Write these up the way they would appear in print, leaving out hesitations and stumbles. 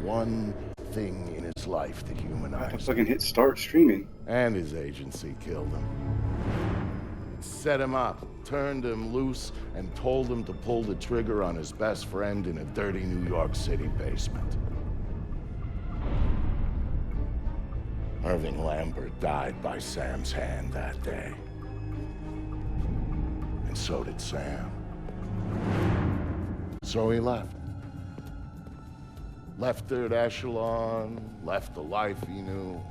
one thing in his life that I humanized him. fucking hit start streaming. And his agency killed him. It set him up, turned him loose, and told him to pull the trigger on his best friend in a dirty New York City basement. Irving Lambert died by Sam's hand that day. And so did Sam. So he left. Left Third Echelon, left the life he knew,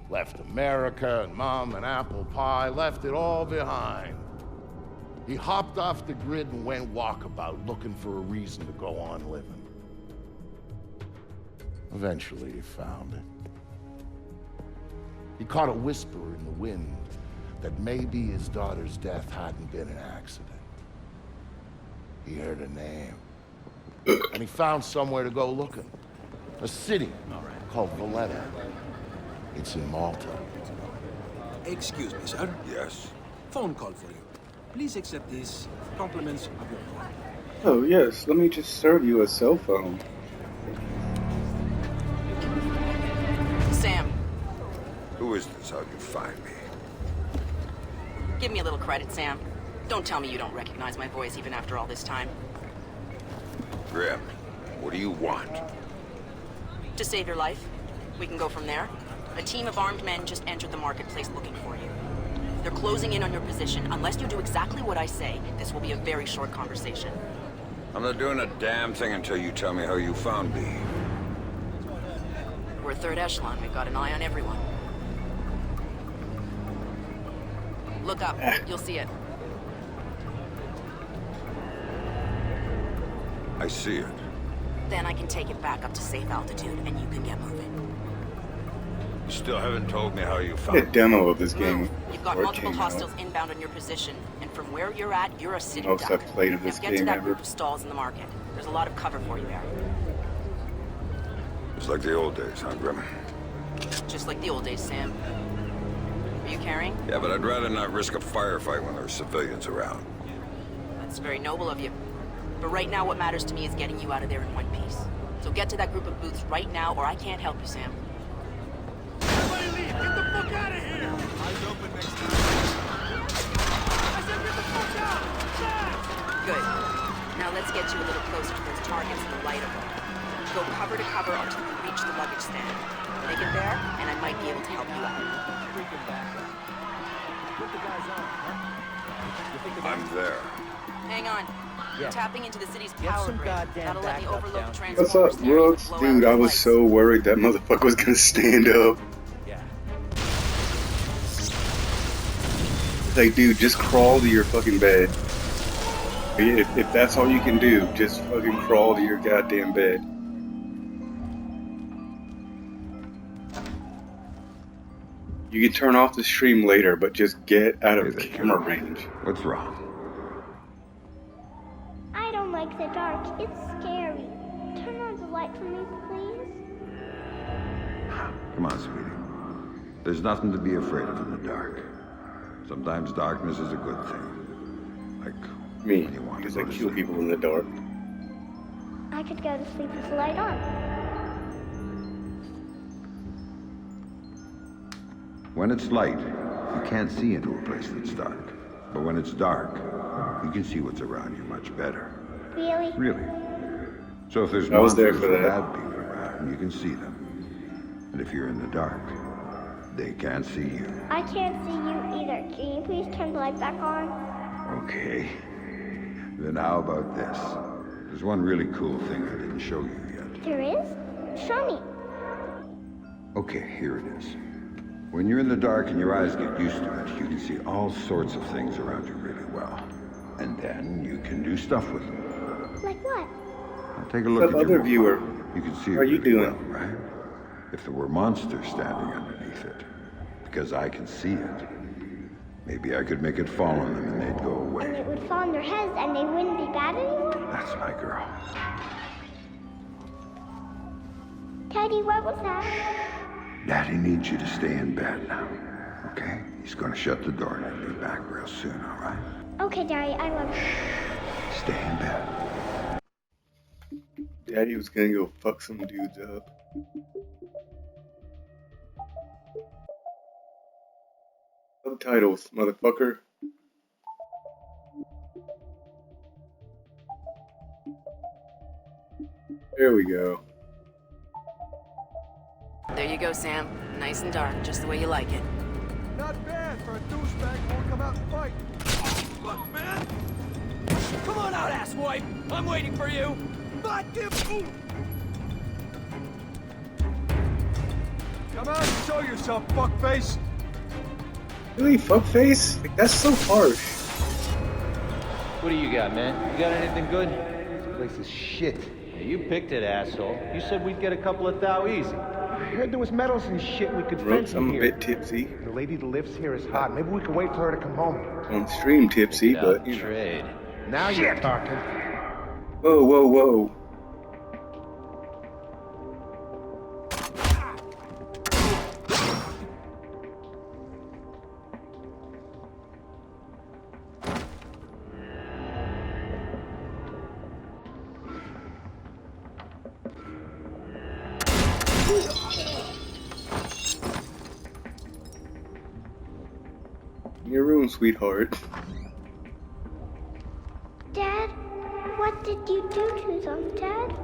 left America and Mom and apple pie, left it all behind. He hopped off the grid and went walkabout, looking for a reason to go on living. Eventually he found it. He caught a whisper in the wind that maybe his daughter's death hadn't been an accident. He heard a name. And he found somewhere to go looking. A city called Valletta. It's in Malta. Excuse me, sir. Yes? Phone call for you. Please accept these compliments of your call. Oh yes, let me just serve you a cell phone. Sam, Who is this? How'd you find me? give me a little credit, Sam. Don't tell me you don't recognize my voice even after all this time. Grim, what do you want? To save your life. We can go from there. A team of armed men just entered the marketplace looking for you. They're closing in on your position. Unless you do exactly what I say, this will be a very short conversation. I'm not doing a damn thing until you tell me how you found me. We're Third Echelon. We've got an eye on everyone. Look up. You'll see it. I see it. Then I can take it back up to safe altitude, and you can get moving. You still haven't told me how you A found me. demo of this game. Move. You've got before it multiple came out. hostiles inbound on your position, and from where you're at, you're a city Most duck. I've played of this Now get to game that ever. group of stalls in the market. There's a lot of cover for you there. It's like the old days, huh, Grim? Just like the old days, Sam. Are you carrying? Yeah, but I'd rather not risk a firefight when there are civilians around. That's very noble of you. But right now, what matters to me is getting you out of there in one piece. So get to that group of booths right now, or I can't help you, Sam. Everybody leave! Get the fuck out of here! Eyes open next time. I said get the fuck out! Fast! Good. Now let's get you a little closer to those targets in the light of them. Go cover to cover until you reach the luggage stand. Make it there, and I might be able to help you out. I'm there. Hang on. You're tapping into the city's power some grid. goddamn That'll let me backup overload down the here. What's transformers up, there and Brooks? blow out Dude, the I was lights. so worried that motherfucker was gonna stand up. Yeah. Like, dude, just crawl to your fucking bed. If that's all you can do, just fucking crawl to your goddamn bed. You can turn off the stream later, but just get out of Hey there, camera kid. range. What's wrong? I don't like the dark. It's scary. Turn on the light for me, please. Come on, sweetie. There's nothing to be afraid of in the dark. Sometimes darkness is a good thing. Like Me, when you want to because go I to kill sleep. people in the dark. I could go to sleep with the light on. When it's light, you can't see into a place that's dark. But when it's dark, you can see what's around you much better. Really? Really. So if there's I was there monsters for or that. bad people around, you can see them. And if you're in the dark, they can't see you. I can't see you either. Can you please turn the light back on? Okay. Then how about this? There's one really cool thing I didn't show you yet. There is? Show me. Okay, here it is. When you're in the dark and your eyes get used to it, you can see all sorts of things around you really well. And then you can do stuff with them. Like what? Now take a look What's at up, your other viewer? mobile. You can see it How are you really doing? well, right? If there were monsters standing underneath it, because I can see it, maybe I could make it fall on them and they'd go And away. it would fall on their heads and they wouldn't be bad anymore? That's my girl. Teddy, what was that? Daddy needs you to stay in bed now, okay? He's gonna shut the door and he'll be back real soon, all right? Okay, Daddy, I love you. Stay in bed. Daddy was gonna go fuck some dudes up. Subtitles, motherfucker. There we go. There you go, Sam. Nice and dark, just the way you like it. Not bad for a douchebag who won't come out and fight. Fuck, man! Come on out, asswipe! I'm waiting for you! But come out and show yourself, fuckface! Really, fuckface? Like, that's so harsh. What do you got, man? You got anything good? This place is shit. Yeah, you picked it, asshole. You said we'd get a couple of thou easy. I heard there was metals and shit we could Brooks, fence in I'm a here. bit tipsy. The lady that lives here is hot. Maybe we could wait for her to come home. On stream tipsy, but you know. Trade. Now you're talking. Whoa, whoa, whoa. Your room, sweetheart. Dad, what did you do to them, Dad?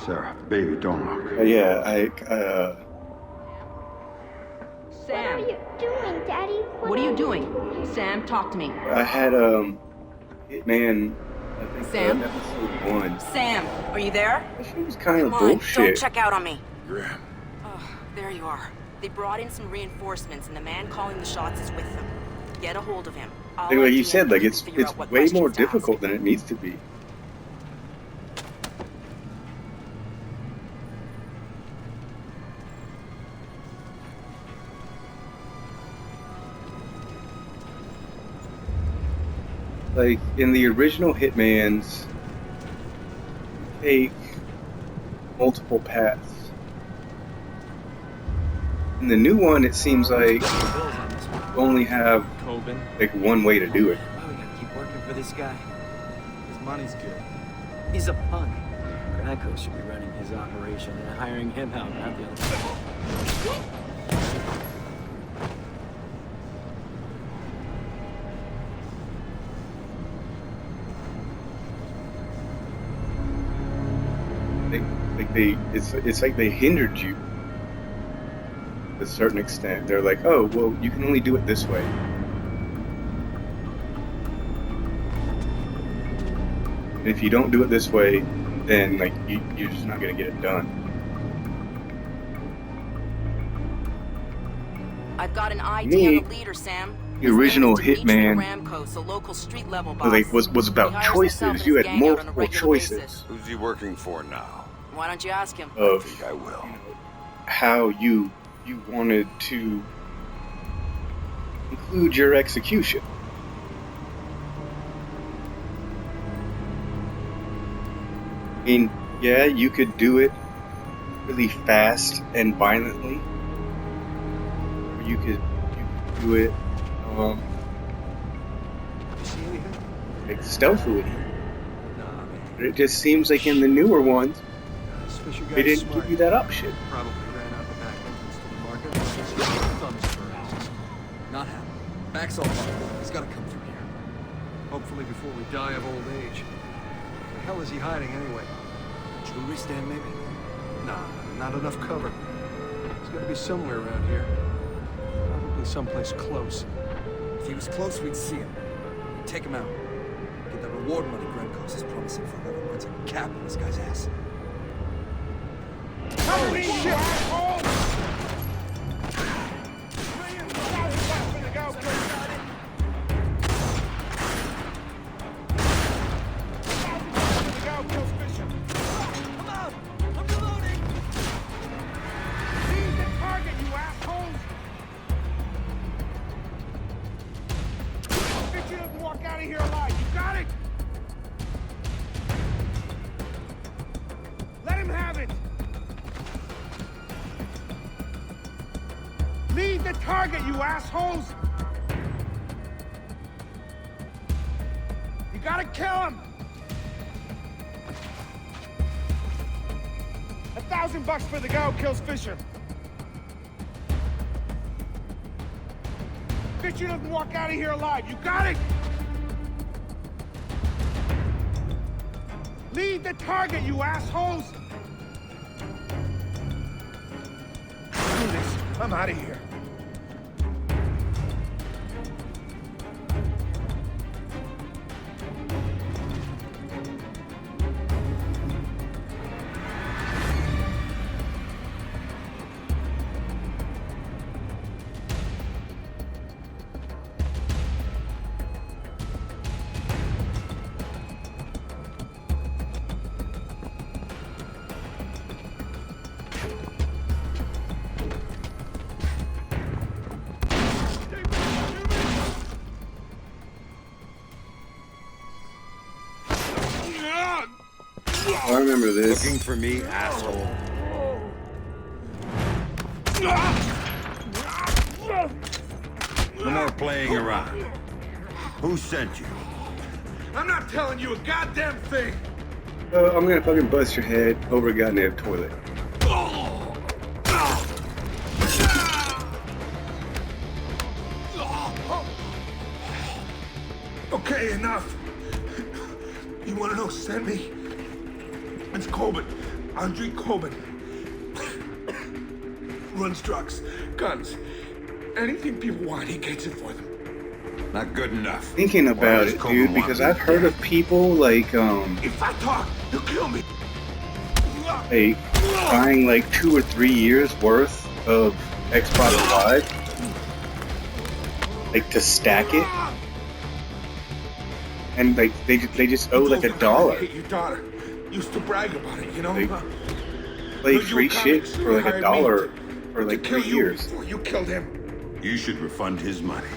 Sarah, baby, don't look. Yeah, What are Sam, you doing, Daddy? what are you doing? Sam, talk to me. I had, Hitman, I think, Sam? episode 1. Sam, are you there? That shit was kind of Come on, don't bullshit. check out on me. Graham. Oh, there you are. They brought in some reinforcements, and the man calling the shots is with them. Get a hold of him. Like you said, like it's way more difficult than it needs to be. Like in the original Hitmans, you take multiple paths. In the new one, it seems like you only have like one way to do it. Oh, we gotta keep working for this guy. His money's good. He's a punk. Greco should be running his operation and hiring him out, not the other. It's like they hindered you to a certain extent. They're like, oh, well, you can only do it this way. And if you don't do it this way, then like you're just not gonna get it done. I've got an ID Me, on the leader, Sam. the original His name is Hitman Ramco, so local street level boss. like was about He hires himself choices. and You his had gang out on a multiple regular choices basis. Who's he working for now? Why don't you ask him? of I think I will. how you wanted to include your execution. I mean, yeah, you could do it really fast and violently, or you could do it See anything? like stealthily. Nah, man. But it just seems like in the newer ones, This Fisher they guy's didn't smart. give you that option. Probably ran out the back entrance to the market. Thumbs for asses. Not happening. Back's all fine. He's got to come through here. Hopefully before we die of old age. Where the hell is he hiding anyway? Jewelry stand maybe? Nah, not enough cover. He's got to be somewhere around here. Probably someplace close. If he was close, we'd see him. We'd take him out. Get that reward money Grandco's is promising for whoever puts a cap on this guy's ass. Holy shit! Walk out of here alive. You got it? Let him have it. Lead the target, you assholes! You gotta kill him! $1,000 for the guy who kills Fisher. Fisher doesn't walk out of here alive. You got it? Lead the target, you assholes! Do this. I'm out of here. I remember this. Looking for me, asshole. No more playing around. Who sent you? I'm not telling you a goddamn thing! I'm gonna fucking bust your head over a goddamn toilet. Okay, enough. You wanna know who sent me? It's Coben. Andre Coben. Runs trucks, guns, anything people want, he gets it for them. Not good enough. Thinking about it, dude, because I've heard of people like If I talk, you'll kill me. buying like 2 or 3 years worth of Xbox Live, like to stack it, and like they just owe like $1. Your daughter used to brag about it, you know. Like, play free shit for like $1 for like 3 years. Before you killed him. You should refund his money.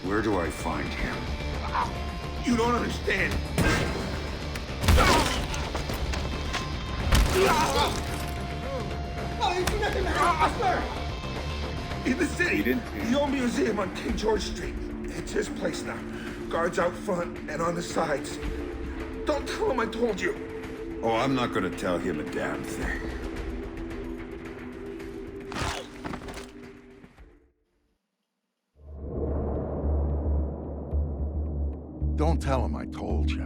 Where do I find him? You don't understand. In the city, the old museum on King George Street. It's his place now. Guards out front and on the sides. Don't tell him I told you. Oh, I'm not gonna tell him a damn thing. Don't tell him I told you.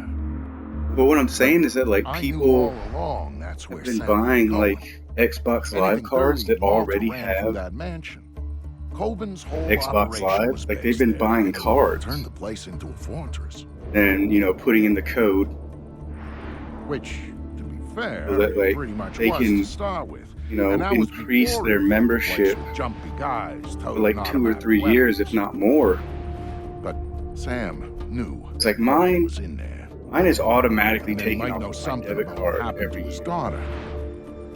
But what I'm saying is that like I knew people all along that's where have been Sam buying was like Xbox going. Live Anything cards dirty, that Walter already ran through have that mansion. Coben's whole Xbox operation Live. was Like they've based been there. buying cards Turned the place into a fortress. and putting in the code Which, to be fair, so that, like, pretty much they was can, to start with. And that was increase before their he was a membership place with jumpy guys for toting like 2 or automatic 3 years, if weapons. not more. But Sam knew. It's like Coben mine was in there. Mine is automatically And then he taken might off know my something debit about card what happened every to his year. daughter.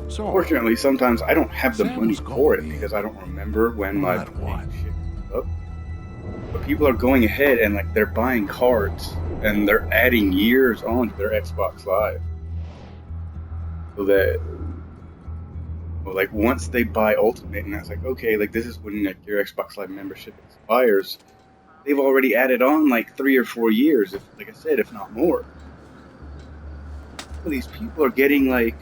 So, Fortunately, sometimes I don't have the Sam money was for it going in, because I don't remember when no my matter what. shit was up. But people are going ahead and like they're buying cards and they're adding years onto their Xbox Live, so that, well, like once they buy Ultimate, and that's like, okay, like this is when like your Xbox Live membership expires. They've already added on like 3 or 4 years, if, like I said, if not more. So these people are getting like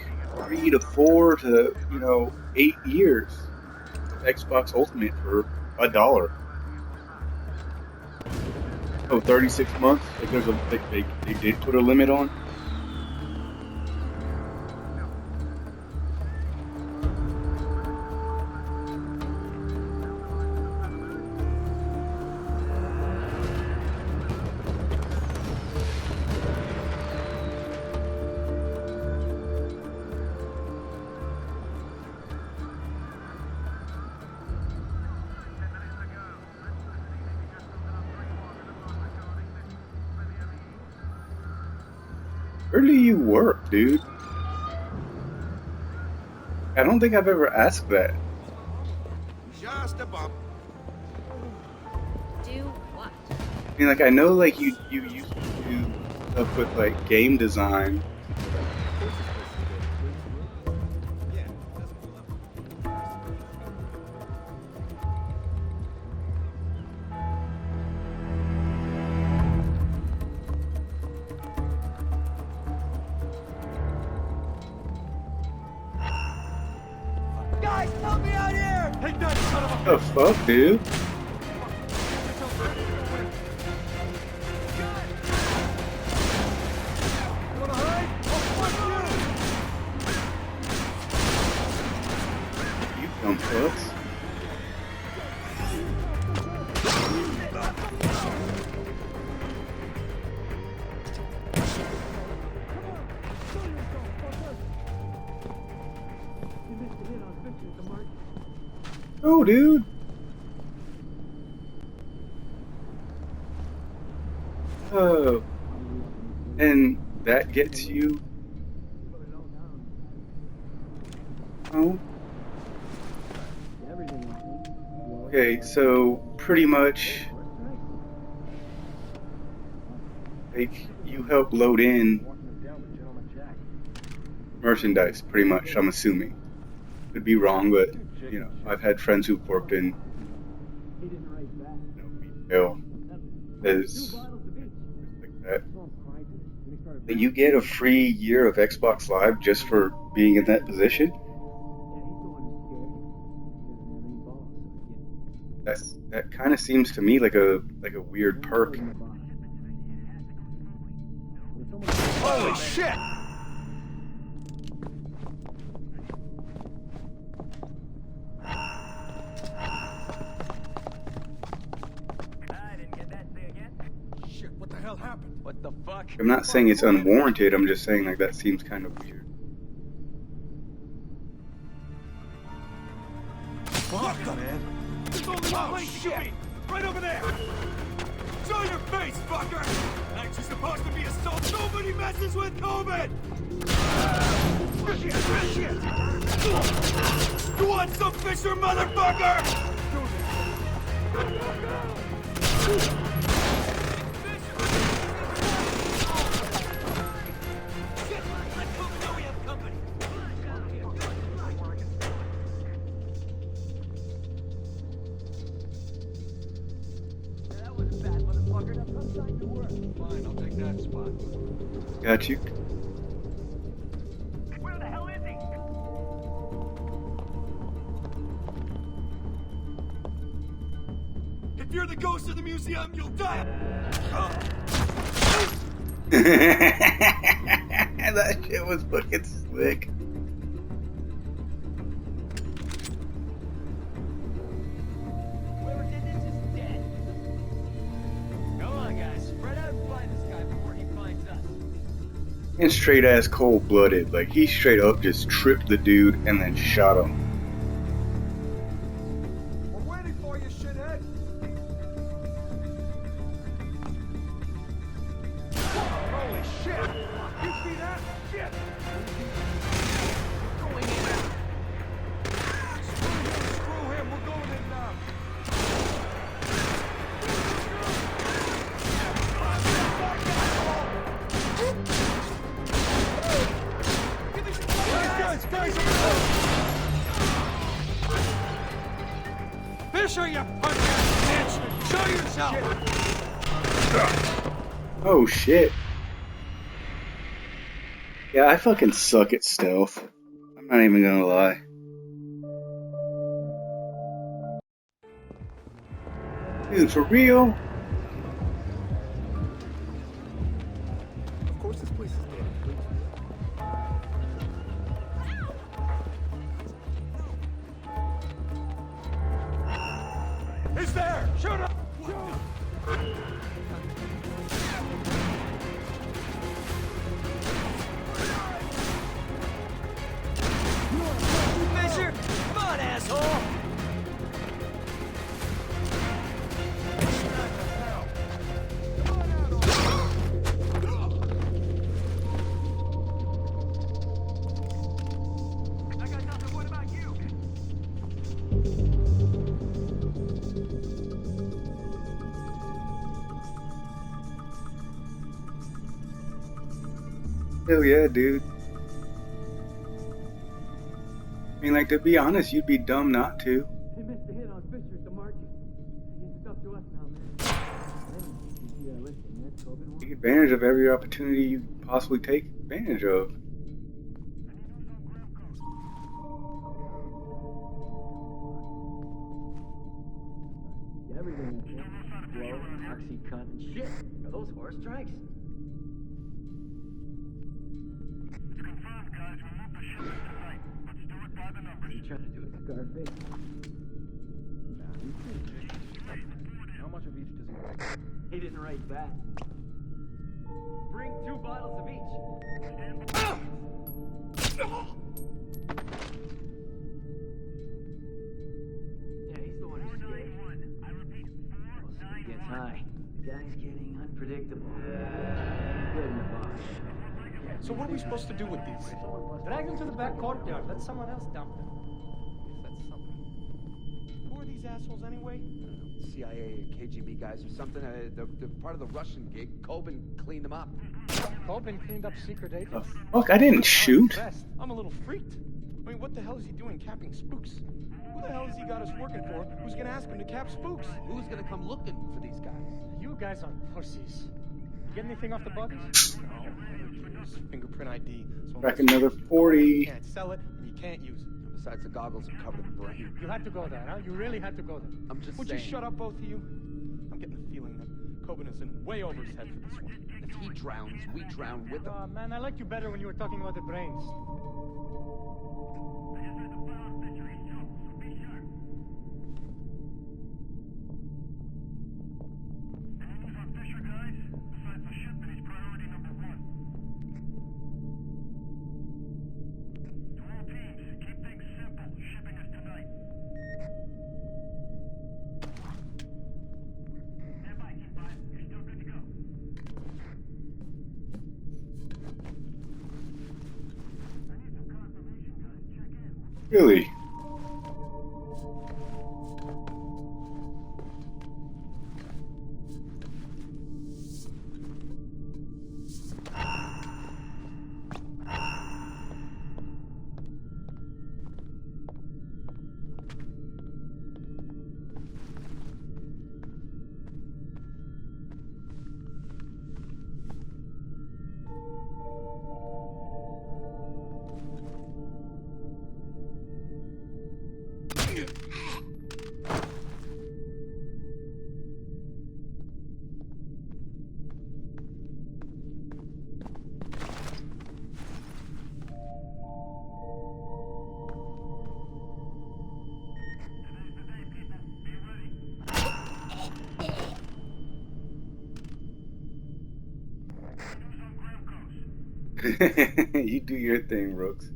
3 to 4 to 8 years of Xbox Ultimate for $1. Oh, 36 months. Like there's they did put a limit on. Where do you work, dude? I don't think I've ever asked that. Just a bump. Do what? I mean, like I know, like you used to do stuff with like game design. Guys, help me out here! Take that son of a... What the fuck, dude? Wanna hide? I'll fuck You dumb fucks. Oh, dude. Oh. And that gets you. Oh. Okay, so pretty much, like, you help load in merchandise, pretty much, I'm assuming. Could be wrong, but, you know, I've had friends who've worked in, retail, as, like that. But you get a free year of Xbox Live just for being in that position? That kind of seems to me like a weird perk. Holy shit! Shit, what the hell happened? What the fuck? I'm not saying it's unwarranted, I'm just saying like that seems kind of weird. Fuck, man. There's only one place you can be! Right over there! Show your face, fucker! Aren't you supposed to be a salt? Nobody messes with COVID! You want some Fisher, motherfucker? Fine, I'll take that spot. Got you. Where the hell is he? If you're the ghost of the museum, you'll die. That shit was fucking slick. Whoever did this is dead. Come on, guys. Spread out and find this guy before he finds us. And straight ass cold blooded. Like he straight up just tripped the dude and then shot him. We're waiting for you, shithead. Holy shit! You see that? Shit! Going in. Screw him. We're going in now. Guys, Fisher, you punk-ass bitch! Show yourself! Oh shit. Yeah, I fucking suck at stealth. I'm not even gonna lie. Dude, for real? Of course this place is dead. He's there! Shoot him! Fisher! Come on, asshole! I got nothing. What about you? Hell yeah, dude. I mean, like, to be honest, you'd be dumb not to. He missed a hit on Fisher at the market. It's up to us now, man. Take advantage of every opportunity you can possibly take advantage of. everything. Blow, Oxycontin, shit. Are those horse strikes? It's confirmed, guys. We'll move the shipment tonight. Let's do it by the numbers. What are you trying to do? Scarface? Nah, he's pretty good. How much of each does he write? He didn't write that. Bring 2 bottles of each. Yeah, he's the one who's scared. I repeat, He gets high. The guy's getting unpredictable. Good in the bar. So what are we supposed to do with these? Drag them to the back courtyard. Let someone else dump them. If that's something. Who are these assholes anyway? CIA or KGB guys or something. They're part of the Russian gig. Coben cleaned them up. Coben cleaned up secret agents. Fuck, I didn't shoot. I'm a little freaked. I mean, what the hell is he doing capping spooks? Who the hell has he got us working for? Who's gonna ask him to cap spooks? Who's gonna come looking for these guys? You guys are pussies. You get anything off the bodies? No. Fingerprint ID. So Back another 40. You can't sell it and you can't use it. And besides, the goggles are covered in brain. You had to go there, huh? You really had to go there. I'm just Would saying. you shut up, both of you? I'm getting the feeling that Coben is in way over his head for this one. If he drowns, we drown with him. Man, I liked you better when you were talking about the brains. I just heard the power picture. He's up, so be sharp. Any news on Fisher, guys? Besides the shipment, he's priority number 1. To all teams, keep things simple. Shipping is tonight. Stand by, Team 5. You're still good to go. I need some confirmation, guys. Check in. Really? You do your thing, Brooks.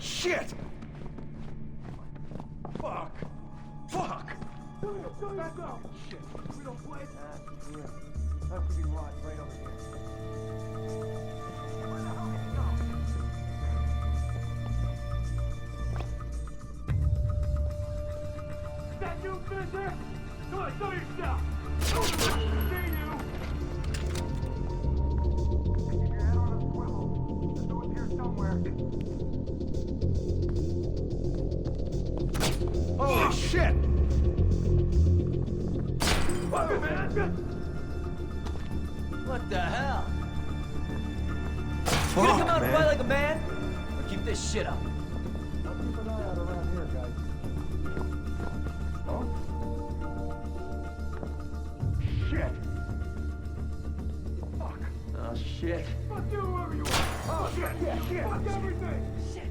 Shit! Fuck! Fuck! Shit. We don't play. Yeah. That could be Rod right over here. Where the hell did he go? Is that you, Fisher? Come on, show yourself! See you! Keep your head on a swivel. There's no one here somewhere. Holy shit! Fuck, man! What the hell? Fuck, You gonna come out and man. fight like a man? Or keep this shit up? I'll keep an eye out around here, guys. Oh? Shit! Fuck! Oh, shit. Fuck you, whoever you are! Oh, shit! Fuck everything! Shit.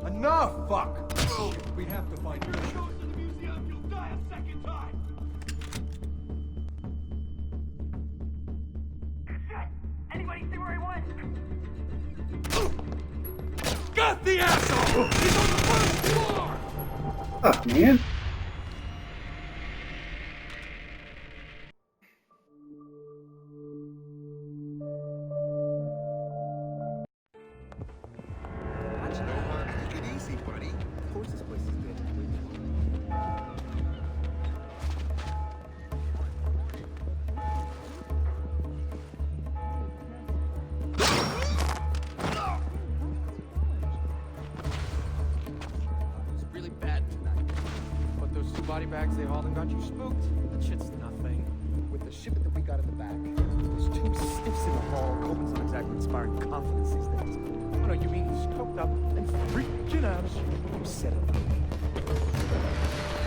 Enough! Fuck! We have to find you. Goes to the museum, you'll die a second time! Shit! Anybody see where he went? Got the asshole! He's on the first floor! Fuck, man. body bags they hauled and got you spooked? That shit's nothing. With the shipment that we got in the back, there's two stiffs in the hall. Coben's not exactly inspiring confidence these days. Oh no, you mean he's coked up and freaking out of shit. You said it.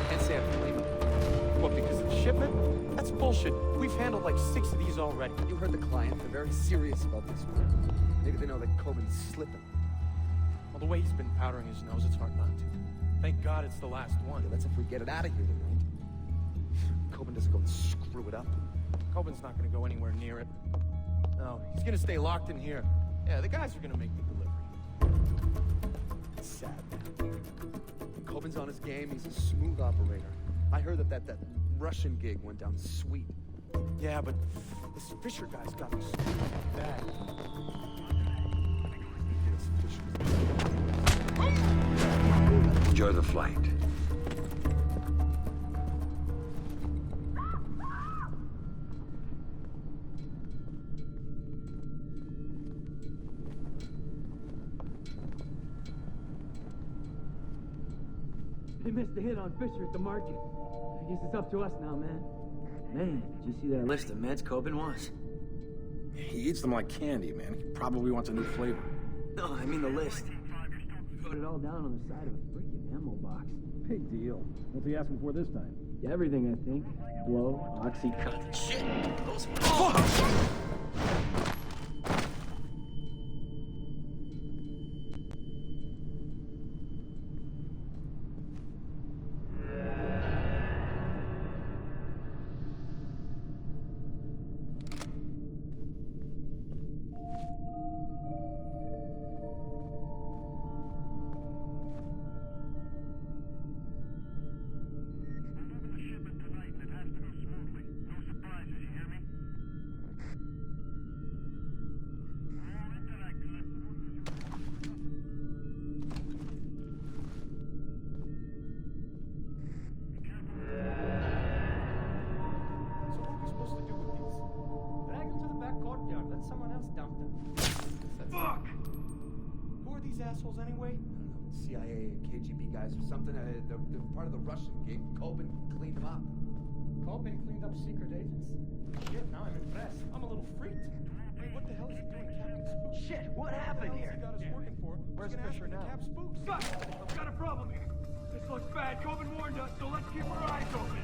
Can't say I blame him. What, because of the shipment? That's bullshit. We've handled like 6 of these already. You heard the client. They're very serious about this one. Maybe they know that Coben's slipping. Well, the way he's been powdering his nose, it's hard not to. Thank God it's the last one. Yeah, that's if we get it out of here tonight. Coben doesn't go and screw it up. Coben's not gonna go anywhere near it. No, he's gonna stay locked in here. Yeah, the guys are gonna make the delivery. It's sad, man. Coben's on his game. He's a smooth operator. I heard that Russian gig went down sweet. Yeah, but this Fisher guy's got him screwed bad. Enjoy the flight. They missed the hit on Fisher at the market. I guess it's up to us now, man. Man, did you see that list of meds Coben wants? He eats them like candy, man. He probably wants a new flavor. No, I mean the list. He wrote it all down on the side of a freaking ammo box. Big deal. What's he asking for this time? Everything, I think. Blow, Oxycontin. Shit! Those assholes anyway? I don't know, CIA and KGB guys or something. They're part of the Russian gig. Coben cleaned them up. Coben cleaned up secret agents? Shit, now I'm impressed. I'm a little freaked. Hey, what the hell is he doing, Captain Spooks? Shit, what happened here? He got us working for. Where's Fisher now? Cap Spooks. Gus, I've got a problem here. This looks bad. Coben warned us, so let's keep our eyes open.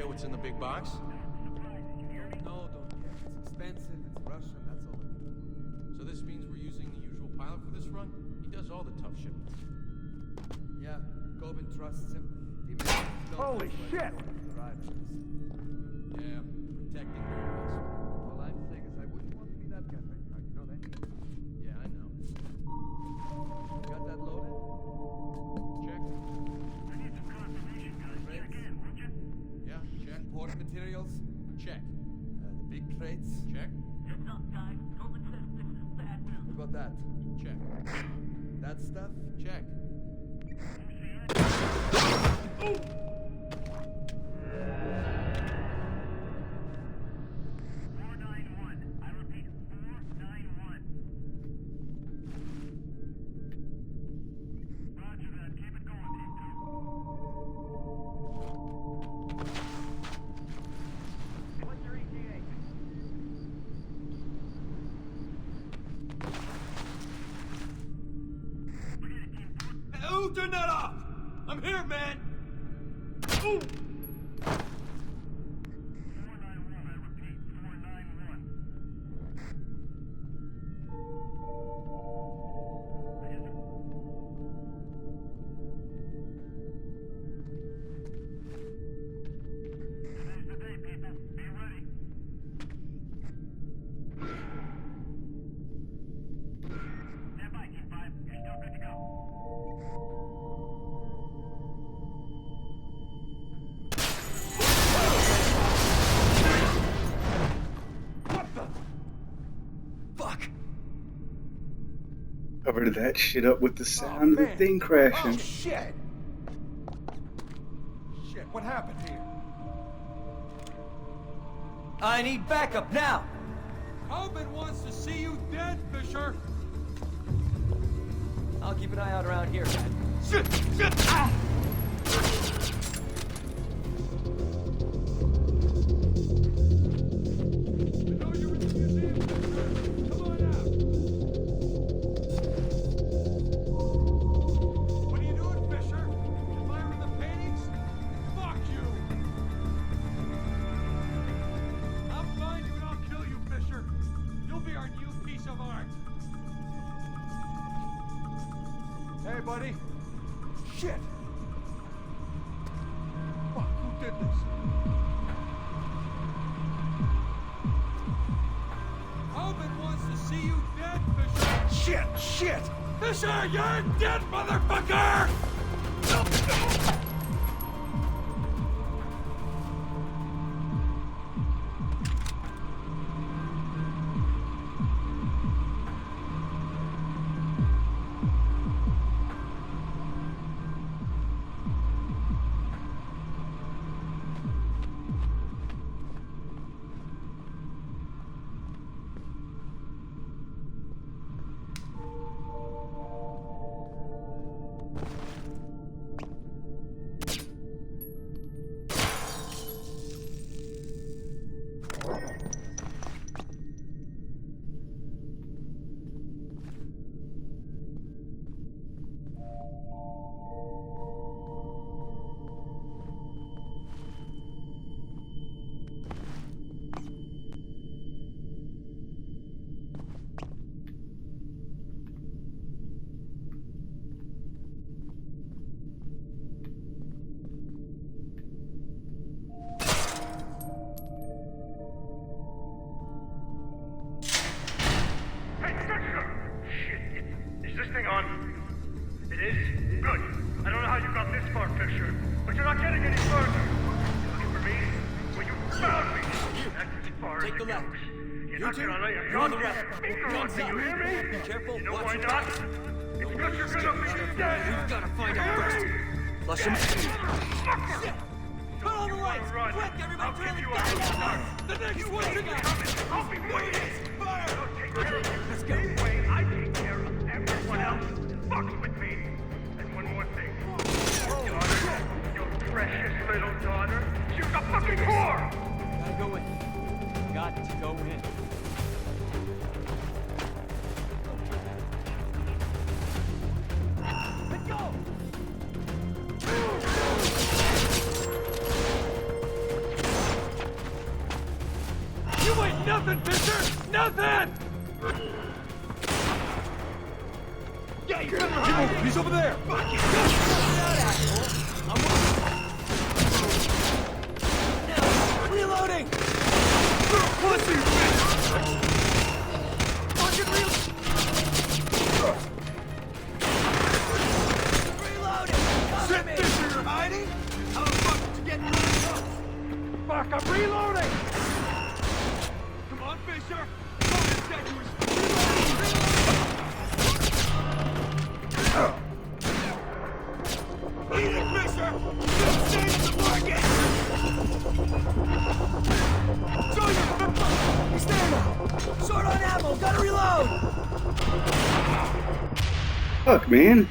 What's in the big box? No, don't care. It's expensive, it's Russian, that's all it is. So this means we're using the usual pilot for this run? He does all the tough shipments. Yeah, Coben trusts him. Holy shit! Yeah, protecting their ass. All I'm saying is I wouldn't want to be that guy right now. You know that? Yeah, I know. Got that loaded? Check. I need some confirmation, guys. Check in, would you? Yeah, check. Import materials? Check. The big crates? Check. Heads up, guys. Coben says this is bad news. What about that? Check. That stuff? Check. Who turned that off? I'm here, man! Ooh! 491, I repeat, 491. Today's the day, people. Be ready. Stand by, Q5. You're still good to go. Fuck! Covered that shit up with the sound of the thing crashing. Oh, shit! Shit, what happened here? I need backup now! Coben wants to see you dead, Fisher! I'll keep an eye out around here, man. Shit! Shit! Ah! Hey, buddy. Shit. Fuck, who did this? Coben wants to see you dead, Fisher! Shit, shit! Fisher, you're dead, motherfucker! Hey, Splinter! Shit, is this thing on? It is? Good. I don't know how you got this far, Fisher, but you're not getting any further. You looking for me? Well, you found me! That's as far Take as the it left. goes. You're You not two, gonna lay a you're on the goddamn left. finger on Guns me, up. you hear me? Be careful, You know watch why your not? back. It's because you're gonna be dead! We've gotta find out first. Flush him. Fucker! Put on the You lights! run. Quick, everybody, I'll trail give the you a guy head down! start. The next You one's ain't coming! coming. I'll be waiting. Fire! I'll take care of you. Let's go. Same way I take care of everyone else. Fucks with me. And one more thing. Your daughter, your precious little daughter, she's a fucking whore! Gotta go in. Got to go in. Let go! You ain't nothing, Fisher! Nothing! Yeah, you're gonna He's over there! Fuck you! Reloading! Pussy! Fucking reloading! Sit this here! You're hiding? How the fuck did you get in? Fuck, I'm reloading! Come on, Fisher! Coben said you was Eat it, Fisher! Don't stay in the market! Junior! He's there now! Short on ammo! Gotta reload! Fuck, man.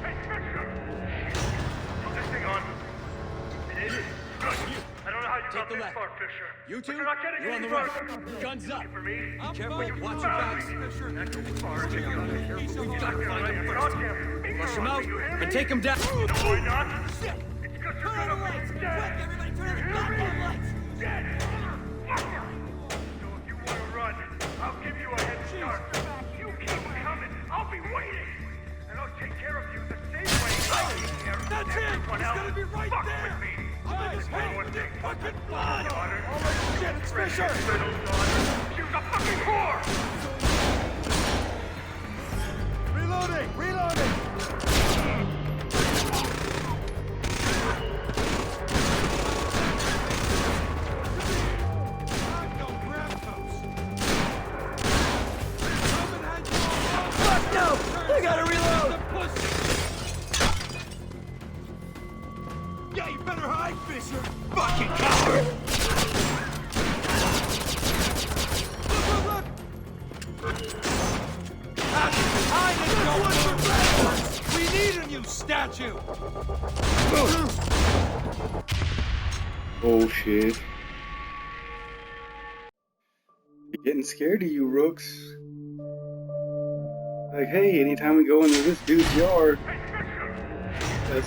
Hey, Splinter! Put this thing on. It is? Good. I don't know how you got got the this left. far, Fisher. You But two, you're not getting you're on any the right. further. Guns up. For me, Careful, when you watch your found backs. me, Fisher. that's as far as it goes. We've got to find him first. Goddamn Flush him finger out on me, you hear and me? take him down. You know why not? Shit! It's because you're Turn on the gonna lights! be Quick, dead. everybody turn on the You hear goddamn me? lights! Dead, motherfucker! So if you want to run, I'll give you a head start. You keep coming. I'll be waiting. And I'll take care of you the same way I take care of That's it! everyone He's else. gonna be right Fuck there! with me. I'm in his This head one with thing. fucking blood! Daughter. Oh shit, it's Fisher! Little daughter. She was a fucking whore! Reloading! Reloading! Fuck no! I gotta reload! Yeah, you better hide, Fisher! Fucking coward! Hide and don't move! We need a new statue! Oh shit. You're getting scared of you, Rooks. Like, hey, anytime we go into this dude's yard. Yes. Is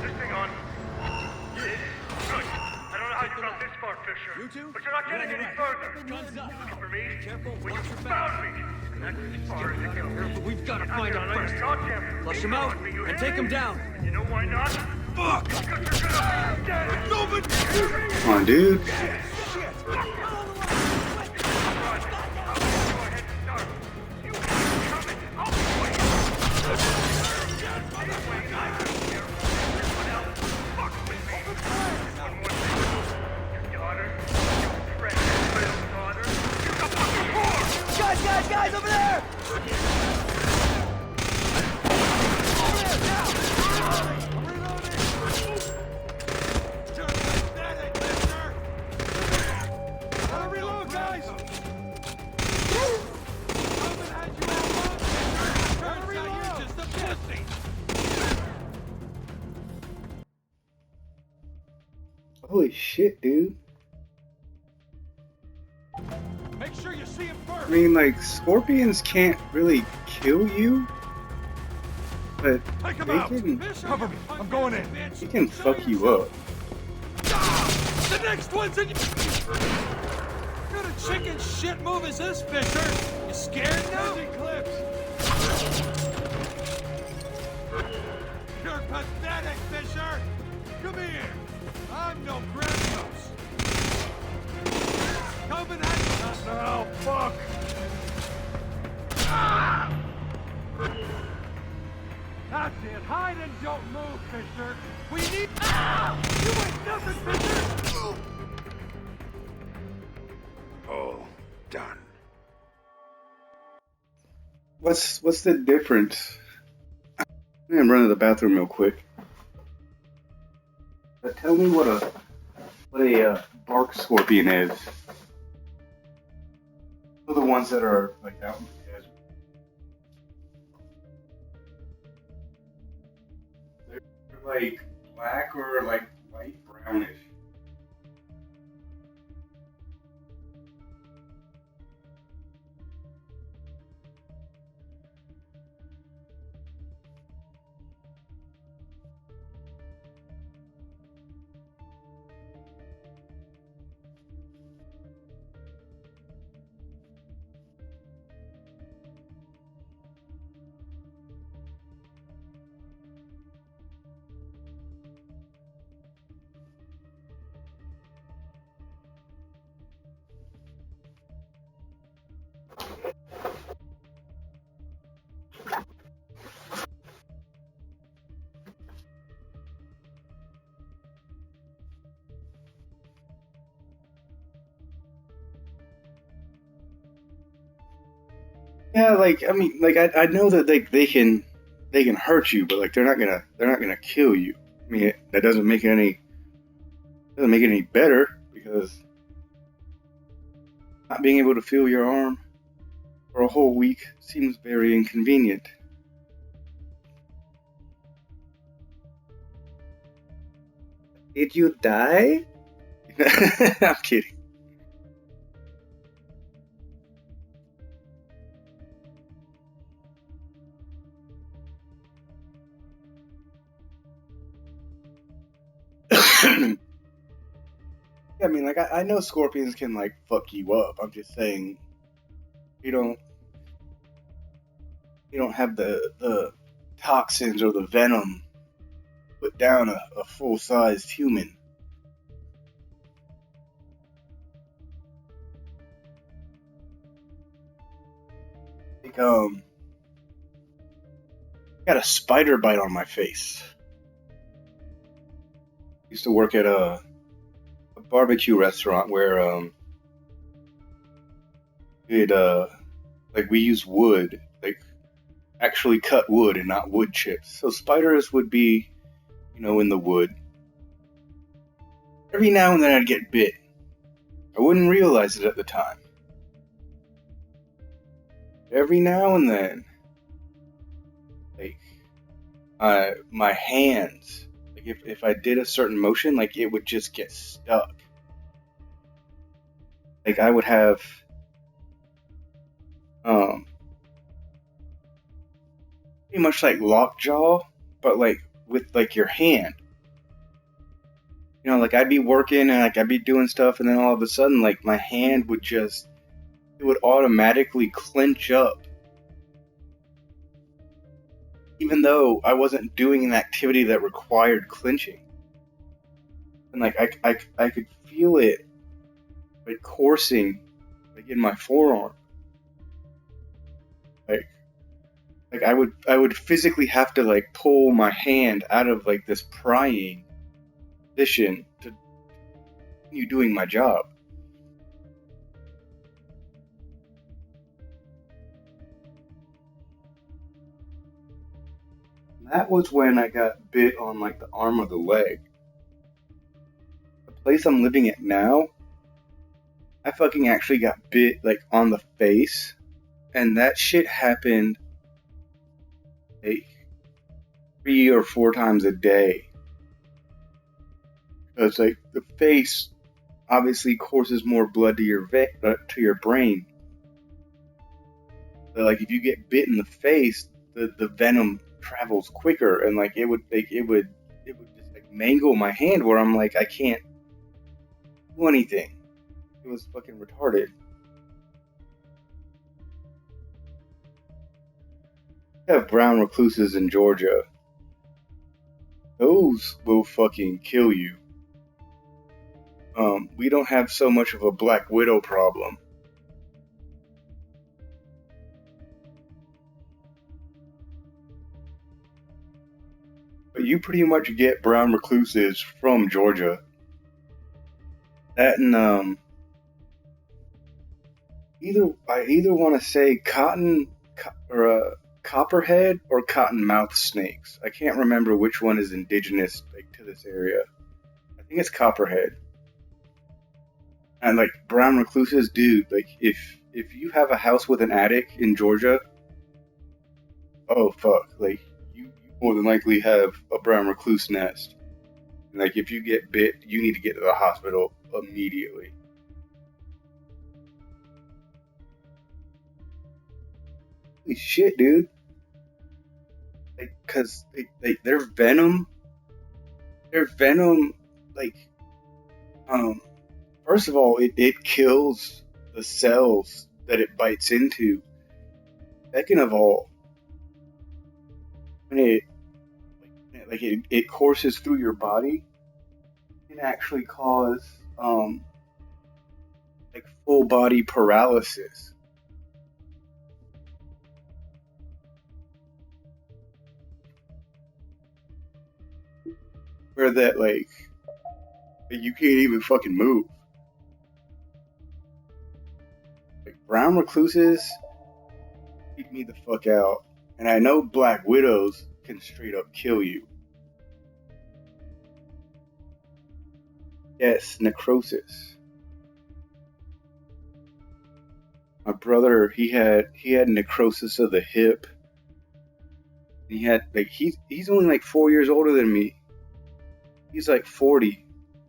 this thing on? It is. Good. I don't know how you got this far, Fisher. You two? But you're not getting any further. Guns up! Looking for me? Careful, When watch you your back. found me. That's as far as it goes. We've got to I'm find him gonna let first. your goddamn Flush him finger out on me, you and hear take him me? down. You know why not? Fuck! Because you're gonna be dead. Moving! Come on, dude. Guys, over there! Holy shit, dude. Make sure you see him first. I mean, like, scorpions can't really kill you, but Take him they out. can, Cover me. I'm going in. they can fuck you up. The next one's in. What a chicken shit move is this, Fisher? You scared now? Clips. You're pathetic, Fisher. Come here. I'm no Grandos. Coming at you. No, fuck. Ah! That's it. Hide and don't move, Fisher. We need. Ah! You ain't nothing, Fisher. All done. What's the difference? I'm gonna run to the bathroom real quick. But tell me what a bark scorpion is. For the ones that are like out in the desert. They're like black or like light brownish. Yeah, like I mean, like I know that they can hurt you, but like they're not gonna kill you. I mean, that doesn't make it any better because not being able to feel your arm for a whole week seems very inconvenient. Did you die? I'm kidding. I mean, like, I know scorpions can, like, fuck you up. I'm just saying, you don't have the toxins or the venom put down a full-sized human. Like, got a spider bite on my face. Used to work at a barbecue restaurant where we use wood, like actually cut wood and not wood chips. So spiders would be, in the wood. Every now and then I'd get bit. I wouldn't realize it at the time. Every now and then, like, my hands, like if I did a certain motion, like it would just get stuck. Like I would have, pretty much like lockjaw, but like with like your hand. Like I'd be working and like I'd be doing stuff, and then all of a sudden, like my hand would it would automatically clench up. Even though I wasn't doing an activity that required clenching. And like I could feel it like coursing like in my forearm. Like I would physically have to like pull my hand out of like this prying position to continue doing my job. That was when I got bit on like the arm of the leg. The place I'm living at now, I fucking actually got bit like on the face, and that shit happened like 3 or 4 times a day. Because like the face obviously courses more blood to your brain. So like if you get bit in the face, the venom travels quicker, and like it would just like mangle my hand where I'm like I can't do anything. It was fucking retarded. We have brown recluses in Georgia. Those will fucking kill you. We don't have so much of a black widow problem. But you pretty much get brown recluses from Georgia. That and I either want to say copperhead or cottonmouth snakes. I can't remember which one is indigenous like to this area. I think it's copperhead. And like brown recluses, dude, like if you have a house with an attic in Georgia, oh fuck, like you more than likely have a brown recluse nest. And like if you get bit, you need to get to the hospital immediately. Holy shit, dude. Like, cause their venom, like, first of all, it kills the cells that it bites into. Second of all, when it courses through your body, it can actually cause like full body paralysis. Where that like you can't even fucking move. Like brown recluses freak me the fuck out. And I know black widows can straight up kill you. Yes, necrosis. My brother, he had necrosis of the hip. He had like he's only like 4 years older than me. He's like 40,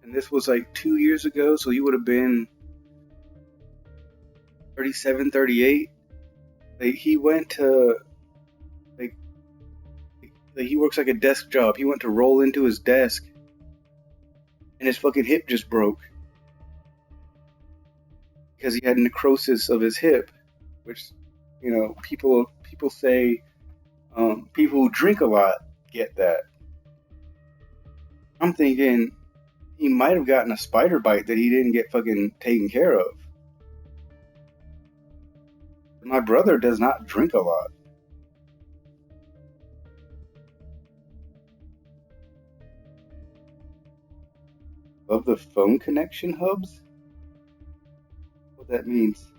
And this was like 2 years ago, so he would have been 37, 38. Like, he went to, like he works like a desk job. He went to roll into his desk, and his fucking hip just broke. Because he had necrosis of his hip, which, you know, people say, people who drink a lot get that. I'm thinking he might have gotten a spider bite that he didn't get fucking taken care of. My brother does not drink a lot. Love the phone connection hubs? What that means?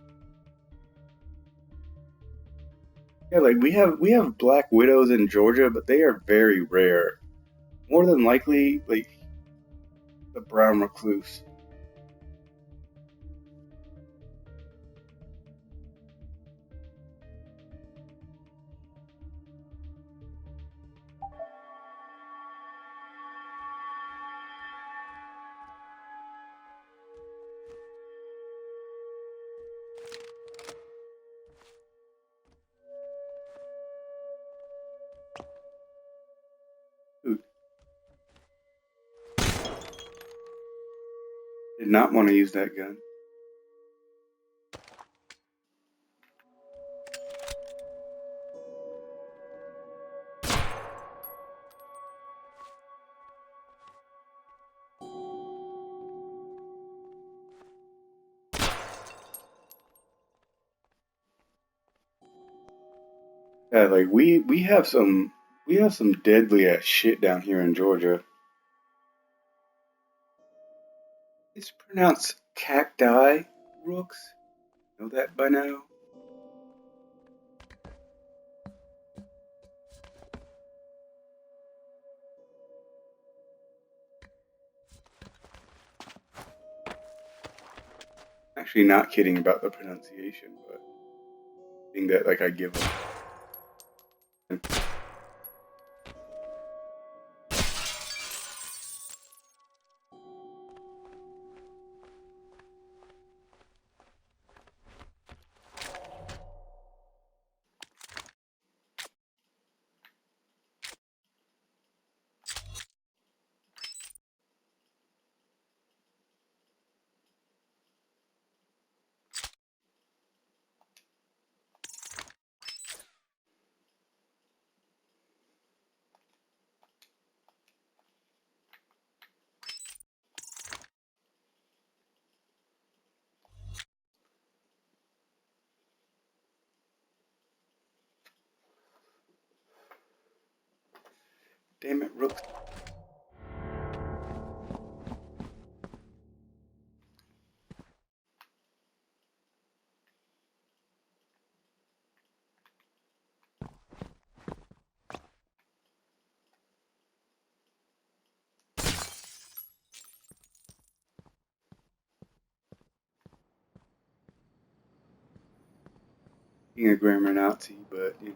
Yeah, like we have black widows in Georgia, but they are very rare. More than likely, like the brown recluse. Ooh. Did not want to use that gun. Yeah, like we have some deadly ass shit down here in Georgia. It's pronounced cacti, Rooks. Know that by now? Actually, not kidding about the pronunciation, but I think that like I give up. Damn it, Rooks. Being a grammar Nazi, but you know.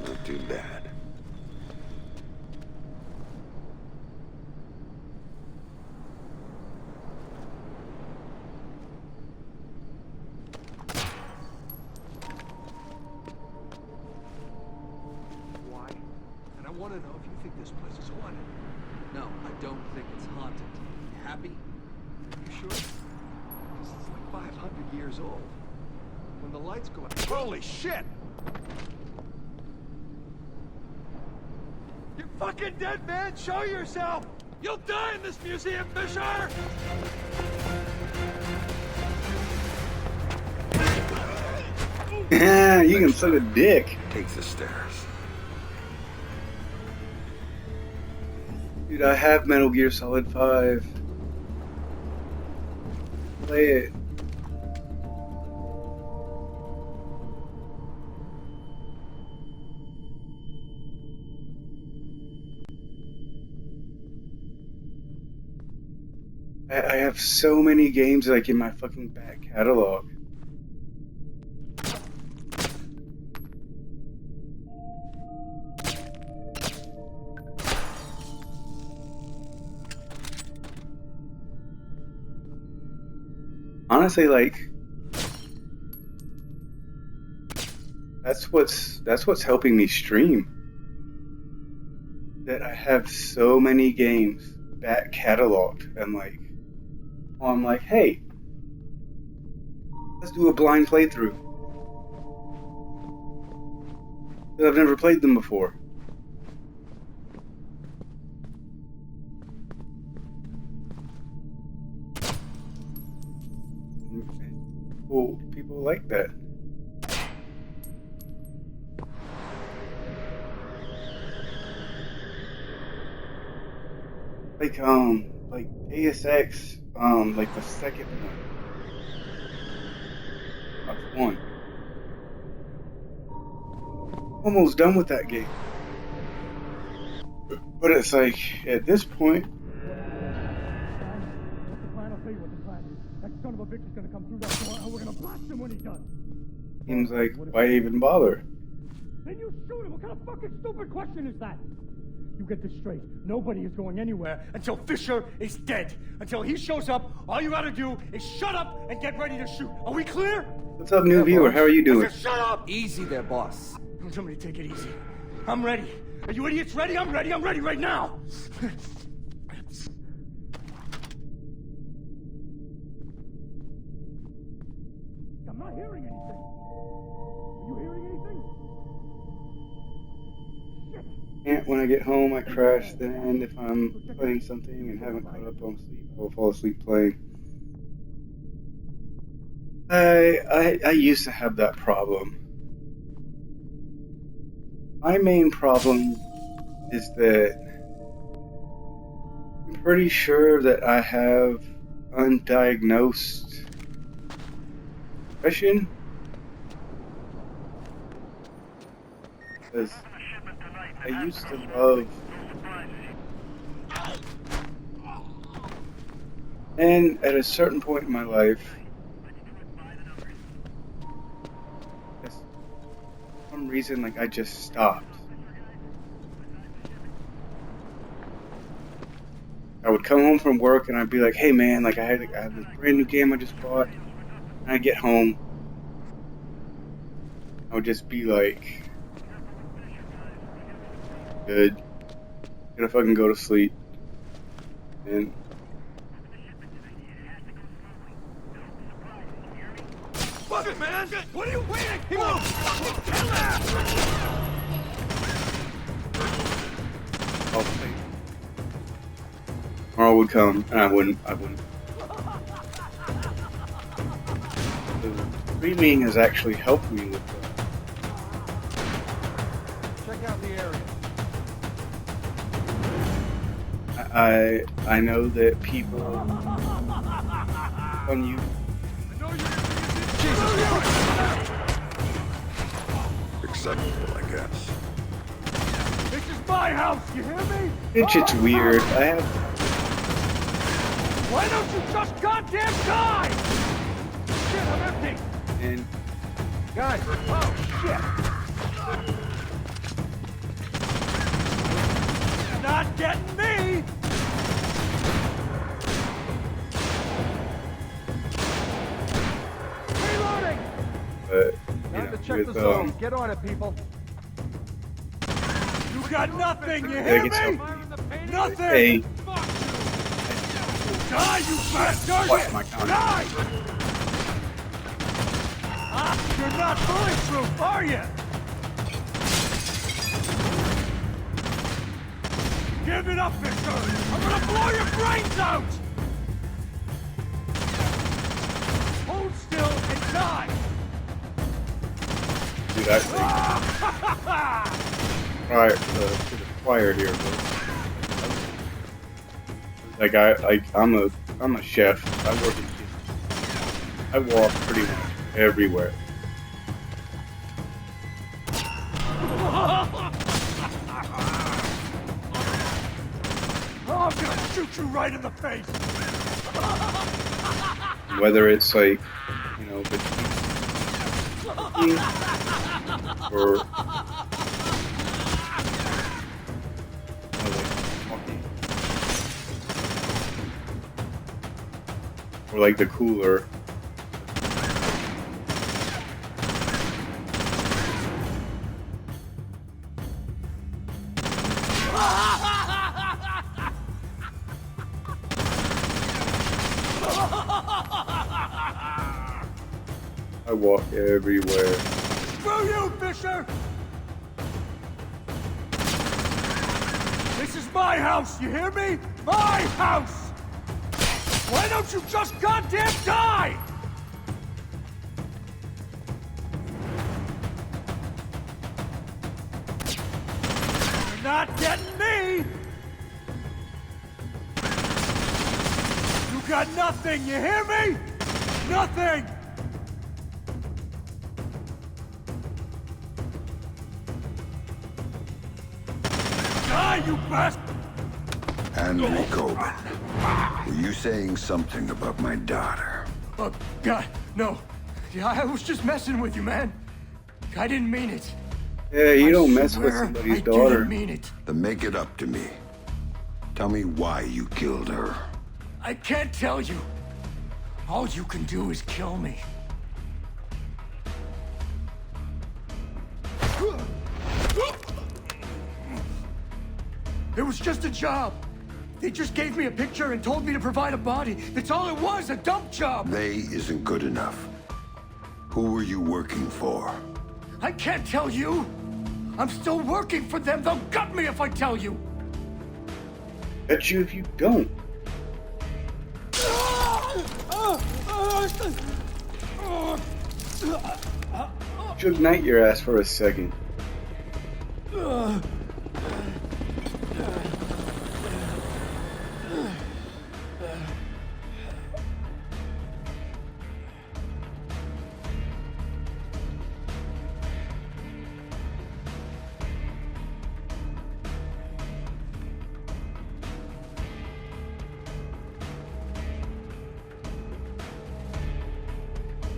Not too bad. Why? And I want to know if you think this place is haunted. No, I don't think it's haunted. You happy? You sure? Because it's like 500 years old. When the lights go out... Holy shit! You're fucking dead, man! Show yourself! You'll die in this museum, Fisher! Yeah, you can suck a dick. Take the stairs. Dude, I have Metal Gear Solid 5. Play it. I have so many games like in my fucking back catalog. Honestly, like that's what's helping me stream. That I have so many games back cataloged and like I'm like, hey, let's do a blind playthrough. Because I've never played them before. Well, people like that. Like Deus Ex, like the second one. That's one. Almost done with that game. But it's like, at this point... What's the plan? I'll tell you what the plan is. That son of a bitch is gonna come through that door and we're gonna blast him when he does. Seems like, why even bother? Then you shoot him. What kind of fucking stupid question is that? You get this straight. Nobody is going anywhere until Fisher is dead. Until he shows up, all you gotta do is shut up and get ready to shoot. Are we clear? What's up, new viewer? How are you doing? Shut up! Easy there, boss. Somebody take it easy. I'm ready. Are you idiots ready? I'm ready. I'm ready right now. I'm not hearing anything. Are you hearing anything? And when I get home, I crash. Then, if I'm playing something and haven't caught up on sleep, I will fall asleep playing. I used to have that problem. My main problem is that I'm pretty sure that I have undiagnosed depression. Because I used to love, and at a certain point in my life, for some reason, like I just stopped. I would come home from work and I'd be like, "Hey man, like I have this brand new game I just bought," and I get home, I would just be like, good. Gonna fucking go to sleep. And Fuck it, man! What are you waiting for? Kill him! tomorrow would come and I wouldn't. Streaming has actually helped me with that. Check out the area. I know that people on you. Acceptable, I guess. This is my house, you hear me? It's weird. Why don't you just goddamn die? Shit, I'm empty. And Guys, oh shit. Not getting me. Reloading. Time to check the zone. Get on it, people. You got nothing, you I hear get me? Nothing! Hey, Die, you bastard! watch my counter. Die! Ah, you're not bulletproof, are you? Give it up, Victor! I'm gonna blow your brains out! Hold still and die! do that thing. Alright, to the choir here, bro. Like I'm a chef. I work in kitchen. I walk pretty much everywhere. I'm gonna shoot you right in the face. Whether it's like, you know, or like the cooler. I walk everywhere. Screw you, Fisher! This is my house, you hear me? My house! Why don't you just goddamn die? You're not getting me! You got nothing, you hear me? Nothing! Die, you bastard! Henry Coben, were you saying something about my daughter? Oh, God, no. Yeah, I was just messing with you, man. I didn't mean it. Yeah, you don't I mess with swear somebody's I daughter. didn't mean it. Then make it up to me. Tell me why you killed her. I can't tell you. All you can do is kill me. It was just a job. They just gave me a picture and told me to provide a body. That's all it was, a dump job. They isn't good enough. Who were you working for? I can't tell you. I'm still working for them. They'll gut me if I tell you. Bet you if you don't. Should ignite your ass for a second.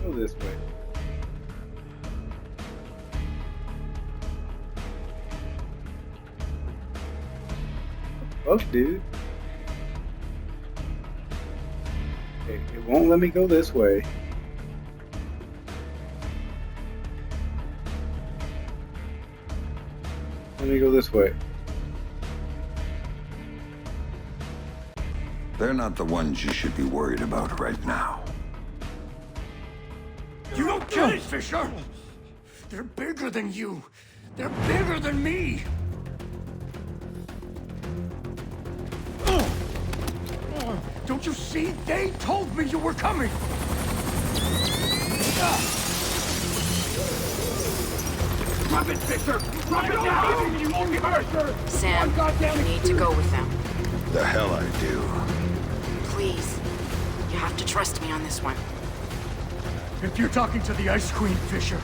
Go this way. Fuck, dude. It won't let me go this way. Let me go this way. They're not the ones you should be worried about right now. You don't get it, Fisher! They're bigger than you. They're bigger than me. Don't you see? They told me you were coming. Drop it, Fisher! Drop it now! You won't be hurt! Sam, you need to go with them. The hell I do. Please. You have to trust me on this one. If you're talking to the Ice Queen, Fisher,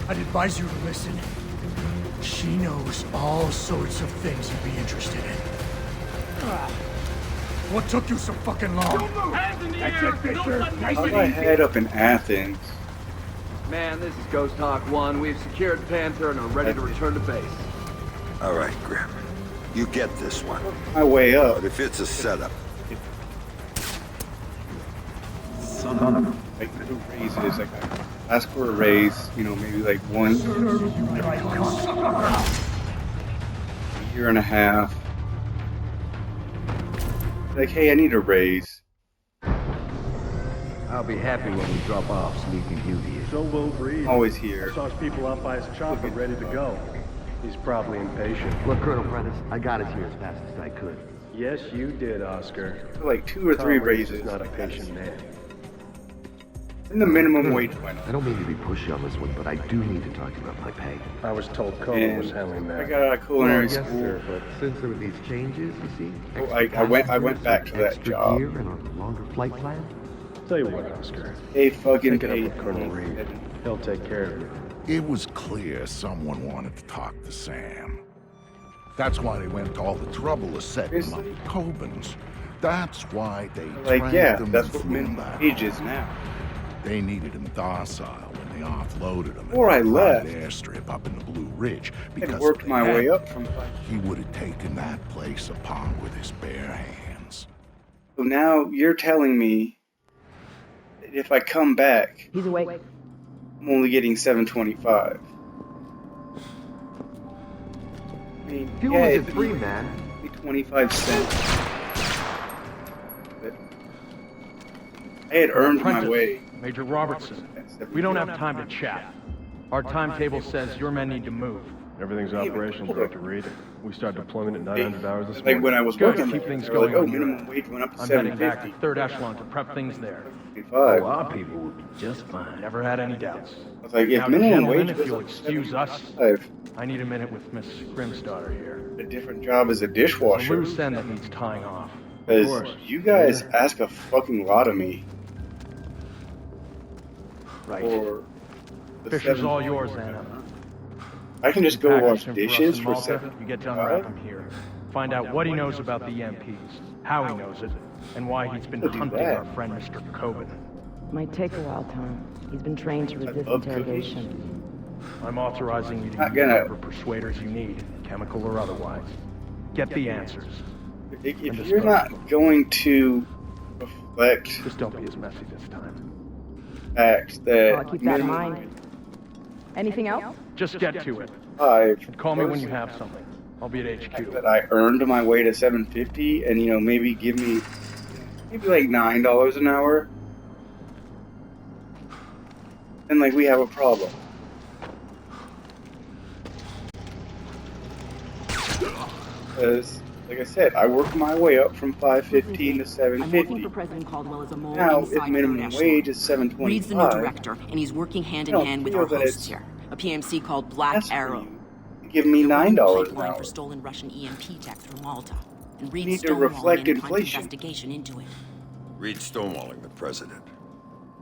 I'd advise you to listen. She knows all sorts of things you'd be interested in. What took you so fucking long? Hands in the air! How's my head up in Athens? Man, this is Ghost Hawk 1. We've secured Panther and are ready to return to base. All right, Grim. You get this one. My way up. But if it's a setup, Son of a... Like, the raises, like, ask for a raise, you know, maybe like a year and a half. Like, hey, I need a raise. I'll be happy when we drop off Sleeping Beauty. So will Breeze. Always here. Saw his people out by his chopper ready to go. He's probably impatient. Look, Colonel Prentice, I got us here as fast as I could. Yes, you did, Oscar. Like 2 or 3 Tom Reeves raises. is not a patient man. And the minimum wage went up. I don't mean to be pushy on this one, but I do need to talk to you about my pay. I was told Coleman was handling that. I got out of culinary Yes, school. sir, but since there were these changes, you see, Well, I went back to that extra job. gear and a longer flight plan. Tell you what, Oscar. They fucking Take it up paid with Colonel Reed. He'll take care of you. It was clear someone wanted to talk to Sam. That's why they went to all the trouble of setting him up at Coben's. That's why they Like, trained yeah, him that's and what flew him minimum back wage home. is now. They needed him docile when they offloaded him Before I at the left, private airstrip up in the Blue Ridge. I Because worked if my they way hadn't, up from he would have taken that place upon with his bare hands. So now you're telling me that if I come back, He's awake. I'm only getting $7.25. I mean, Fuel yeah, is at 3, man. 25 cents. But I had earned my Apprentice, way. Major Robertson, we don't have time to chat. Our timetable says your men need to move. Everything's operational, Director Reed. We start deployment at 900 hours this Like morning. when I was Good, working keep there, things they were like, going oh, on your minimum end. wage went up to I'm heading back to 7.50. third echelon to prep things there. 55. Our people will be just fine. Never had any doubts. I was like, if Now, minimum gentlemen, wage if was you'll up to excuse us, 75, I need a minute with Miss Grimsdaughter here. a different job as a There's a dishwasher. loose end that needs tying off. Because you guys ask a fucking lot of me Right. for the Fisher's all 7.25. yours, Anna. I can just go Package wash him dishes in for Malta. You get to unwrap 7.25. him here. Find out what he knows about the EMPs, how he knows it, and why he's been I'll do hunting that. our friend Mr. Coben. Might take a while, Tom. He's been trained to resist love interrogation. I'm authorizing you to Not use gonna- whatever persuaders you need, chemical or otherwise. Get the answers. If And you're not going to reflect Just don't be as messy this time. the fact that I'll keep that in minimum mind. Anything else? Just get to it. wage And call me when you have something. I'll be at HQ. that I earned my way to 750, and maybe give me like $9 an hour, then like we have a problem. Because, like I said, I worked my way up from 515 to I'm working 750. for President Caldwell as a mole Now, inside if minimum third echelon. wage is Reed's the new 725, director, and he's working hand I in don't hand with feel our that hosts it's here. A PMC called Black that's for Arrow. you. Give me They're running a $9 an pipeline hour. for stolen Russian EMP tech through Malta. And You Reed's need to stonewalling reflect any kind of inflation. investigation into it. Reed stonewalling the president.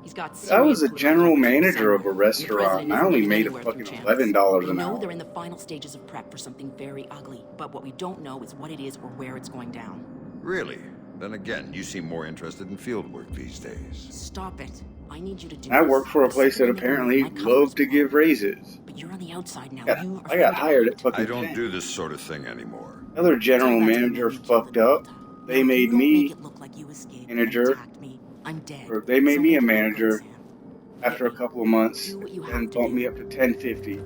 He's got I was a serious general political manager of a connections somewhere. restaurant. The president I isn't only getting made a anywhere fucking through channels. $11 We an know hour. they're in the final stages of prep for something very ugly, but what we don't know is what it is or where it's going down. Really? Then again, you seem more interested in field work these days. Stop it. I need you to do I this. work for a This place is that what I do. apparently My cover love is to blown. give raises. But you're on the outside now. Yeah, You are I got free to hired at act. fucking I don't 10. do this sort of thing anymore. Another general manager fucked up. They Now, made you don't me make it look like you escaped and manager. attacked me. I'm dead. Or they made So me make a it look good, manager Sam. after a couple of months Do what you have and to bumped do. me up to 1050.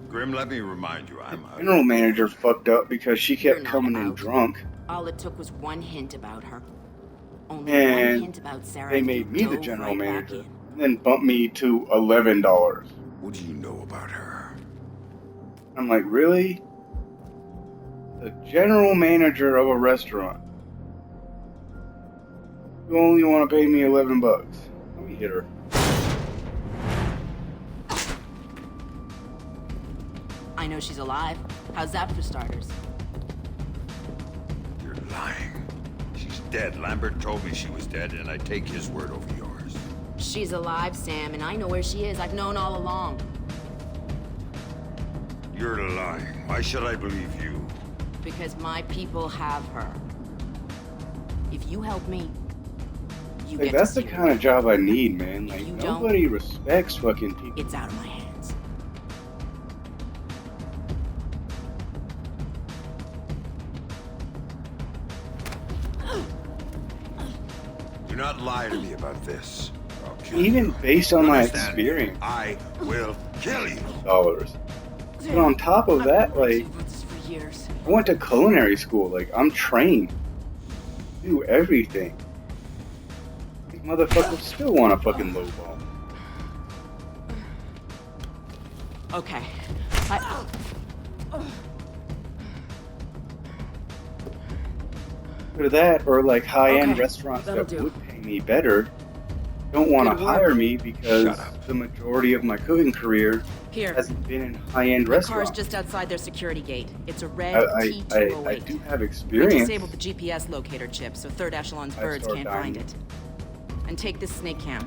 Grim, let me remind you, General manager fucked up because she You're kept not coming in out. drunk, All it took was one hint about her. Only And one hint about Sarah. they and made you me the dove general right back manager, in. and then bumped me to $11. What do you know about her? I'm like, really? The general manager of a restaurant. You only want to pay me $11. Let me hit her. I know she's alive. How's that for starters? You're lying. She's dead. Lambert told me she was dead, and I take his word over yours. She's alive, Sam, and I know where she is. I've known all along. You're lying. Why should I believe you? Because my people have her. If you help me, you Like, get that's to the see kind of job I need, man. Like, you don't- nobody respects fucking people. It's out of my hands. Do not lie to me about this. I'll kill Even you. based on You my understand me? experience. I will kill you. Dollars. But on top of that, like, For years. I went to culinary school. Like, I'm trained. Do everything. These motherfuckers still want to fucking lowball. Okay. Either that or like high-end Okay, restaurants that'll that do. would pay me better. don't want to Good work. hire me because the majority of my cooking career Here. hasn't been in high-end My car's restaurants. just outside their security gate. It's a red I T208. do have We experience. disabled the GPS locator chip so third echelon's birds start can't find it. And take this snake cam.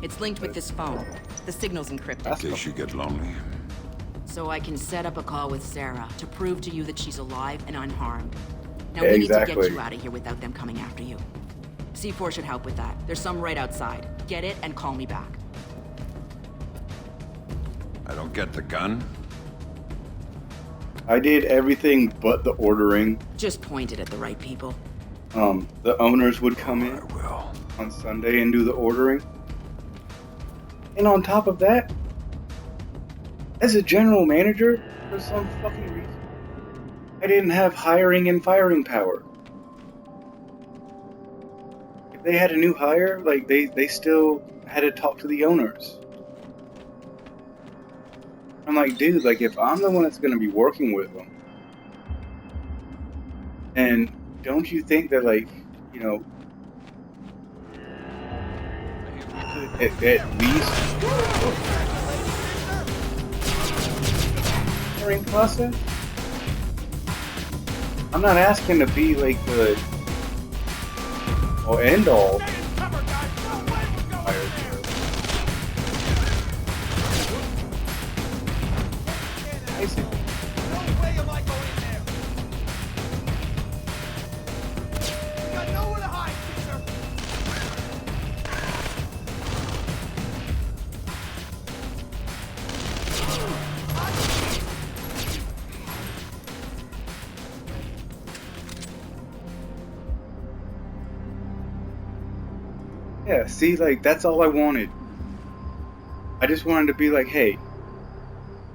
It's linked with this phone. The signal's encrypted. In case you get lonely. So I can set up a call with Sarah to prove to you that she's alive and unharmed. Now Yeah, we need to exactly. get you out of here without them coming after you. C4 should help with that. There's some right outside. Get it and call me back. I don't get the gun. I did everything but the ordering. Just point it at the right people. The owners would come in on Sunday and do the ordering. And on top of that, as a general manager, for some fucking reason, I didn't have hiring and firing power. If they had a new hire, like they still had to talk to the owners. I'm like, dude, like if I'm the one that's gonna be working with them, and don't you think that, like, you know, at least hiring process? I'm not asking to be like the end all. I see. Yeah, see, like, that's all I wanted. I just wanted to be like, hey,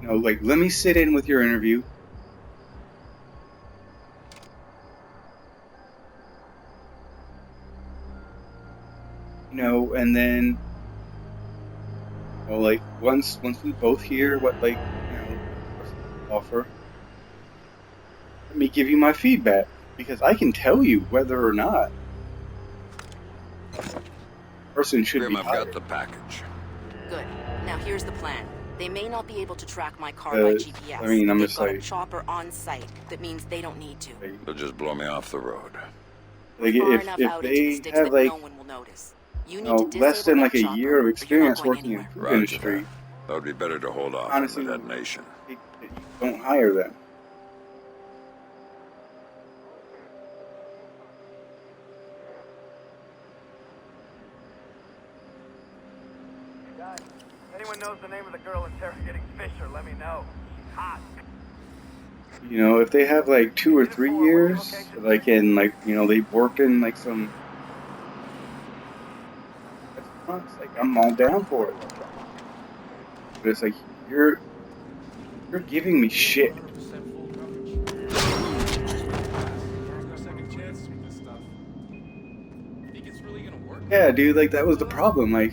you know, like, let me sit in with your interview. You know, and then, well, like, once we both hear what, like, you know, offer, let me give you my feedback, because I can tell you whether or not person should be I've hired. got the package. Good. Now here's the plan. They may not be able to track my car by GPS. I mean, I'm They've just got a like- chopper on site. That means they don't need to. They'll just blow me off the road. Like, Far if enough out into the they sticks have, that like, no one will notice. You you need know, to less disable than like that a chopper, year of or you're not experience going working in anywhere. the food Roger industry, that. That would be better to hold off Honestly, on the detonation. don't hire them. Guys, anyone knows the name of the girl interrogating Fisher, let me know. She's hot. You know, if they have like 2 or 3 years, like in like, you know, they've worked in like some, it's like I'm all down for it. But it's like you're giving me shit. Yeah, dude, like that was the problem. Like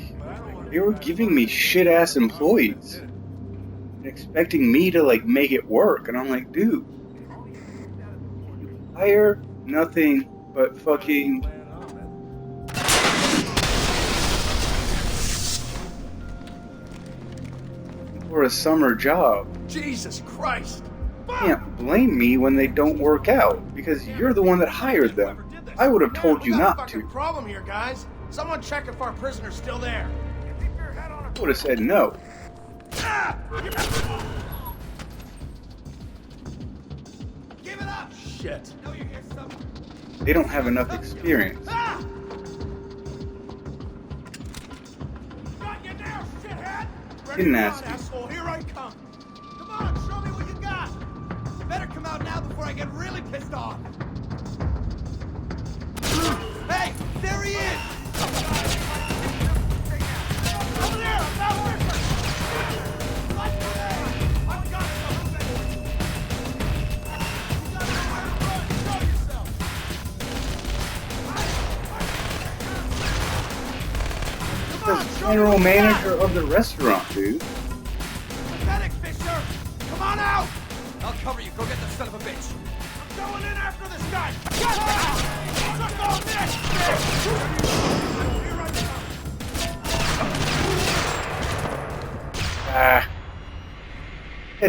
they were giving me shit ass employees and expecting me to like make it work, and I'm like, dude, hire nothing but fucking for a summer job. Jesus Christ! You can't blame me when they don't work out because you're the one that hired them. I would have told you not to. Problem here, guys. Someone check if our prisoner's still there. I would have said no. Give it up! Shit. Know you hear something? They don't have enough experience. Got you now, shithead! Didn't Ready or ask not, you. asshole, here I come. Come on, show me what you got. You better come out now before I get really pissed off. Hey, there he is! Over there, I found Fisher! Right there! I've got it, I'll move it. You got nowhere to run, show yourself! The general manager of the restaurant, dude. Pathetic, Fisher! Come on out! I'll cover you. Go get that son of a bitch. I'm going in after this guy. Get out! Suck on this! Here I come.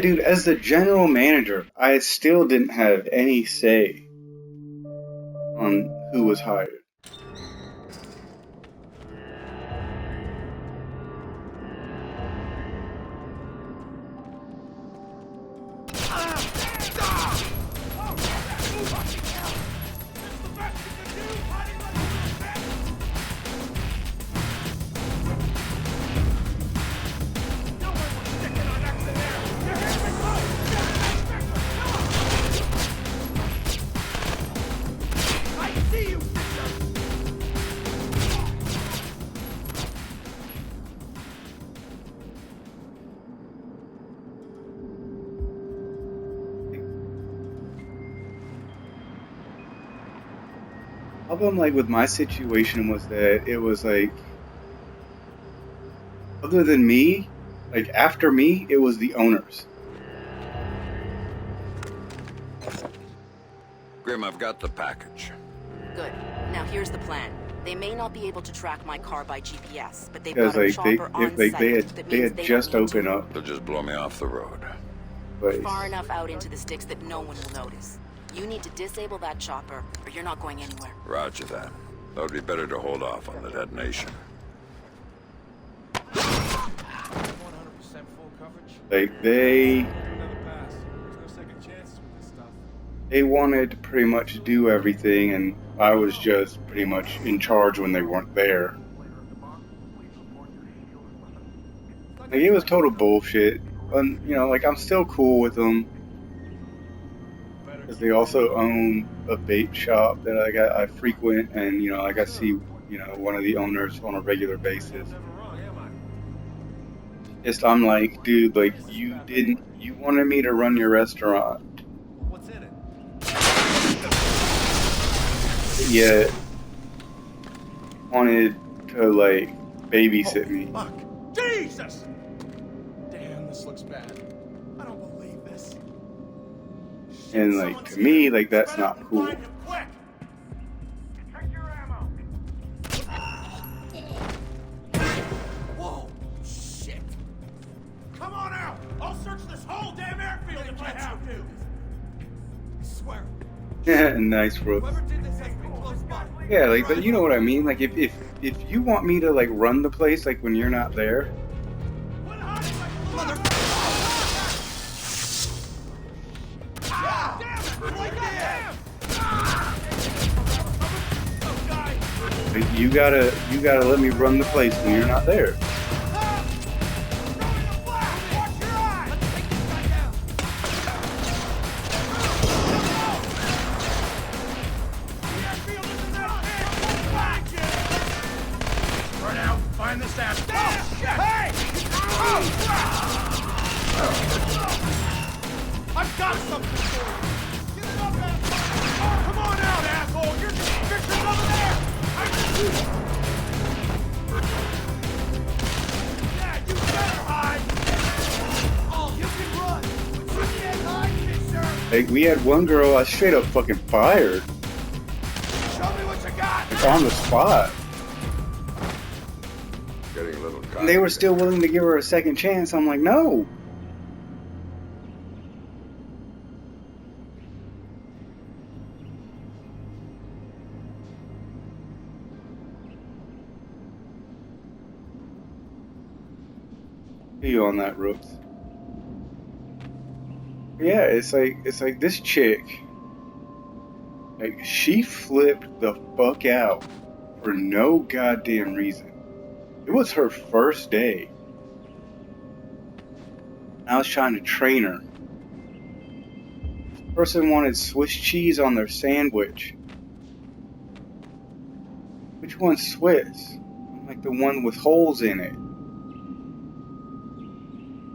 dude, as the general manager, I still didn't have any say on who was hired. Problem like with my situation was that it was like, other than me, like after me, it was the owners. Grim, I've got the package. Good. Now here's the plan. They may not be able to track my car by GPS, but they've Because got a like chopper on if like site. they had just opened up. They'll just blow me off the road. Place. Far enough out into the sticks that no one will notice. You need to disable that chopper, or you're not going anywhere. Roger that. That would be better to hold off on the detonation. 100% full coverage. Like they Another pass. There's no second chances with this stuff. they wanted to pretty much do everything, and I was just pretty much in charge when they weren't there. Like it was total bullshit. And you know, like I'm still cool with them because they also own a vape shop that I frequent, and you know, like I see, you know, one of the owners on a regular basis. Just I'm like, dude, like you wanted me to run your restaurant. What's in it? Yet wanted to like babysit me. Fuck. Jesus! Damn, this looks bad. I don't believe this. And like to me, like that's not cool. Quick! Check your ammo. Whoa! Shit! Come on out! I'll search this whole damn airfield if I have to. I swear. Yeah, nice, bro. Whoever did this has to be close by. Yeah, like, but you know what I mean. Like, if you want me to like run the place, like when you're not there, like, you gotta let me run the place when you're not there. Run out, find this ass. Hey! I've got something for you. Get it up, asshole. Come on out, asshole. You're just fixing over there. Yeah, you better hide. Oh, you can run. But you can't hide, Fisher. Like, we had one girl I straight up fucking fired, Show me what you got. like on the spot. Getting a little And they were still willing to give her a second chance. I'm like, no. You on that, Rooks? Yeah, it's like this chick. Like she flipped the fuck out for no goddamn reason. It was her first day. I was trying to train her. This person wanted Swiss cheese on their sandwich. Which one's Swiss? I'm like, the one with holes in it.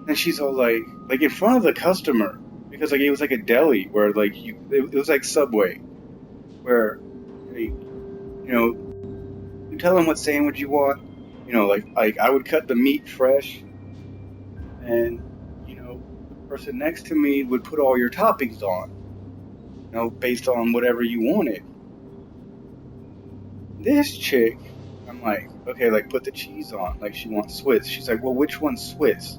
And she's all like in front of the customer, because like it was like a deli where like it was like Subway, where you know, you tell them what sandwich you want. You know, like I would cut the meat fresh, and you know, the person next to me would put all your toppings on, you know, based on whatever you wanted. This chick, I'm like, okay, like put the cheese on, like she wants Swiss. She's like, well, which one's Swiss?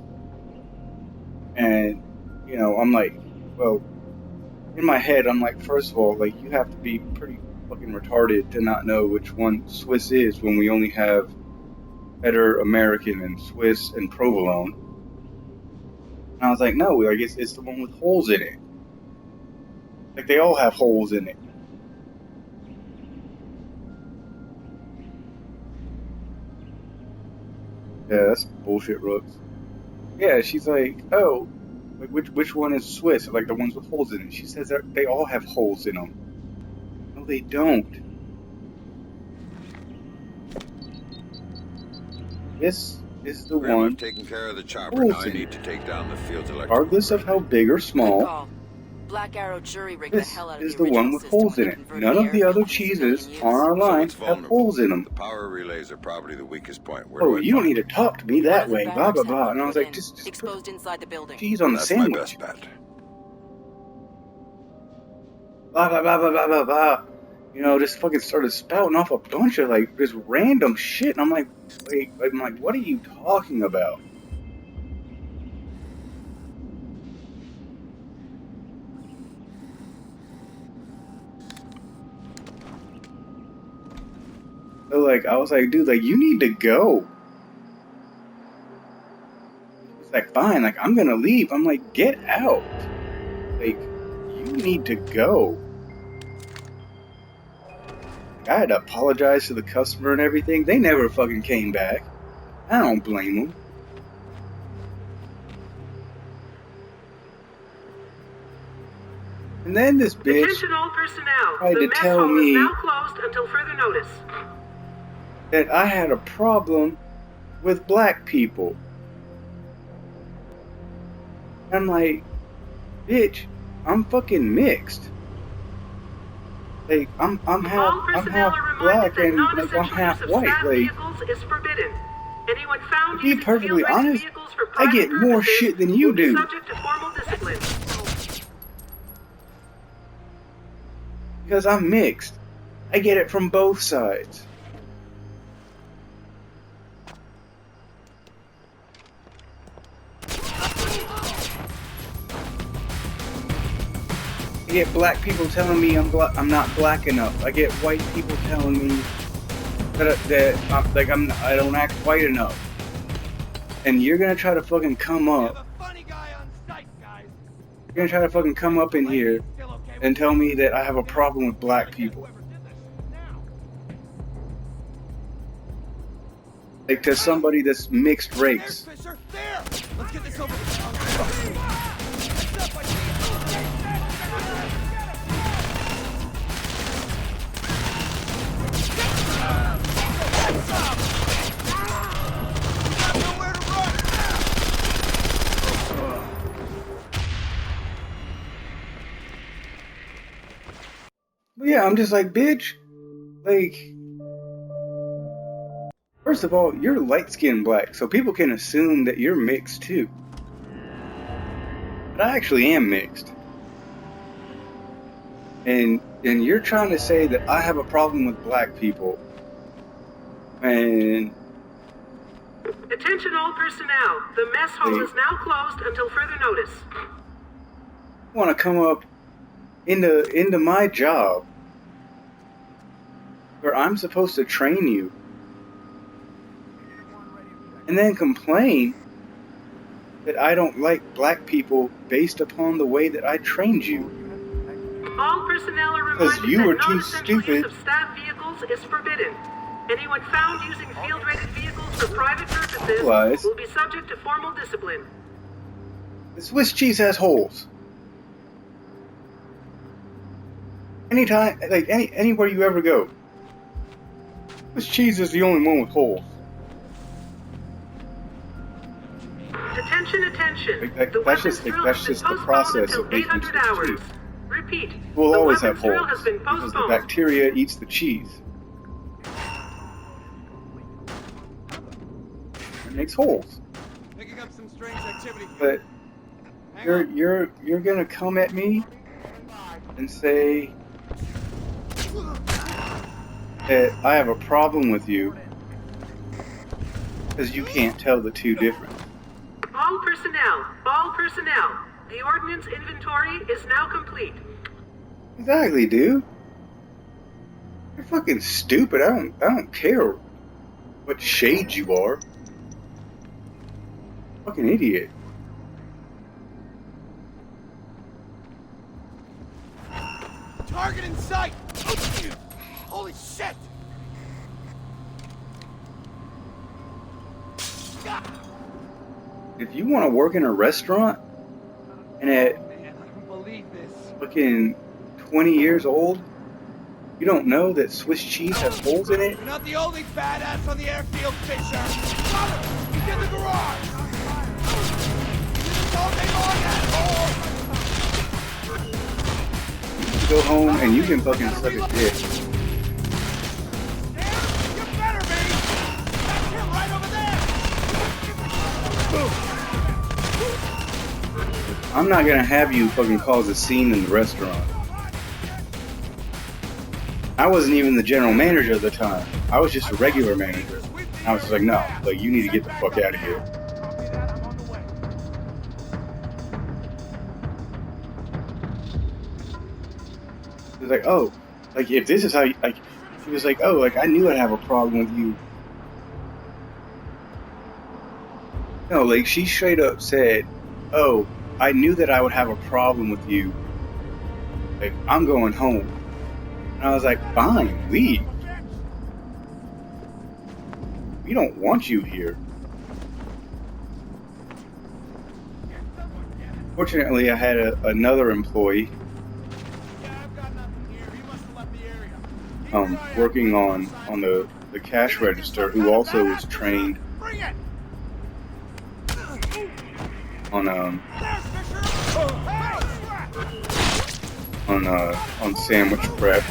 And you know, I'm like, well, in my head, I'm like, first of all, like, you have to be pretty fucking retarded to not know which one Swiss is when we only have Better American and Swiss and provolone. And I was like, no, I guess it's the one with holes in it. Like, they all have holes in it. Yeah, that's bullshit, Rooks. Yeah, she's like, oh, like which one is Swiss? Like the ones with holes in it. She says that they all have holes in them. No, they don't. This is the Graham, one. I've taken care of the chopper. Now I need to take down the field's electrical. Regardless of how big or small, Black Arrow jury rigged the this hell out of is the the one original with system holes when in they it. converted None the of the other airfield to civilian cheeses use. on our line it's have vulnerable. holes in them. The power relays are probably the weakest point. Where Oh, do I you don't find need to talk to me One that of the way, blah barracks blah had blah. one And I was put like, in, just exposed inside the building. cheese on the That's my sandwich. best bet. Blah blah blah blah blah blah blah. You know, just fucking started spouting off a bunch of like just random shit, and I'm like, wait, I'm like, what are you talking about? So like, I was like, dude, like, you need to go. It's like, fine, like, I'm gonna leave. I'm like, get out. Like, you need to go. Like, I had to apologize to the customer and everything. They never fucking came back. I don't blame them. And then this bitch Attention all personnel. tried The to mess tell hall me is now closed until further notice. that I had a problem with black people. I'm like, bitch, I'm fucking mixed. Like, I'm half black and like I'm half white. Like, Anyone found to be using perfectly field-rated honest, vehicles for I get private more purposes shit than you will be do. subject to formal discipline. Because I'm mixed. I get it from both sides. I get black people telling me I'm not black enough. I get white people telling me that I don't act white enough. And you're gonna try to fucking come up. You're gonna try to fucking come up in here and tell me that I have a problem with black people. Like, to somebody that's mixed race. Let's get this over. But yeah, I'm just like, bitch, like, first of all, you're light-skinned black, so people can assume that you're mixed too. But I actually am mixed. And you're trying to say that I have a problem with black people. And Attention all personnel. The mess hall is now closed until further notice. you want to come up into my job where I'm supposed to train you and then complain that I don't like black people based upon the way that I trained you. All personnel are Because reminded you that were too non-essential use stupid. of staff vehicles is forbidden. Anyone found using field-rated vehicles for private purposes Realize. will be subject to formal discipline. The Swiss cheese has holes. Anytime, like anywhere you ever go, Swiss cheese is the only one with holes. Attention, attention. Like, The that's weapons just drill that's has been just the postponed process until of making 800 Swiss hours. cheese. Repeat. We'll the always have weapons drill holes has been because the postponed. bacteria eats the cheese. It makes holes. Picking up some strange activity. But you're gonna come at me and say that I have a problem with you because you can't tell the two difference. All personnel. The ordinance ordnance inventory is now complete. Exactly, dude. You're fucking stupid. I don't care what shade you are. Fucking idiot. Target in sight! Holy shit! If you want to work in a restaurant and at Man, I don't believe this. fucking 20 years old, you don't know that Swiss cheese has holes in it? You're not the only badass on the airfield, Fisher. Got him! He's in the garage! You did this all day long, asshole! Go home and you can fucking suck a dick. You better be! That's him right over there! I'm not gonna have you fucking cause a scene in the restaurant. I wasn't even the general manager at the time. I was just a regular manager. I was just like, no, like, you need to get the fuck out of here. He was like, oh, like, if this is how you, like, he was like, oh, like, I knew I'd have a problem with you. No, like, she straight up said, oh, I knew that I would have a problem with you. Like, I'm going home. And I was like, fine, leave. We don't want you here. Fortunately, I had another employee working on the cash register who also was trained on sandwich prep.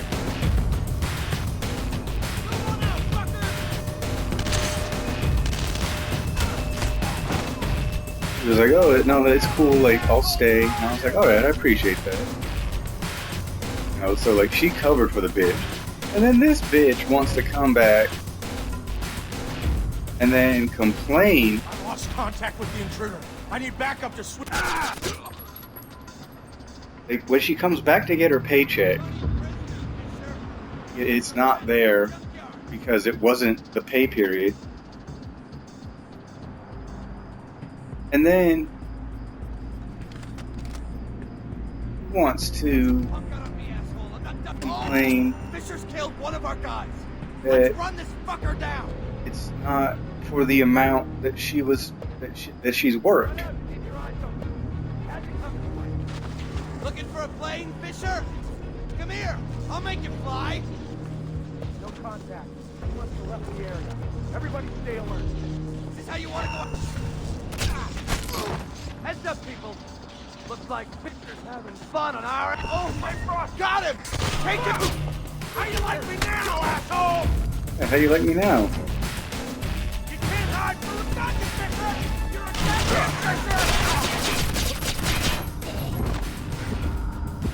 He was like, oh, no, it's cool, like, I'll stay. And I was like, alright, I appreciate that. You know, so, like, she covered for the bitch. And then this bitch wants to come back and then complain. I lost contact with the intruder. I need backup to switch. Like, when she comes back to get her paycheck, it's not there because it wasn't the pay period. And then he wants to complain Fisher's killed one of our guys. that Let's run this fucker down. it's not for the amount that she's worked. Looking for a plane, Fisher? Come here. I'll make you fly. No contact. He must have left the area. Everybody stay alert. Is this how you want to go? Heads up, people. Looks like Fisher's having fun on our... Oh, my frost! Got him! Take him! How you like me now, asshole? Yeah, how do you like me now? You can't hide from the gun, Fisher! You're a Fisher!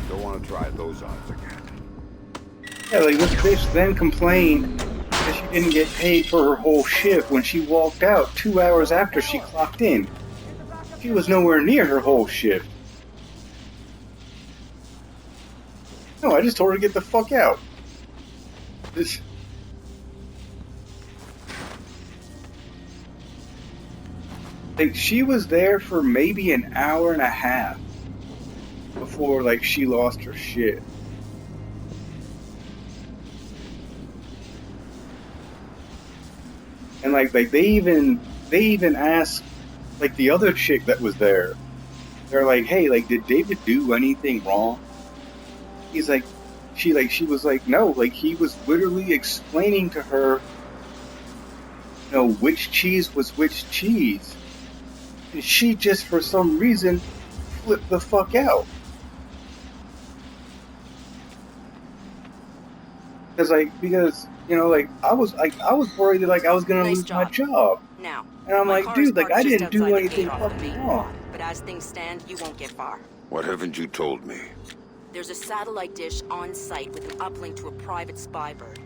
Don't want to try those odds again. Yeah, like, this bitch then complained that she didn't get paid for her whole shift when she walked out 2 hours after she clocked in. She was nowhere near her whole shift. No, I just told her to get the fuck out. This... Like, she was there for maybe an hour and a half before, like, she lost her shit. And, like they even asked, like, the other chick that was there. They're like, hey, like, did David do anything wrong? He's like, she was like, no, like, he was literally explaining to her, you know, which cheese was which cheese. And she just, for some reason, flipped the fuck out. Because, you know, like, I was worried that, like, I was gonna lose my job. Now, and I'm like, dude, like, I didn't do outside the anything gate off the fucking main wrong. quad, but as things stand, you won't get far. What haven't you told me? There's a satellite dish on site with an uplink to a private spy bird.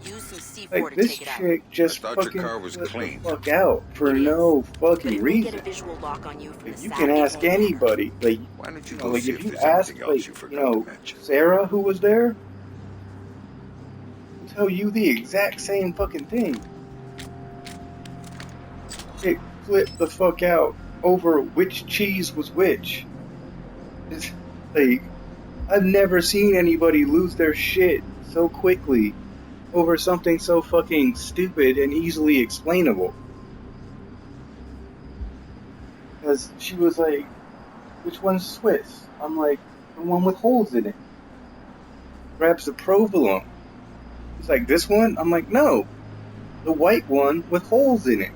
Use some C4 Like, to this take it out. chick just I thought your fucking car was flipped the clean. fuck out for It is. no But fucking it will get a reason. visual lock on you from the You side. can It ask won't matter. anybody. Like, Why don't you you know, go like see if if you there's ask, anything like, else you you forgot know, to mention? Sarah, who was there, will tell you the exact same fucking thing. It flipped the fuck out over which cheese was which. It's like, I've never seen anybody lose their shit so quickly over something so fucking stupid and easily explainable. Because she was like, which one's Swiss? I'm like, the one with holes in it. Grabs the provolone. He's like, this one? I'm like, no. The white one with holes in it.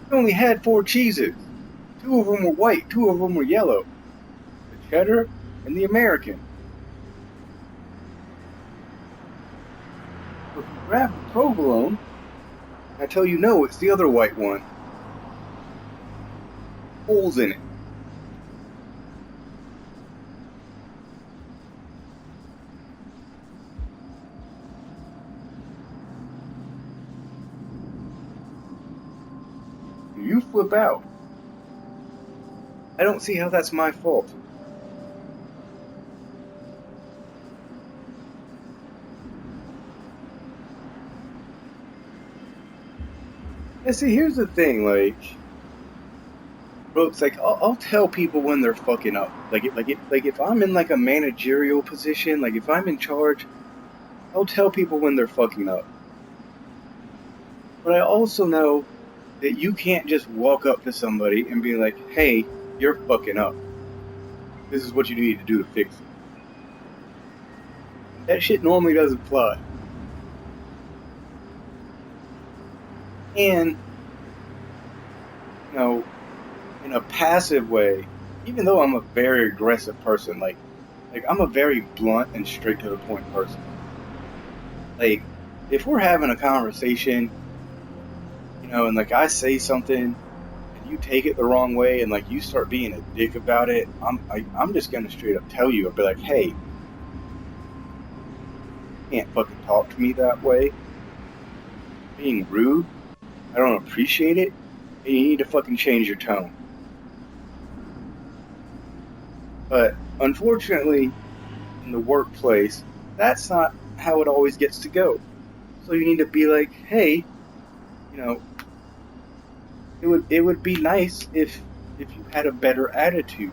We only had 4 cheeses. 2 of them were white, 2 of them were yellow. The cheddar and the American. So if you grab the provolone, I tell you no, it's the other white one. Holes in it. You flip out. I don't see how that's my fault. And see, here's the thing, like, bro, it's like I'll tell people when they're fucking up. Like if I'm in like a managerial position, like if I'm in charge, I'll tell people when they're fucking up. But I also know that you can't just walk up to somebody and be like, hey, you're fucking up. This is what you need to do to fix it. That shit normally doesn't fly. And, you know, in a passive way, even though I'm a very aggressive person, like I'm a very blunt and straight to the point person. Like, if we're having a conversation, you know, and like I say something and you take it the wrong way and like you start being a dick about it, I'm just gonna straight up tell you. I'll be like, hey, you can't fucking talk to me that way. Being rude, I don't appreciate it, and you need to fucking change your tone. But unfortunately, in the workplace, that's not how it always gets to go. So you need to be like, hey, you know, it would be nice if you had a better attitude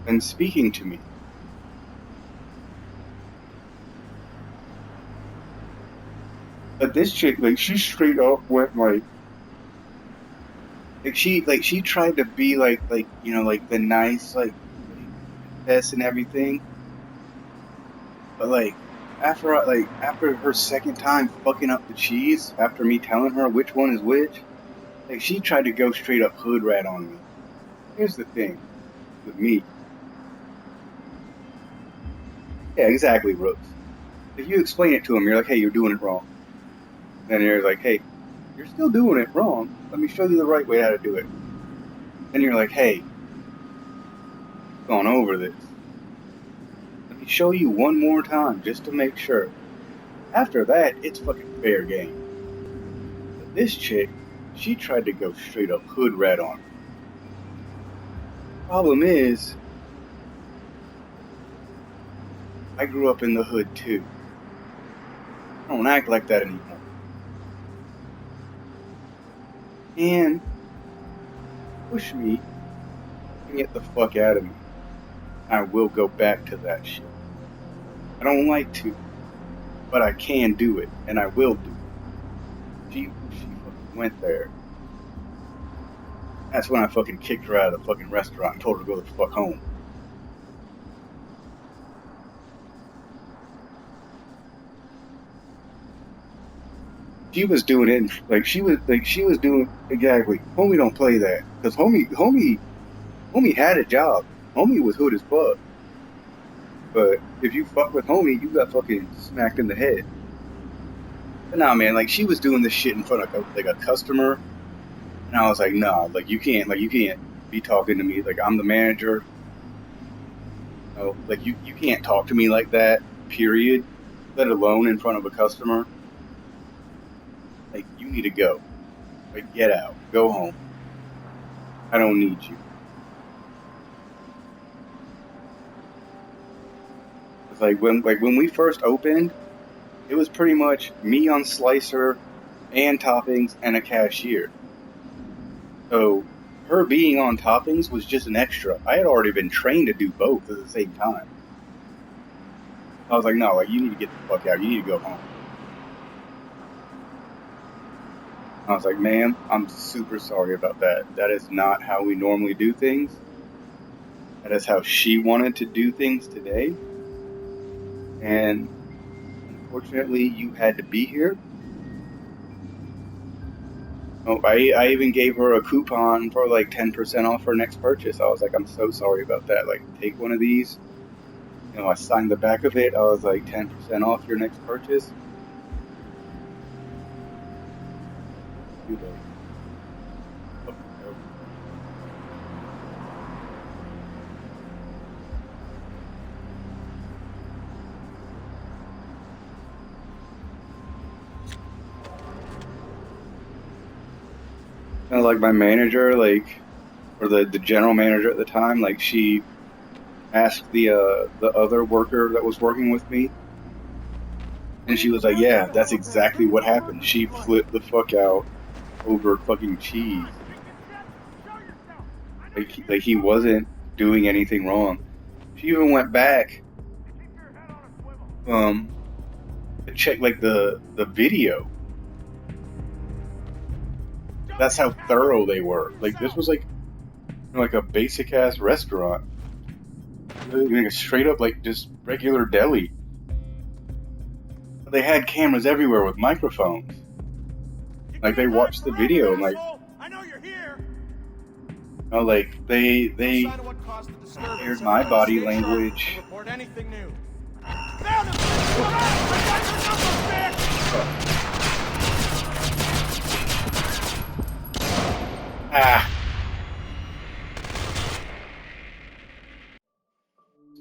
than speaking to me. But this chick, like, she straight up went like she tried to be like you know, like the nice like princess and everything. But like after her second time fucking up the cheese, after me telling her which one is which, like she tried to go straight up hood rat on me. Here's the thing with me. Yeah, exactly, Brooks. If you explain it to him, you're like, hey, you're doing it wrong. Then you're like, hey, you're still doing it wrong. Let me show you the right way how to do it. Then you're like, hey, I've gone over this. Let me show you one more time just to make sure. After that, it's fucking fair game. But this chick, she tried to go straight up hood rat on me. Problem is, I grew up in the hood too. I don't act like that anymore. And push me and get the fuck out of me. I will go back to that shit. I don't like to, but I can do it, and I will do it. She fucking went there. That's when I fucking kicked her out of the fucking restaurant and told her to go the fuck home. She was doing it like she was doing exactly. Homie don't play that, cause homie had a job. Homie was hood as fuck. But if you fuck with homie, you got fucking smacked in the head. But nah, man, like she was doing this shit in front of a customer, and I was like, nah, like you can't be talking to me like I'm the manager. You know, like you can't talk to me like that. Period. let alone in front of a customer. Like, you need to go. Like, get out. Go home. I don't need you. It's like when we first opened, it was pretty much me on Slicer and Toppings and a cashier. So her being on Toppings was just an extra. I had already been trained to do both at the same time. I was like, no, like, you need to get the fuck out. You need to go home. I was like, ma'am, I'm super sorry about that. That is not how we normally do things. That is how she wanted to do things today. And unfortunately, you had to be here. Oh, I even gave her a coupon for like 10% off her next purchase. I was like, I'm so sorry about that. Like, take one of these. You know, I signed the back of it. I was like, 10% off your next purchase. Kind of like my manager, like, or the general manager at the time, like, she asked the other worker that was working with me, and she was like, yeah, that's exactly what happened. She flipped the fuck out over fucking cheese. Like he wasn't doing anything wrong. She even went back to check, like, the video. That's how thorough they were. Like, this was like a basic ass restaurant. Like a straight up, like, just regular deli. They had cameras everywhere with microphones. Like, they watched the video and, like, like, they heard my body language.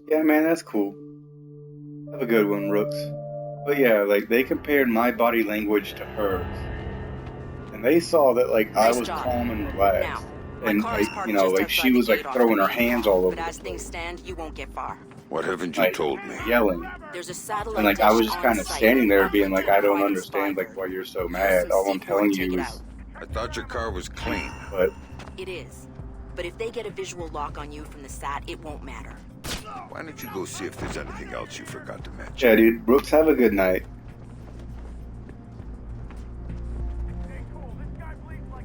Yeah, man, that's cool. Have a good one, Rooks. But yeah, like, they compared my body language to hers. And they saw that, like, I was calm and relaxed. And, like, you know, like, she was, like, throwing her hands all over. But as things stand, you won't get far. What haven't you told me? Yelling. There's a satellite And, like, I was just kind of standing there being like, I don't understand, like, why you're so mad. All I'm telling you is... I thought your car was clean. But... It is. But if they get a visual lock on you from the SAT, it won't matter. Why don't you go see if there's anything else you forgot to mention? Yeah, dude. Brooks, have a good night.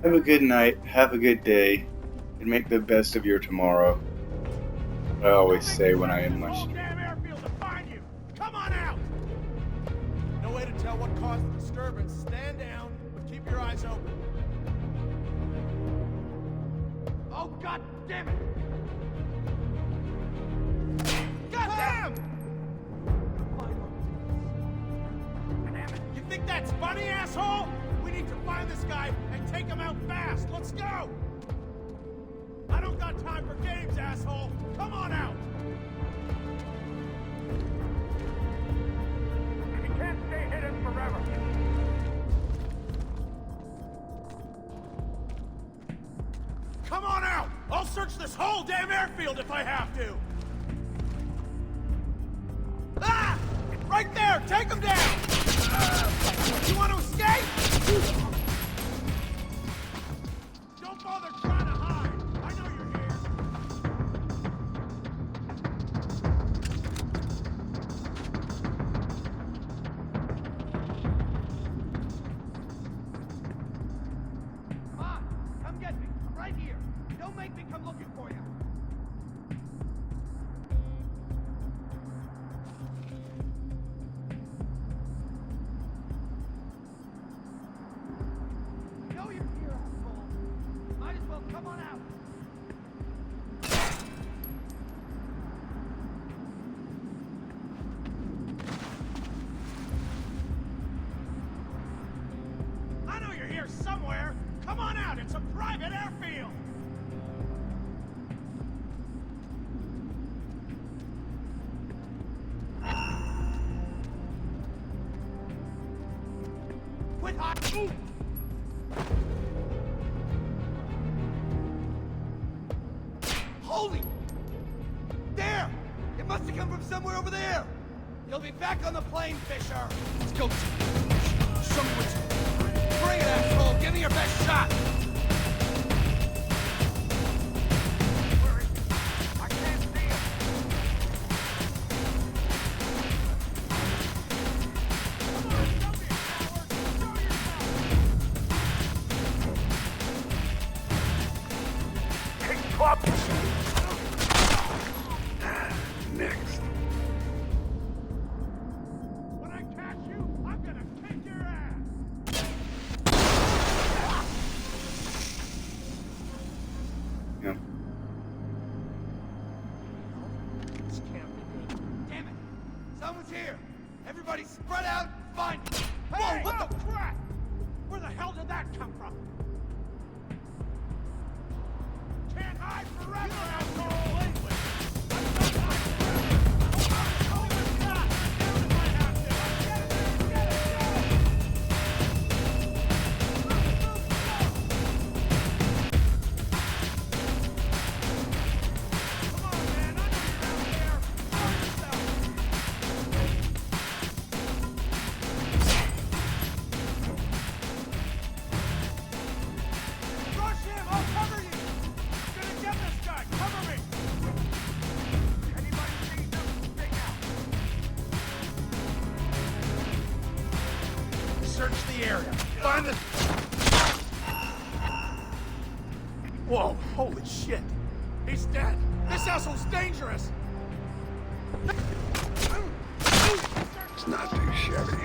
Have a good night. Have a good day. And make the best of your tomorrow. I always say when I end my stream. Come on out! No way to tell what caused the disturbance. Stand down, but keep your eyes open. Oh, God damn it! God damn! You think that's funny, asshole? We need to find this guy and take him out fast. Let's go! I don't got time for games, asshole. Come on out! You can't stay hidden forever. Come on out! I'll search this whole damn airfield if I have to! Ah! Right there! Take him down! You want to escape? Don't bother trying to hide! I know you're here! Come on! Come get me! I'm right here! Don't make me come looking for you! Know you're here, asshole! Might as well come on out! I know you're here somewhere! Come on out! It's a private airfield! Quit hiding! Holy! There! It must have come from somewhere over there! You'll be back on the plane, Fisher! Let's go! Show me what you... Bring it, asshole! Give me your best shot! Where is he? I can't see him! Come on, don't be a coward! Show yourself! Hey, Club! Next. When I catch you, I'm gonna kick your ass! Yeah. This can't be good. Damn it! Someone's here! Everybody spread out and find me! Hey, whoa, what the crap? Where the hell did that come from? Can't hide forever, asshole! Anyway. Search the area. Find the... Whoa, holy shit. He's dead. This asshole's dangerous. It's not too shabby.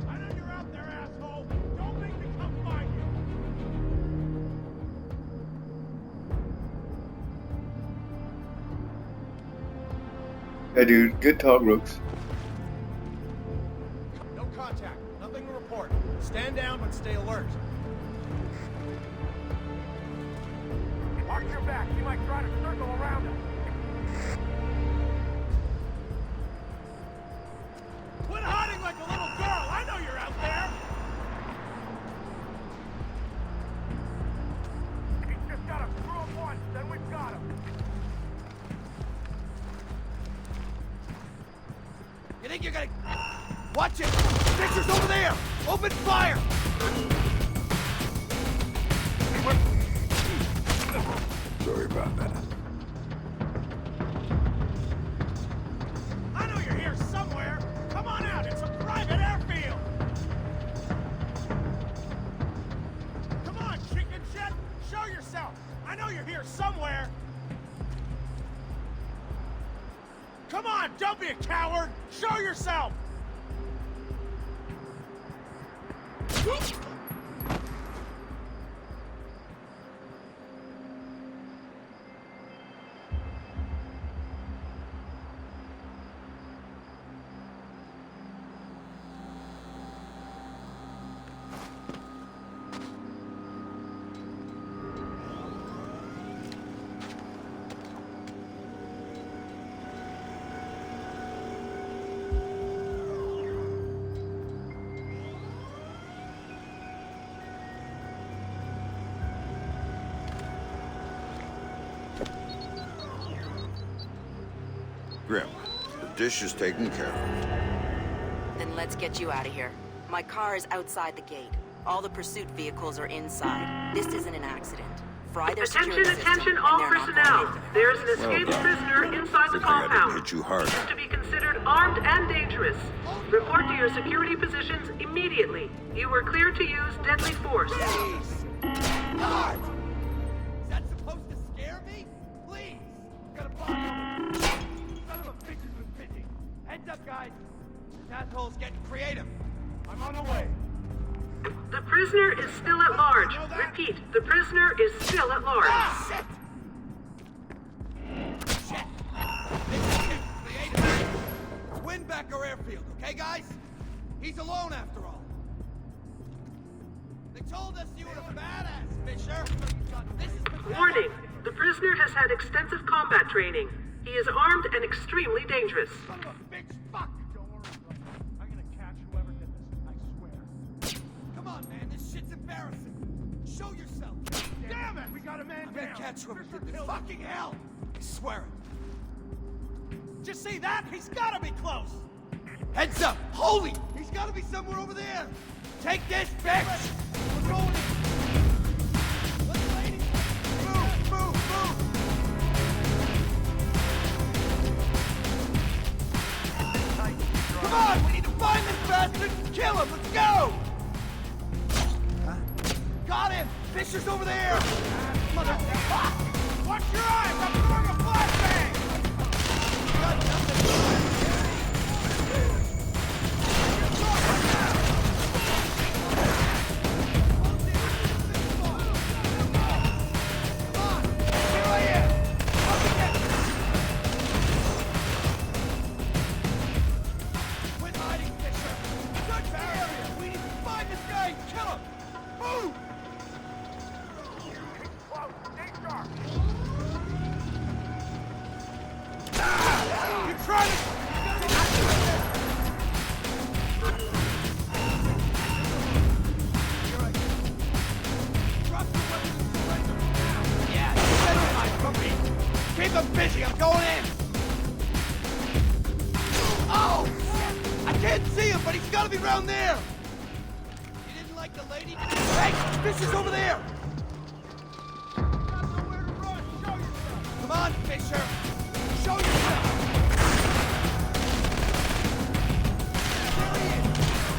I know you're out there, asshole. Don't make me come find you. Yeah, dude. Good talk, Rooks. No contact. Nothing to report. Stand down, but stay alert. Watch your back. He might try to circle around us. Quit hiding like a little girl. I know you're out there. He's just got to screw him once, then we've got him. You think you're gonna... Watch it! Fisher's over there! Open fire! Sorry about that. I know you're here somewhere! Come on out! It's a private airfield! Come on, chicken shit! Show yourself! I know you're here somewhere! Come on! Don't be a coward! Show yourself! Grim, the dish is taken care of. Then let's get you out of here. My car is outside the gate. All the pursuit vehicles are inside. This isn't an accident. Fry their security system, Attention, and all they're not personnel. going anywhere. There is an escaped prisoner inside the Good thing I didn't compound. hit you hard. He is to be considered armed and dangerous. Report to your security positions immediately. You were cleared to use deadly force. God! Is that supposed to scare me? Please! Got a body over. Son of a bitch has been busy. Heads up, guys. This asshole's getting creative. I'm on the way. The prisoner is still at large. Repeat, the prisoner is still at large. Ah, shit! Shit! This is creative. Windbacker Airfield, okay, guys? He's alone after all. They told us you were a badass, Fisher. Warning, the prisoner has had extensive combat training. He is armed and extremely dangerous. Son of a bitch, fuck! Don't worry, brother. I'm gonna catch whoever did this, I swear. Come on, man, this shit's embarrassing. Show yourself. Damn it! We got a man I'm down! gonna catch whoever did this. Killed him. Fucking hell! I swear it. Did you see that? He's gotta be close! Heads up! Holy! He's gotta be somewhere over there! Take this, bitch! We're going in! Let's lady! Move, move, move! Come on! We need to find this bastard and kill him! Let's go! Huh? Got him! Fisher's over there! Motherfucker! Watch your eyes! I'm throwing a flashbang! Got nothing. Keep him busy, I'm going in! Oh! I can't see him, but he's gotta be around there! You didn't like the lady? Hey! Fisher's over there! Come on, Fisher! Show yourself! There he is!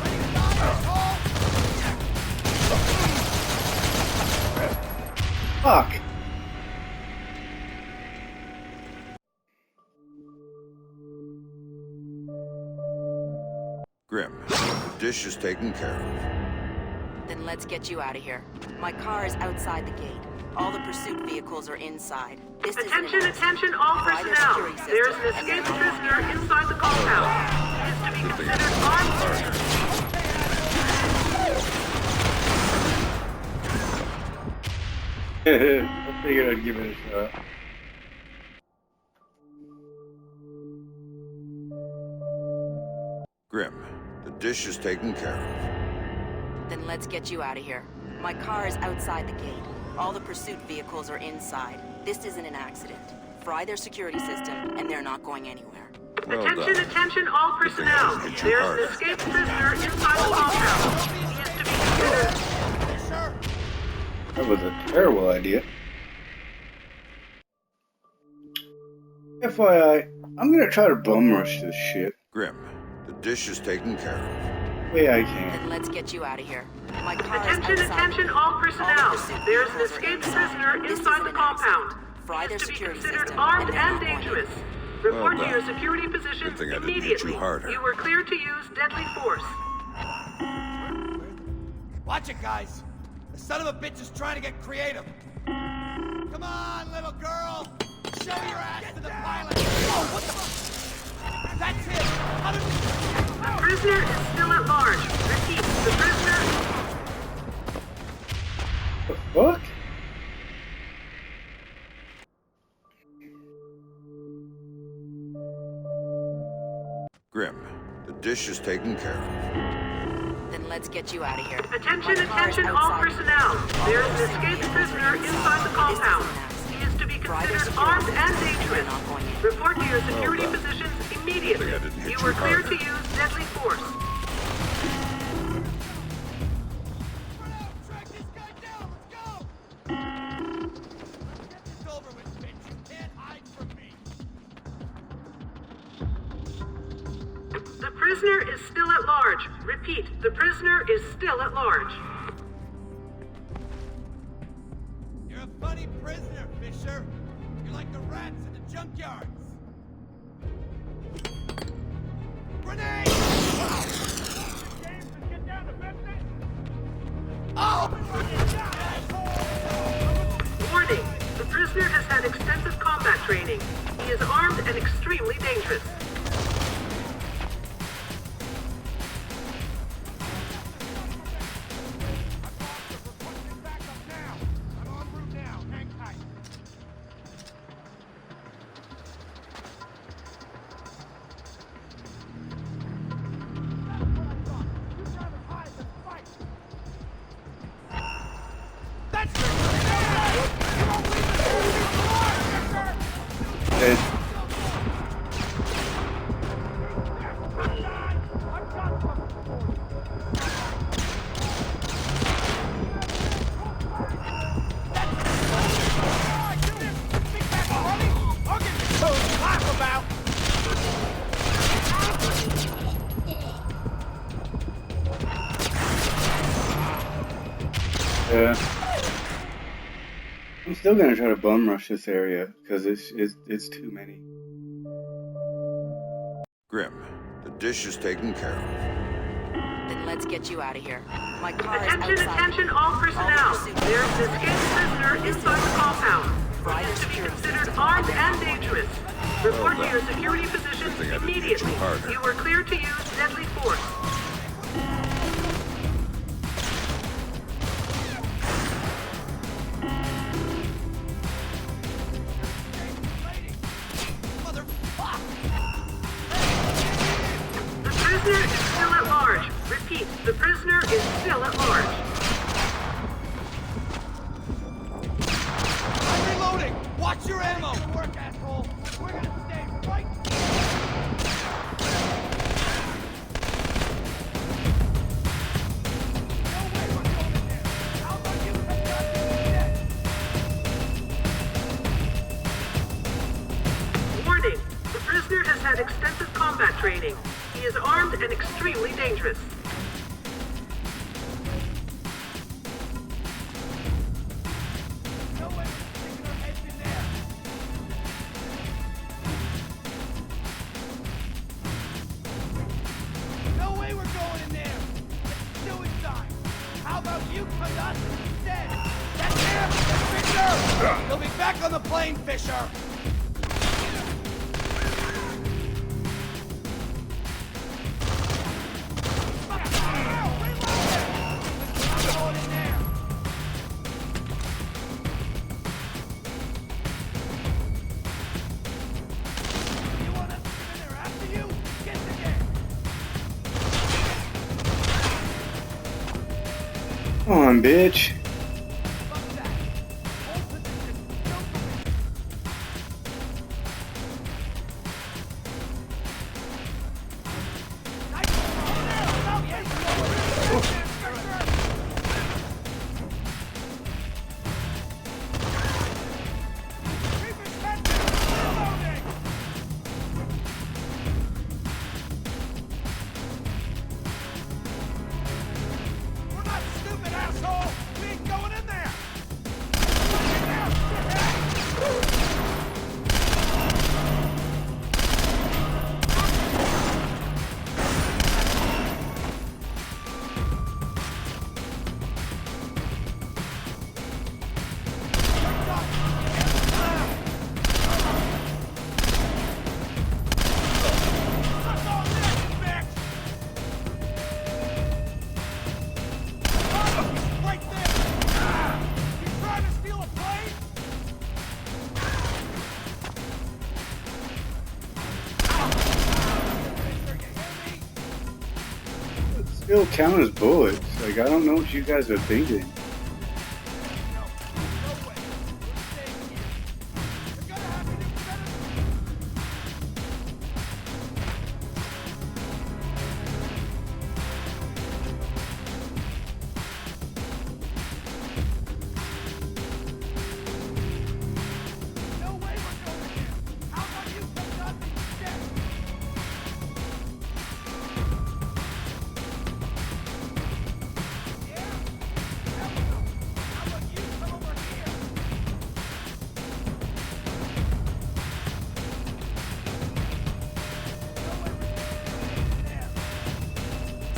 Ready to die, asshole? Fuck. Grim, the dish is taken care of. Then let's get you out of here. My car is outside the gate. All the pursuit vehicles are inside. This is an Attention, attention, all personnel. There is an escaped prisoner inside the compound. He is to be considered armed. I figured I'd give it a shot. Grim, the dish is taken care of. Then let's get you out of here. My car is outside the gate. All the pursuit vehicles are inside. This isn't an accident. Fry their security system, and they're not going anywhere. Well Attention, done. attention, all personnel. There is an escaped prisoner inside the compound. He is to be considered. That was a terrible idea. FYI, I'm gonna try to bum rush this shit. Grim, the dish is taken care of. Way I can. Then let's get you out of here. My car Attention, is outside. attention, all personnel. pursuit There is an vehicles are escaped inside. prisoner This inside isn't the an compound. accident. Fry He their is to be security considered system, armed and they're and not going dangerous. anywhere. Report Well to your done. security positions Good thing I didn't hit immediately. you harder. You were cleared to use deadly force. Watch it, guys! The son of a bitch is trying to get creative! Come on, little girl! Show your ass to the pilot! Oh, what the fuck? That's him! How did The prisoner is still at large. Repeat, the prisoner... The fuck? Grim, the dish is taken care of. Then let's get you out of here. Attention, My car is attention, all outside. personnel. There is an escaped prisoner inside the compound. He is to be considered armed and dangerous. Report to your security positions immediately. Good thing I didn't hit You you were cleared to harder. use deadly force. track this guy down? Let's go! Get this over with, bitch. You can't hide from me. The prisoner is still at large. Repeat, the prisoner is still at large. You're a funny prisoner, Fisher. You're like the rats in the junkyards. Grenade! Oh! Warning, the prisoner has had extensive combat training. He is armed and extremely dangerous. I'm en route now. Hang tight. I'm still gonna try to bum rush this area because it's too many. Grim, the dish is taken care of. Then let's get you out of here. My car is Attention, outside. attention, all personnel. There's an escaped prisoner inside the compound. He is to be considered armed and dangerous. Report to your security positions immediately. You are cleared to use deadly force. The prisoner is still at large. Repeat, the prisoner is still at large. I'm reloading! Watch your ammo! Good work, asshole! We're gonna stay right... Warning, the prisoner has had extensive combat training. He is armed and extremely dangerous. No way we're going in there! It's suicide! How about you cut us instead? That's him! Fisher! He'll be back on the plane, Fisher! Come on, bitch. We're not stupid, asshole! We ain't going in there! Right there! You trying to steal a plane? Still count as bullets. Like, I don't know what you guys are thinking.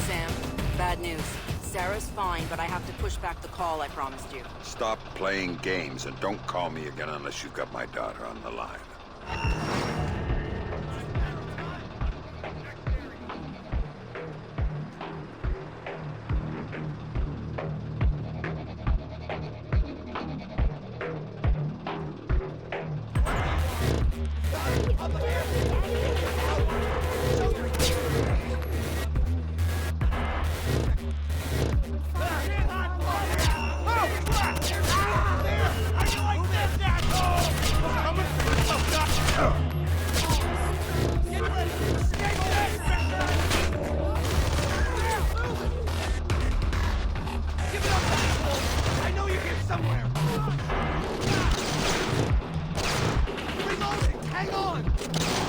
Sam, bad news. Sarah's fine, but I have to push back the call I promised you. Stop playing games and don't call me again unless you've got my daughter on the line. I know you're here somewhere! Reloading! Hang on!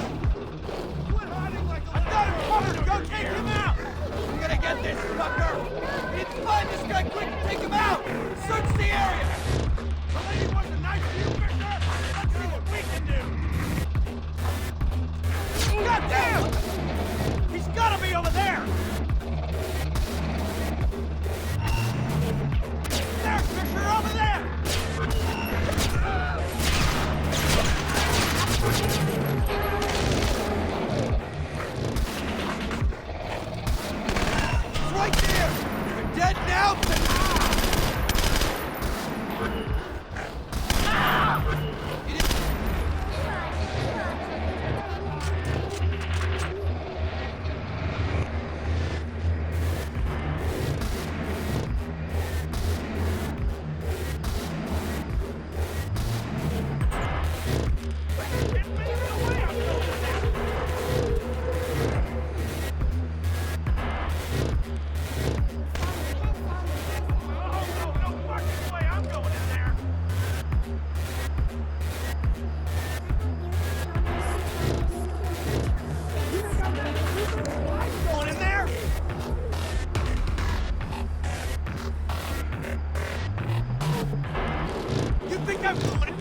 You think I'm going?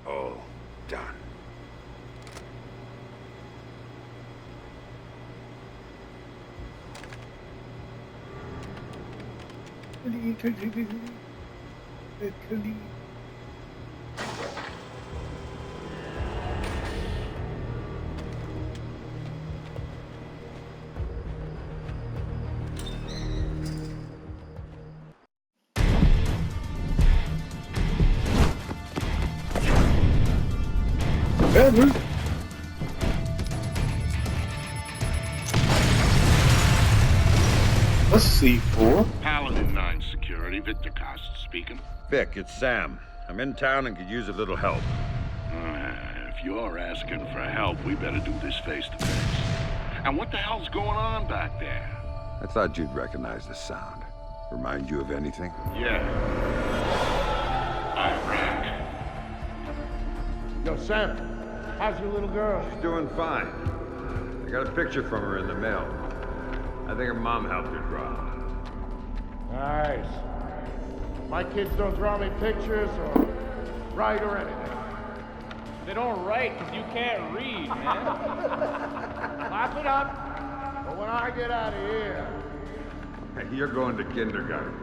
All done. Let's see, for Paladin 9 Security, Victor Cost speaking. Vic, it's Sam. I'm in town and could use a little help. If you're asking for help, we better do this face to face. And what the hell's going on back there? I thought you'd recognize the sound. Remind you of anything? Yeah. I reckon. Yo, Sam, how's your little girl? She's doing fine. I got a picture from her in the mail. I think her mom helped her draw. Nice. My kids don't draw me pictures or write or anything. They don't write because you can't read, man. Clap it up. But when I get out of here... You're going to kindergarten.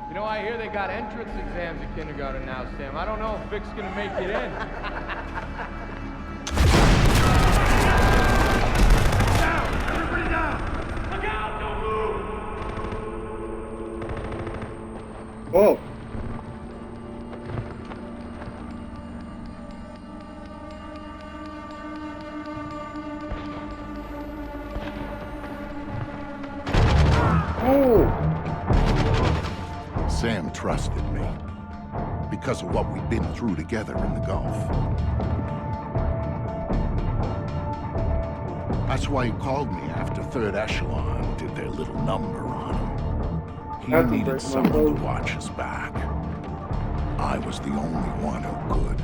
You know, I hear they got entrance exams at kindergarten now, Sam. I don't know if Vic's gonna make it in. Down! Everybody down! Look out! Don't move! Oh. Sam trusted me because of what we'd been through together in the Gulf. That's why he called me after Third Echelon did their little number on him. He needed someone to watch his back. I was the only one who could.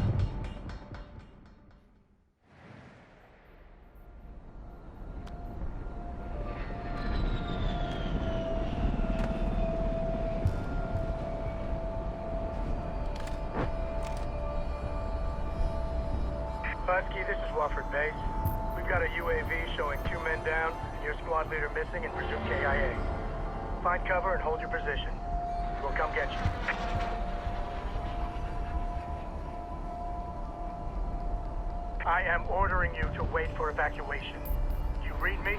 Husky, this is Wofford Base. We've got a UAV showing 2 men down and your squad leader missing and presumed KIA. Find cover and hold your position. We'll come get you. I am ordering you to wait for evacuation. You read me?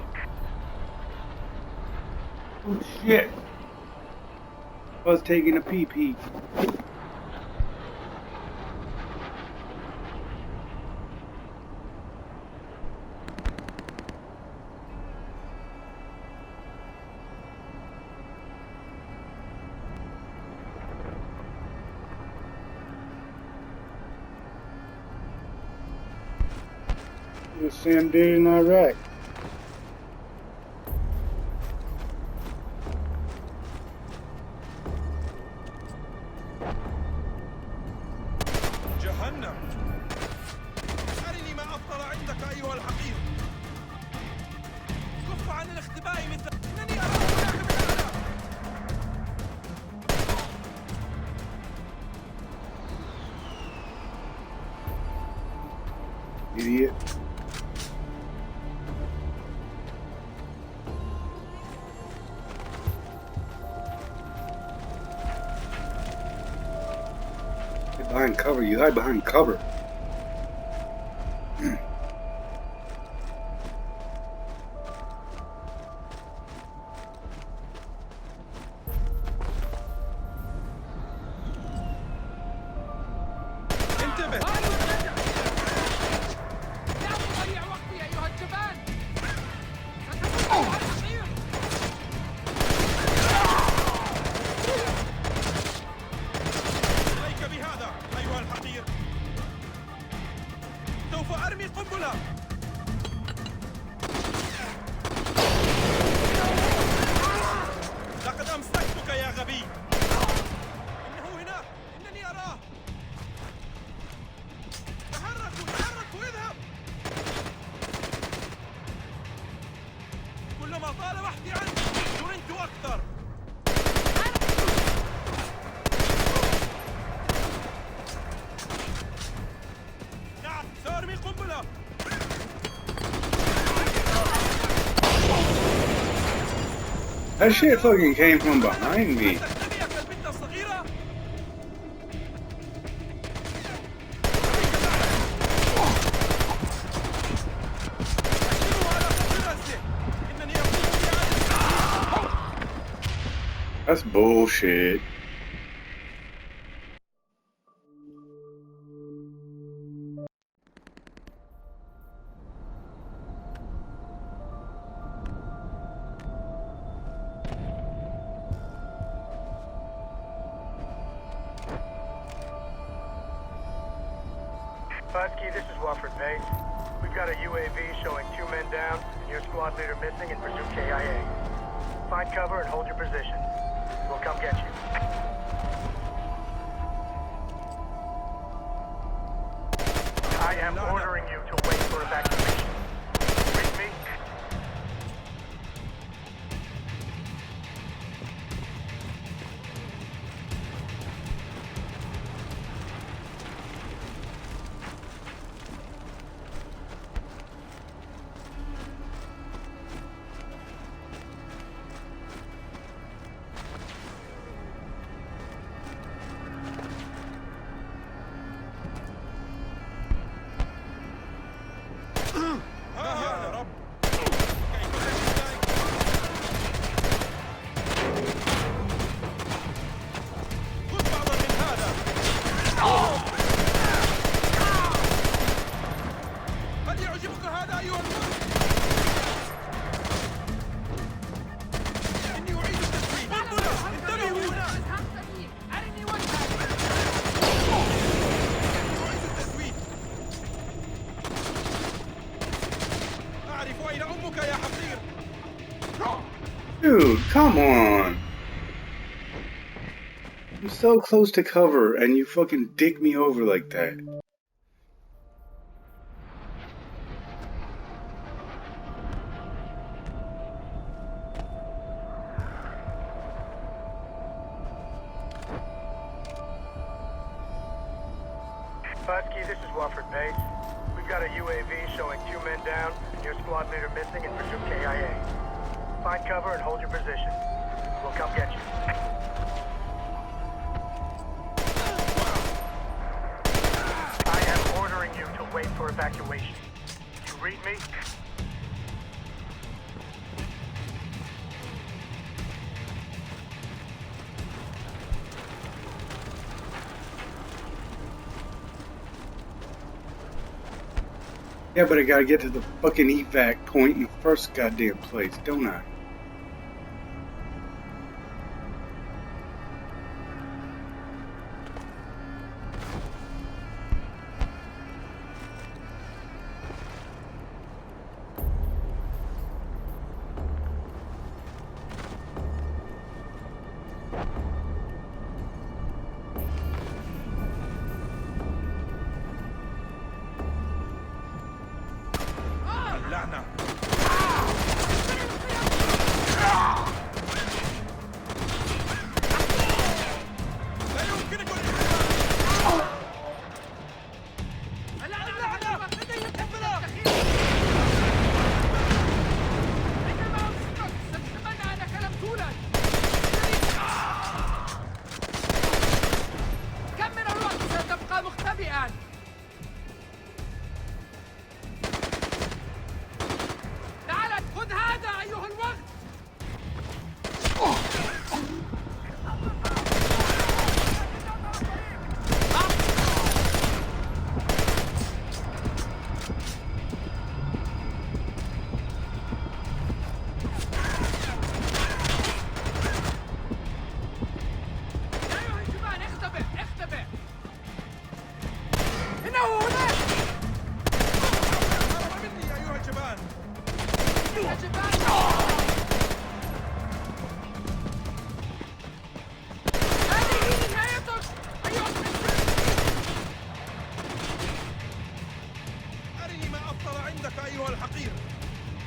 Oh shit. I was taking a pee-pee. The same dude in Iraq. جهنم أرني ما أفضل عندك أيها الحقير كف عن الاختباء مثل إنني أراك Idiot. Behind cover, you hide behind cover. طالما احكي عنك وانت واكثر. نعم سأرمي القنبلة. That shit fucking came from behind me. That's bullshit. Husky, this is Wofford Base. We've got a UAV showing 2 men down, and your squad leader missing and presumed KIA. Find cover and hold your position. We'll come get you. I am ordering you to wait for evacuation. Read me? Dude, come on. I'm so close to cover and you fucking dick me over like that. Husky, this is Wofford Base. We've got a UAV showing 2 men down, and your squad leader missing and presumed KIA. Find cover and hold your position. We'll come get you. I am ordering you to wait for evacuation. You read me? Yeah, but I gotta get to the fucking evac point in the first goddamn place, don't I?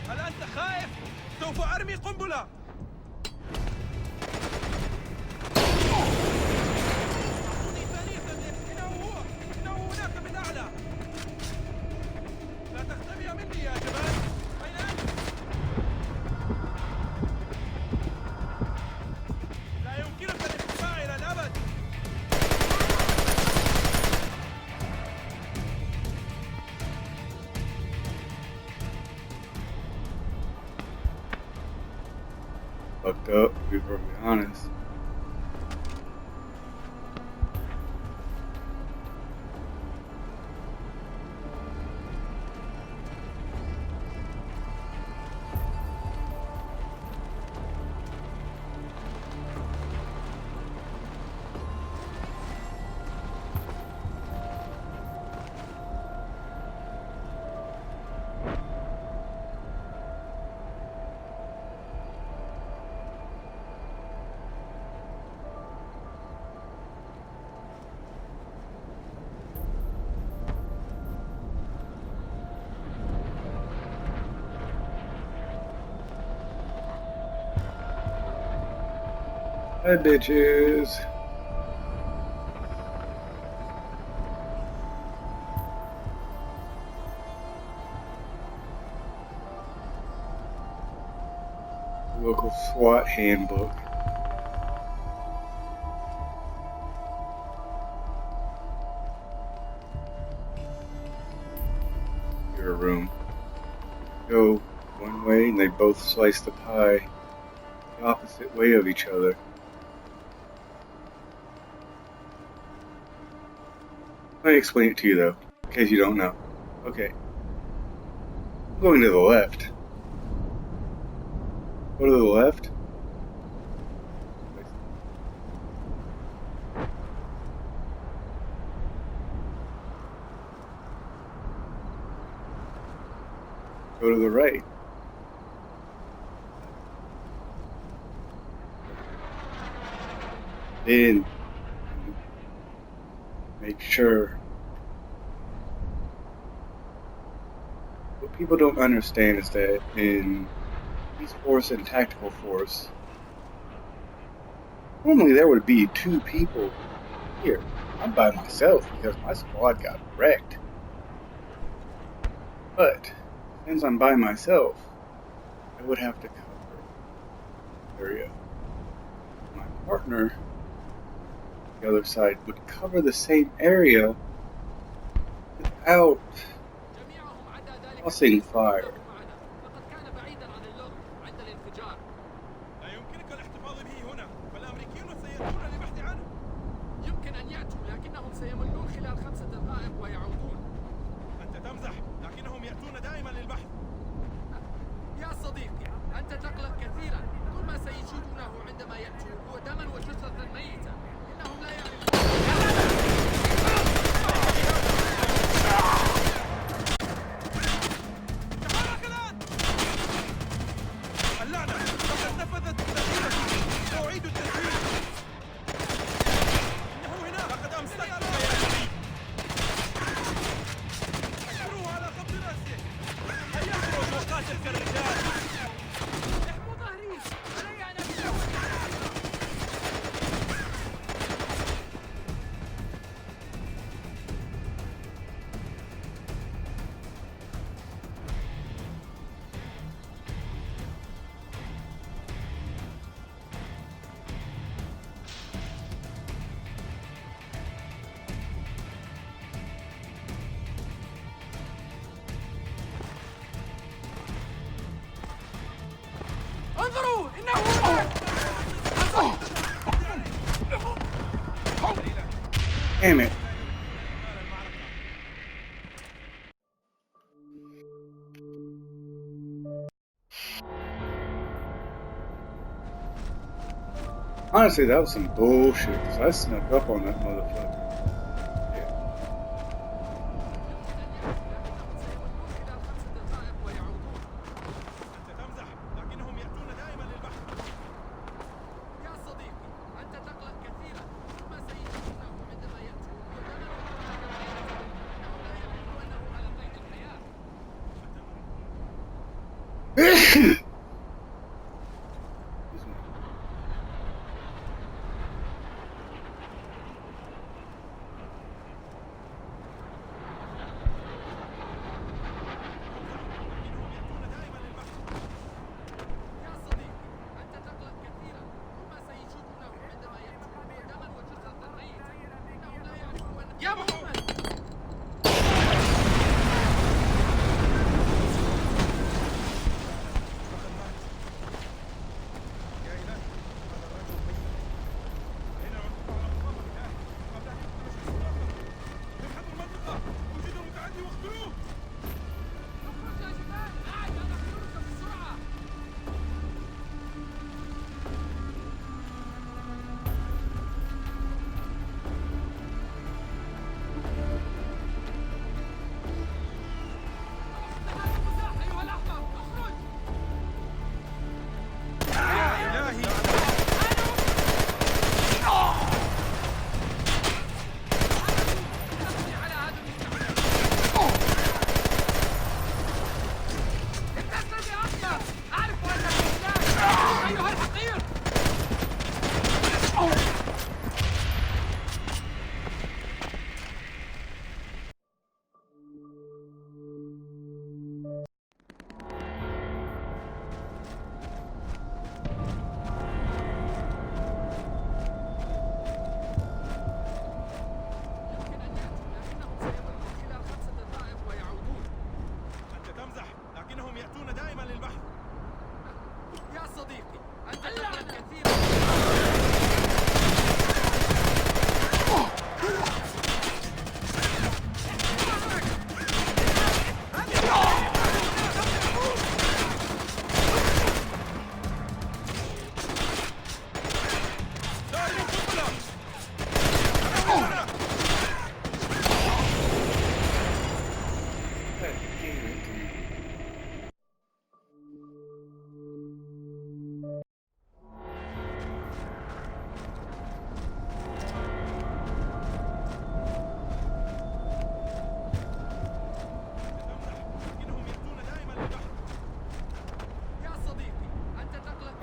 هل أنت خائف؟ سوف أرمي قنبلة. أعطوني ثانية. إنه هناك بالأعلى. لا تختبئ مني يا جبان. أين أنت؟ لا يمكنك الاختفاء إلى الأبد. Fucked up, to be perfectly honest. Hi, bitches. Local SWAT handbook. Your room. Go one way and they both slice the pie the opposite way of each other. Let me explain it to you though, in case you don't know. Okay. I'm going to the left. Go to the left. Go to the right. Then make sure. What people don't understand is that in Police Force and Tactical Force, normally there would be 2 people here. I'm by myself because my squad got wrecked. But since I'm by myself, I would have to cover the area. My partner, the other side, would cover the same area without tossing fire. انظروا انه هناك. Damn it. Honestly, that was some bullshit, because I snuck up on that motherfucker.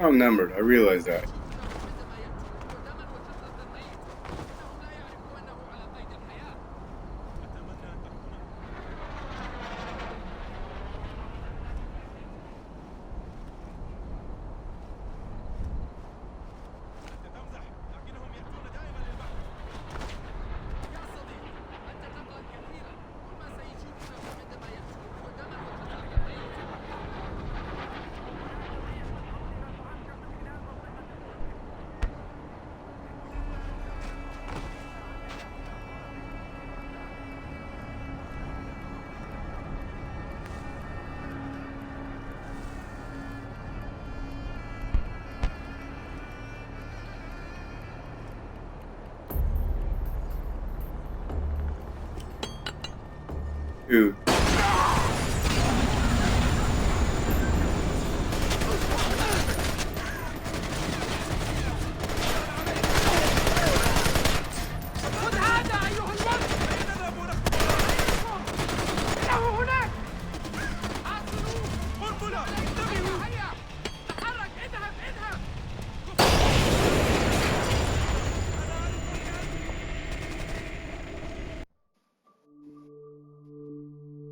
I'm numbered. I realize that. Ooh.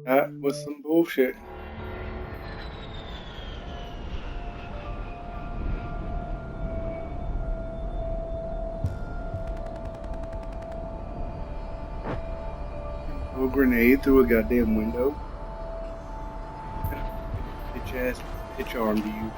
That was some bullshit. A grenade through a goddamn window. Bitch ass, bitch arm to you.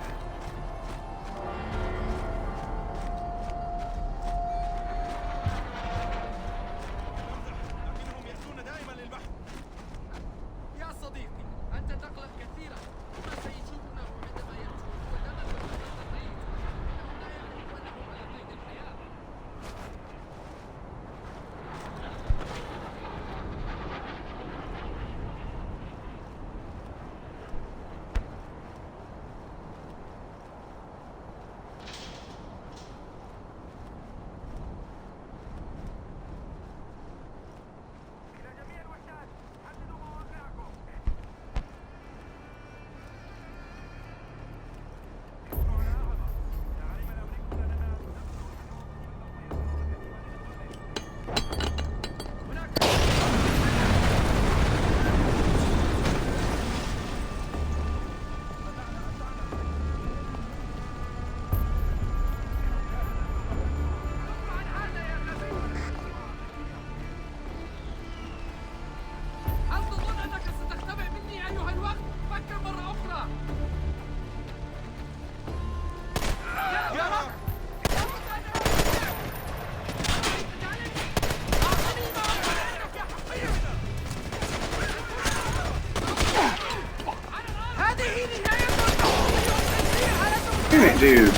Damn it, dude.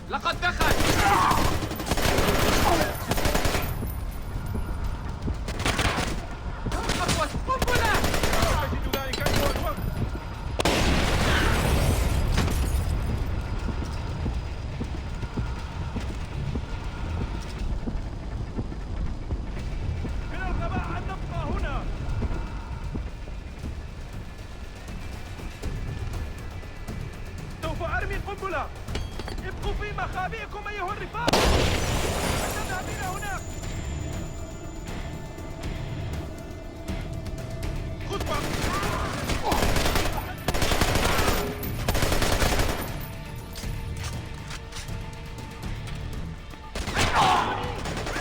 لقد دخل. سوف أرمي القنبلة. ابقوا في مخابئكم أيها الرفاق. نذهب إلى هناك. خطوة.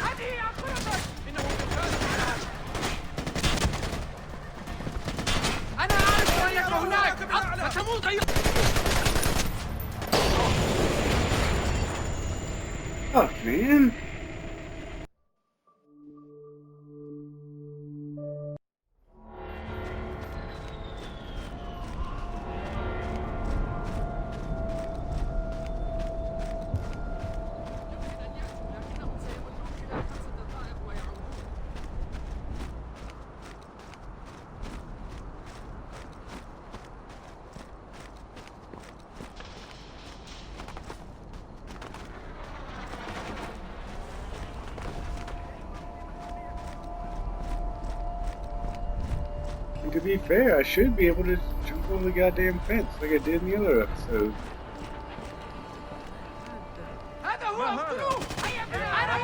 هذه آخرتك. إنه بالفعل. أنا أعرف أنك هناك. ستموت أيها. Fuck, man. To be fair, I should be able to jump over the goddamn fence like I did in the other episode. هذا هو اقتلوه. أنا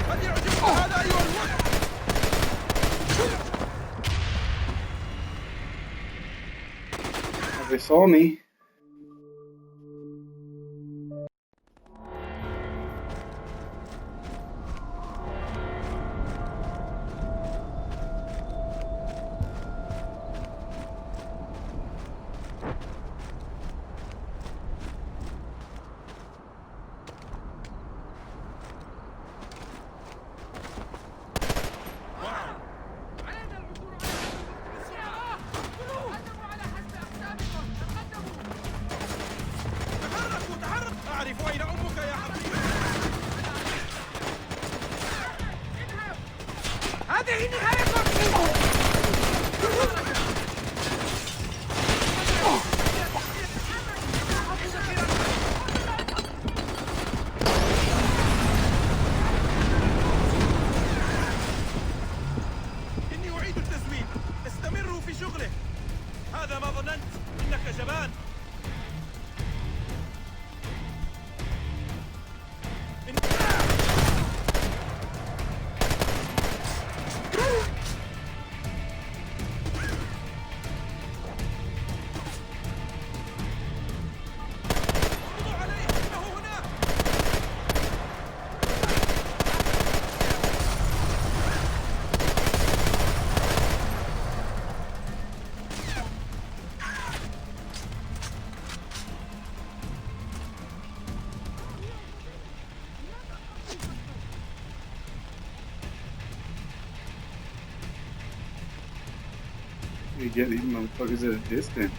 قد يعجبك هذا أيها الوقت. They saw me. أعرف أين أمك يا حبيبي. هذه نهايتك. إني أعيد التزويد. استمروا في شغله. هذا ما ظننت. إنك جبان. You get these motherfuckers at a distance.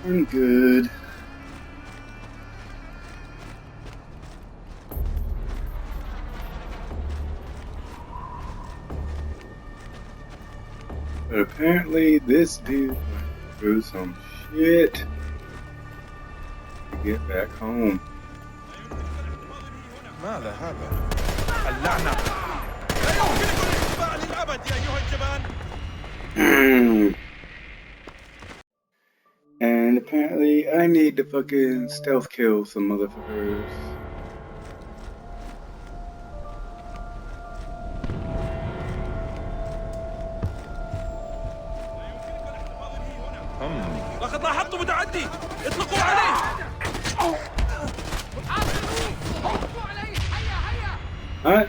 I'm good. But apparently this dude went through some shit to get back home. ماذا هذا؟ اللعنة! لا يمكنكم الاختفاء للأبد يا أيها الجبان! And apparently I need to fucking stealth kill some motherfuckers. لقد لاحظت متعدي! اطلقوا عليه! Huh?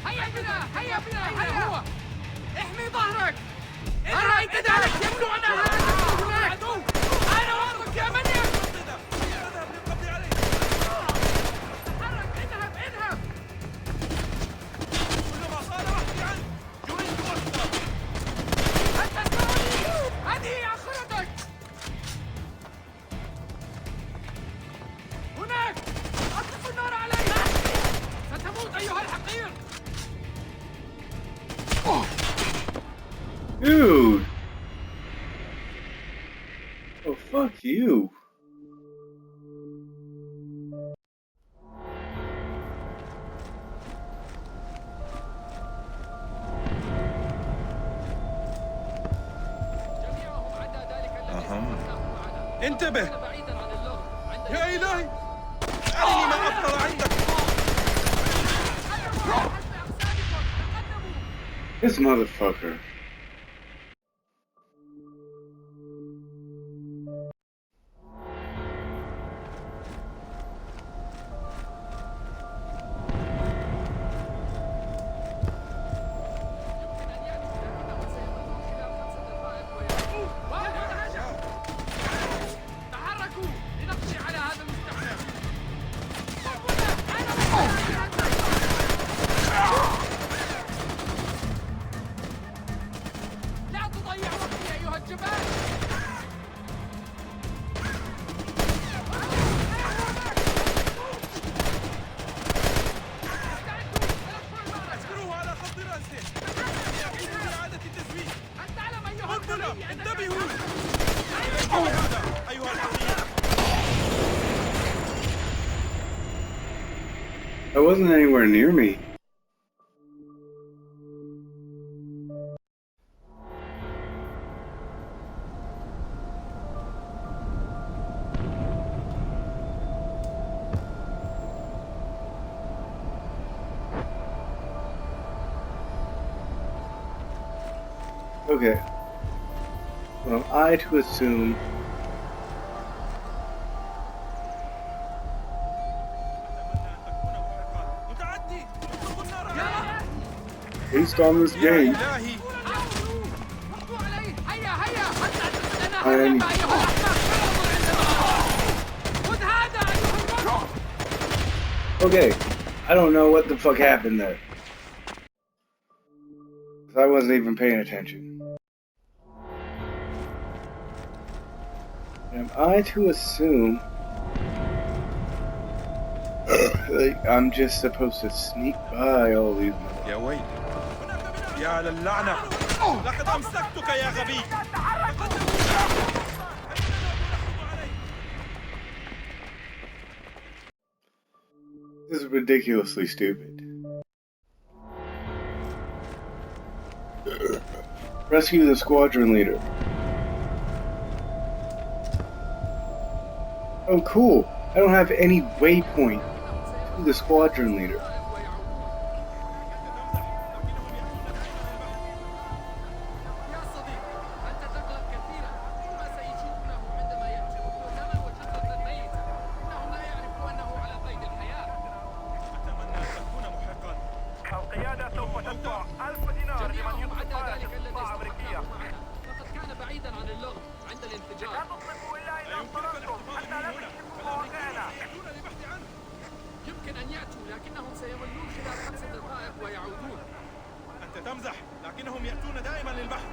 هيا بنا هيا بنا هيا هو احمي ظهرك أرأيت ذلك يبدو أن هذا هناك أنا واثق يا من تحرك اذهب اذهب كلما صار وحدي عنك جريت أكثر هل تسمعني؟ هذه هي آخرتك هناك أطلقوا النار عليك ستموت أيها الحقير Dude! Oh, fuck you. انتبه يا إلهي أرني ما أفضل عندك This motherfucker. That wasn't anywhere near me. Okay. Well, I to assume based on this game, I'm okay. I don't know what the fuck happened there. I wasn't even paying attention. Am I to assume like I'm just supposed to sneak by all these? يا ويلي يا للعنة لقد أمسكتك يا غبي This is ridiculously stupid. Rescue the squadron leader. Oh, cool. I don't have any waypoint. Who's the squadron leader? القيادة سوف تدفع 1000 دينار لمن يطلق راية استطلاع أمريكية. لقد كان بعيدا عن اللغط عند الانفجار. لا تطلقوا إلا إذا اضطررتم حتى لا تكشفوا مواقعنا. يمكن أن يأتوا لكنهم سيملون خلال 5 دقائق ويعودون. أنت تمزح لكنهم يأتون دائما للبحث.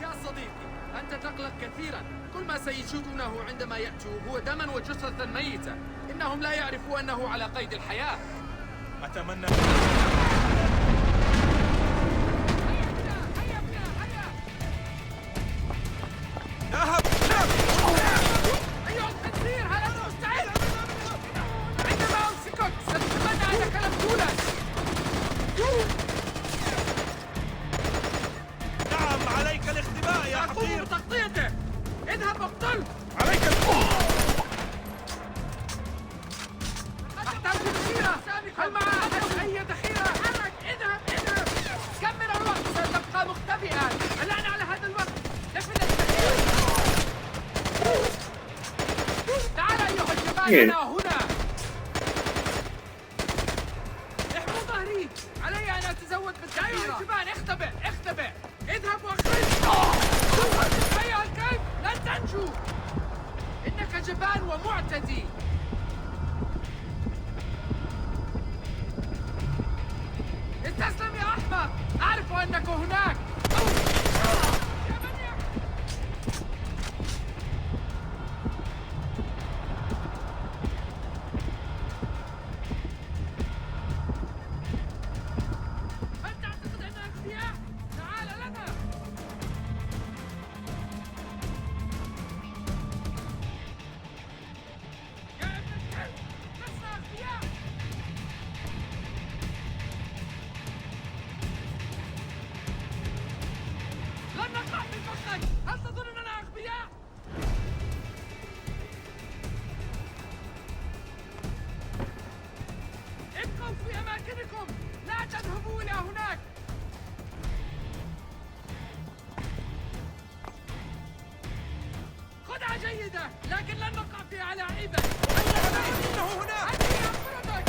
يا صديقي أنت تقلق كثيرا. كل ما سيجدونه عندما يأتوا هو دما وجثثا ميتة. إنهم لا يعرفوا أنه على قيد الحياة. أتمنى اذهب. أيها الخنزير هل أنت مستعد؟ عندما أمسكك ستتمنى أنك لم تولد. نعم عليك الاختباء يا حقير. أقوم بتغطيته. اذهب واقتل. عليك أحتاج ذخيرة. هل مع أحد أي ذخيرة؟ اذهب. كم من الوقت ستبقى مختبئا؟ الآن على هذا الوقت. نفذ الذخيرة. تعال أيها الجبان هنا. احموا ظهري. علي أن أتزود بالذخيرة. أيها الجبان اختبئ. اذهب واخرج. أيها الكلب لن تنجو. إنك جبان ومعتدي. استسلم يا أحمق. أعرف أنك هناك. هل تعتقد أننا أذكياء؟ تعال لنا. يا ابن الكلب لسنا أذكياء. لن نقع في فخك. هل تظن أننا أغبياء؟ ابقوا في أماكنكم. لا تذهبوا إلى هناك. خدعة جيدة لكن لن نقع في علاعيبك. إنه هنا. أنهي أفردك.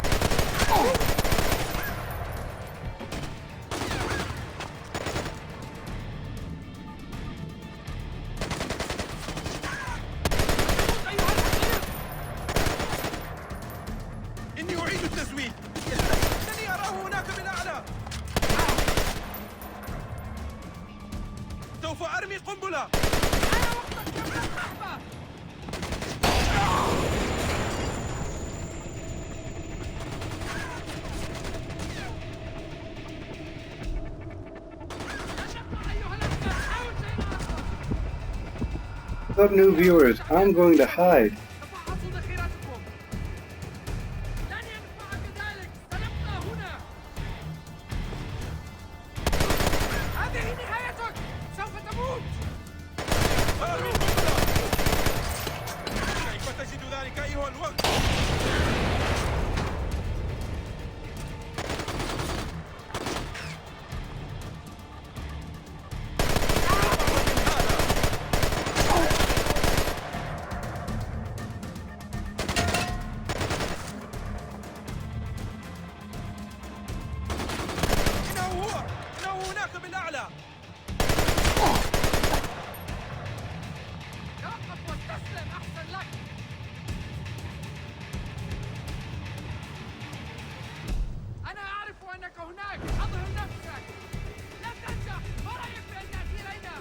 إني أعيد التزويد. إنني أراه هناك من أعلى. سوف أرمي قنبلة. What's up, new viewers? I'm going to hide. هذه نهايتك. سوف تموت. كيف تجد ذلك أيها الوقت؟ إنه هناك بالأعلى. توقف واستسلم أحسن لك. أنا أعرف أنك هناك. أظهر نفسك. لن تنجح. ما رأيك بأن تأتي إلينا؟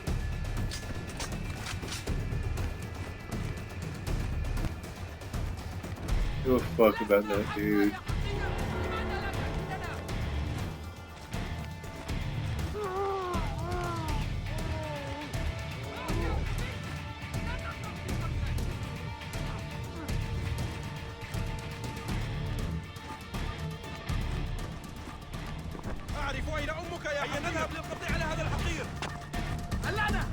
Give a fuck about that, dude. أعرف أين أمك يا حقير. نذهب للقبض على هذا الحقير. هلا أنا.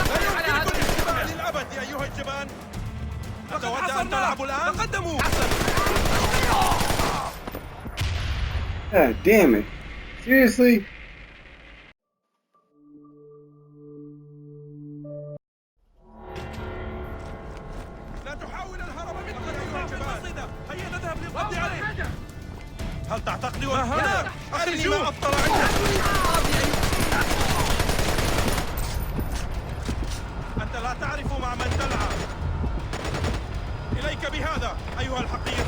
لا يمكنكم الاستماع للأبد يا أيها الجبان. الآن؟ أتود أن تلعبوا الآن؟ تقدموا! God damn it. Seriously? لا تحاول الهرب من أيها الشباب. هيا نذهب للقبض عليه. هل تعتقد هنا؟ أرني ما أبطل عندك. أنت لا تعرف مع من تلعب. إليك بهذا أيها الحقير.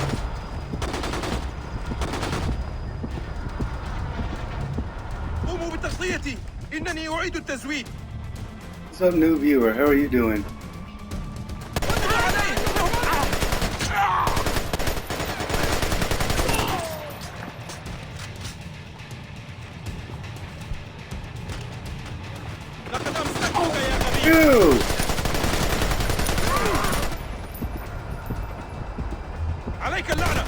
قوموا بتغطيتي. إنني أعيد التزويد. What's up, new viewer? How are you doing? لقد أمسكتك يا غبي. Dude! عليك اللعنة.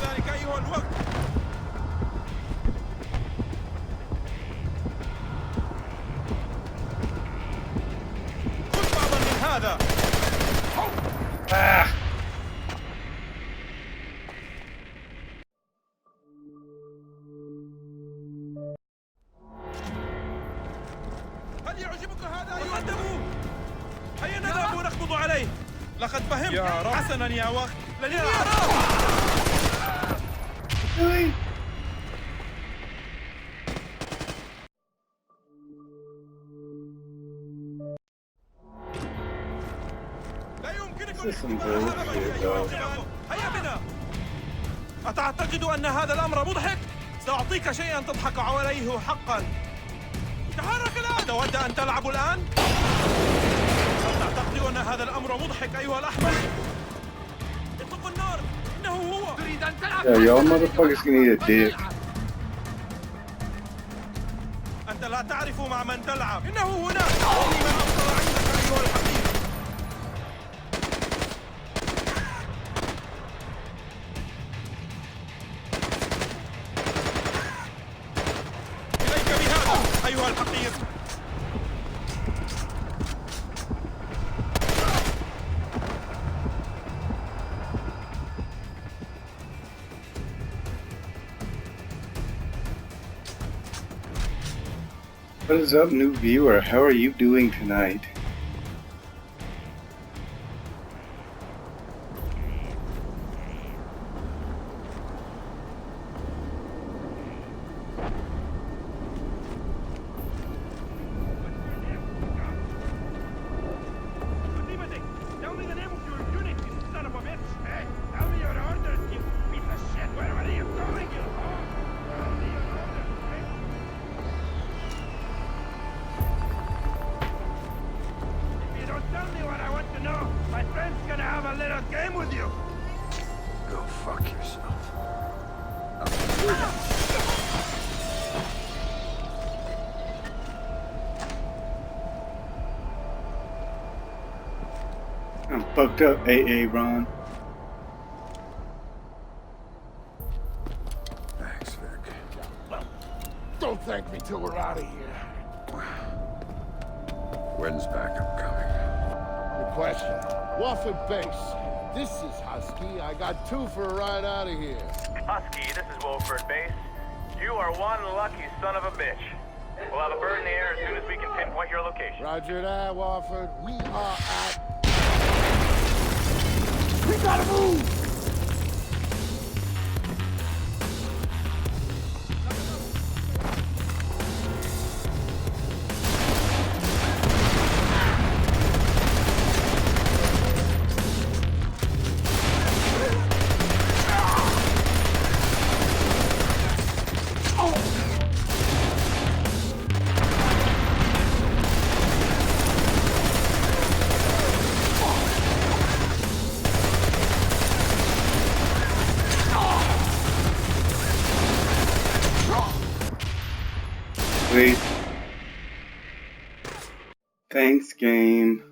ذلك أيها الوقت. خذ بعضا من هذا. هل يعجبك هذا؟ يقدموا. هيا نذهب ونقبض عليه. لقد فهمت. يا رب. حسنا يا وقت. لن Really? لا يمكنكم This is some bullshit, though. هيا بنا. أتعتقد أن هذا الأمر مضحك؟ سأعطيك شيئا تضحك عليه حقا. تحرك الآن. تود أن تلعب الآن؟ هل تعتقد أن هذا الأمر مضحك أيها الأحمر؟ اطلقوا النار. إنه هو. تريد أن تلعب؟ Yeah, y'all motherfuckers can eat a dick. أنت لا تعرف مع من تلعب. إنه هنا. أرني ما أبطل عندك أيها الحقير. إليك بهذا أيها الحقير. What is up, new viewer? How are you doing tonight? Tell me the name of your unit, you son of a bitch. Hey, tell me your orders, you piece of shit. Where are you going, you hog? Tell me your orders, hey? If you don't tell me what I want to know, my friend's gonna have a little game with you. Go fuck yourself. I'm fucked up, AA Ron. Thanks, Vic. Don't thank me till we're out of here. When's backup coming? Good question. Wofford Base. This is Husky. I got 2 for a ride out of here. Husky, this is Wolford Base. You are one lucky son of a bitch. We'll have a bird in the air as soon as we can pinpoint your location. Roger that, Wofford. We are at... We gotta move! Sweet. Thanks, game.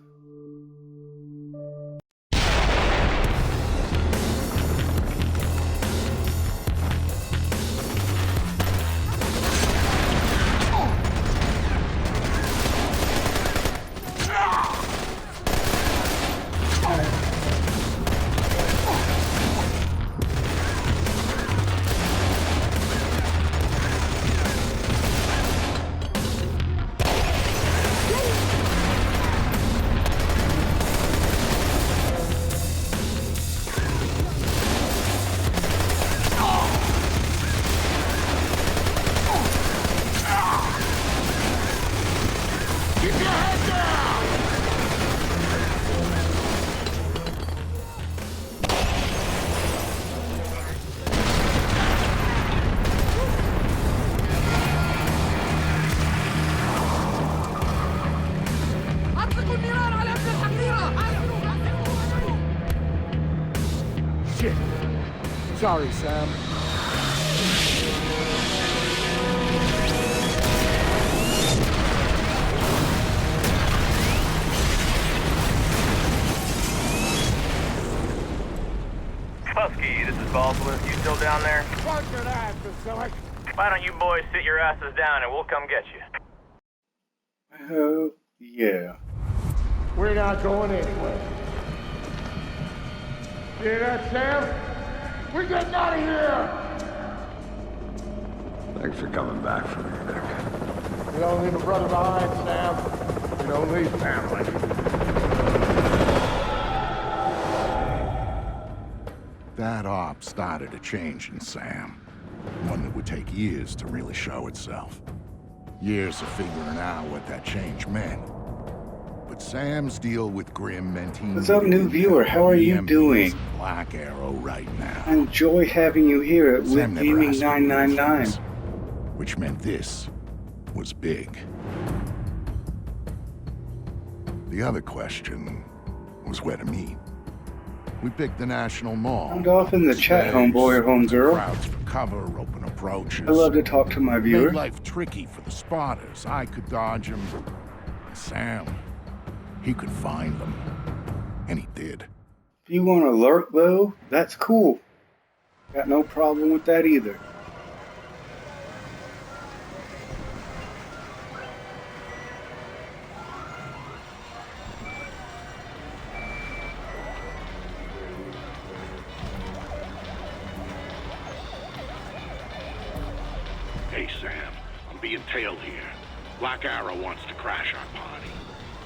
Sorry, Sam. Husky, this is Baldwin. You still down there? Fuck your ass, silly. Why don't you boys sit your asses down and we'll come get you? Yeah. We're not going anywhere. Hear that, Sam? We're getting out of here! Thanks for coming back for me, Vic. You don't leave a brother behind, Sam. You don't leave family. That op started a change in Sam. One that would take years to really show itself. Years of figuring out what that change meant. But Sam's deal with Grimm meant he... What's up, new viewer? How are you doing? Black Arrow right now. I enjoy having you here at Sam never Gaming asked for 999. things, which meant this was big. The other question was where to meet. We picked the National Mall. Sound off in the chat, homeboy or homegirl. Crowds for cover, open approaches. I love to talk to my viewers. Made life tricky for the spotters. I could dodge them. Sam, he could find them. And he did. If you want to lurk, though, that's cool. Got no problem with that either. Hey, Sam. I'm being tailed here. Black Arrow wants to crash our party.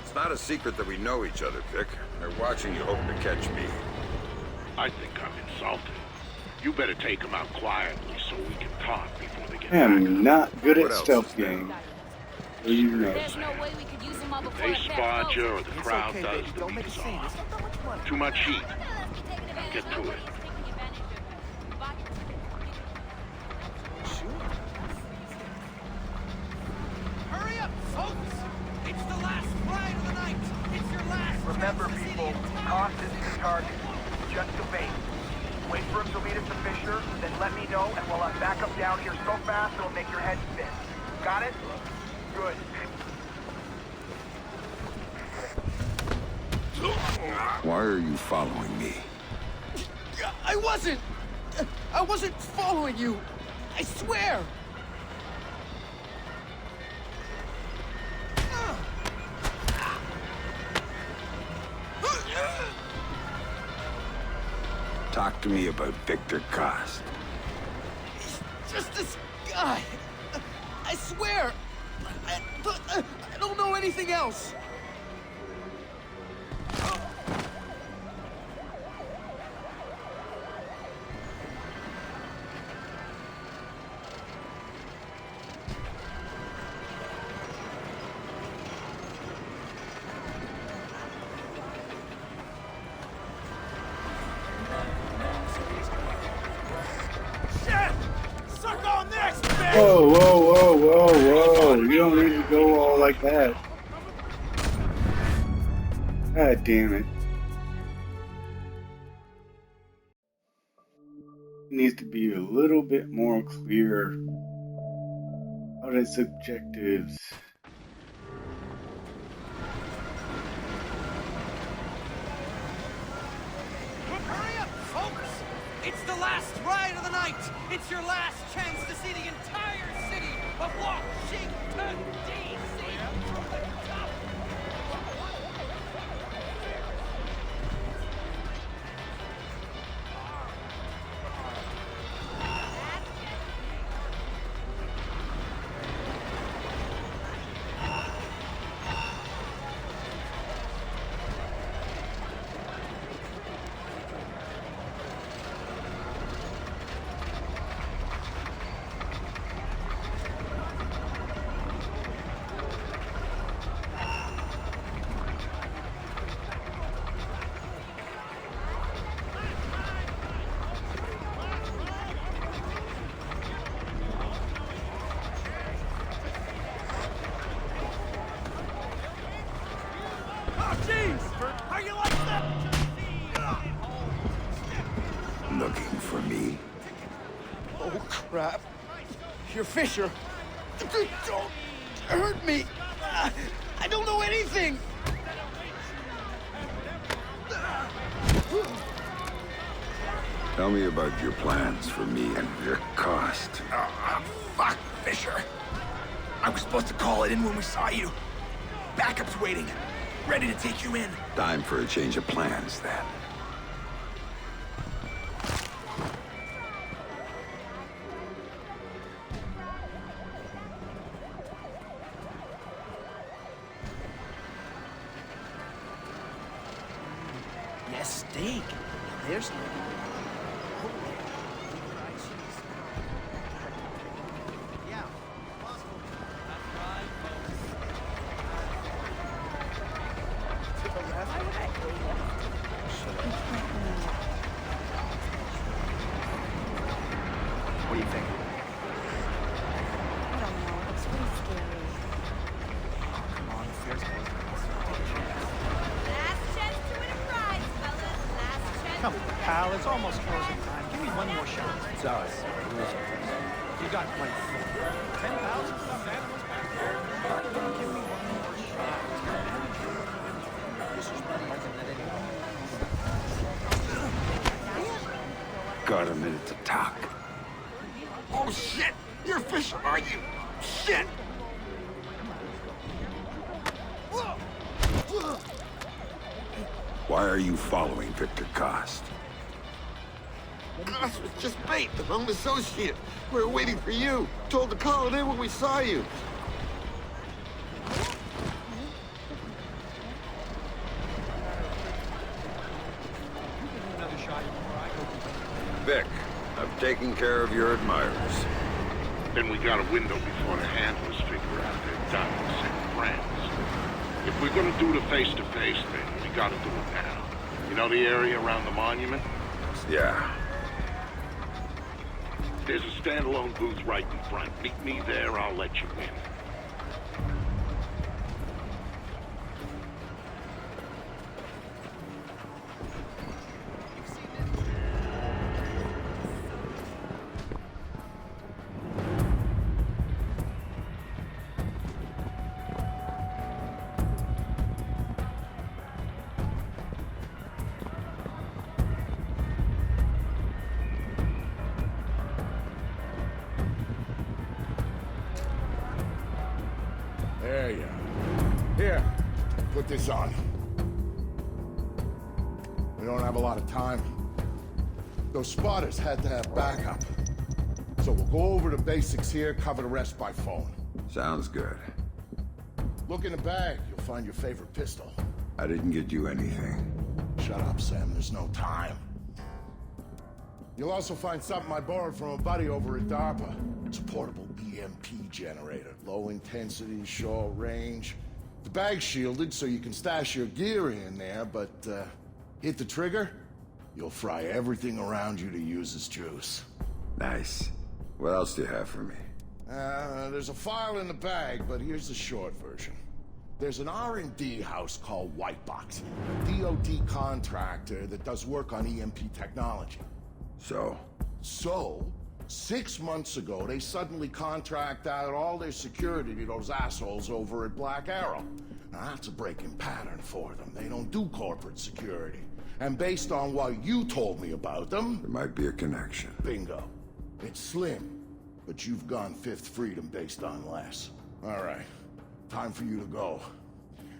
It's not a secret that we know each other, Vic. They're watching you, hoping to catch me. I think I'm insulted. You better take them out quietly so we can talk before they get I am back. not good What at else stealth is there? games. So you know. There's no way we could use them all before They it spot you or the It's crowd okay, does baby. the Don't make a beats scene. off. It's not that much money. Too much heat. Now get to it. Hurry up, folks! It's the last ride of the night! It's your last Remember, people, cost isn't the target, just the bait. Wait for him to lead us to Fisher, then let me know, and we'll have backup down here so fast it'll make your head spin. Got it? Good. Why are you following me? I wasn't following you. I swear. Talk to me about Victor Cost. Just this guy. I swear. I don't know anything else. Whoa, whoa, whoa, whoa, whoa. You don't need to go all like that. God damn it. It needs to be a little bit more clear about its objectives. Hurry up, folks! It's the last ride of the night! It's your last chance to see the entire city of Washington, D.C. from the top! crap. You're Fisher. Don't hurt me. I don't know anything. Tell me about your plans for me and your cost. Fuck, Fisher. I was supposed to call it in when we saw you. Backup's waiting. Ready to take you in. Time for a change of plans, then. Yes, steak. There's no... What do you think? I don't know. It's really scary. Come on, fear's close. Last chance to win a prize, fellas. Last chance. Come on, pal. It's almost closing time. Give me one more shot. It's ours. You got like 10,000 stuffed animals back there. Give me one more shot. This is better than that anyway. Got a minute to talk. Oh, shit! You're Fisher, are you? Shit! Why are you following Victor Cost? Gosh, was just bait. The wrong associate. We were waiting for you. Told to call it in when we saw you. Another shot before I go. Vic, I've taken care of your admirers. Then we got a window before the handlers figure out they're done with St. Friends. If we're gonna do the face-to-face thing, we gotta do it now. You know the area around the monument? Yeah. There's a standalone booth right in front. Meet me there, I'll let you in. There you are. Here, put this on. We don't have a lot of time. Those spotters had to have backup. So we'll go over the basics here, cover the rest by phone. Sounds good. Look in the bag, you'll find your favorite pistol. I didn't get you anything. Shut up, Sam, there's no time. You'll also find something I borrowed from a buddy over at DARPA. It's a portable EMP generator. Low intensity, short range. The bag's shielded so you can stash your gear in there, but hit the trigger, you'll fry everything around you to use as juice. Nice. What else do you have for me? There's a file in the bag, but here's the short version. There's an R&D house called Whitebox, a DoD contractor that does work on EMP technology. So? So, 6 months ago, they suddenly contract out all their security to those assholes over at Black Arrow. Now, that's a breaking pattern for them. They don't do corporate security. And based on what you told me about them... There might be a connection. Bingo. It's slim, but you've gone Fifth Freedom based on less. All right, time for you to go.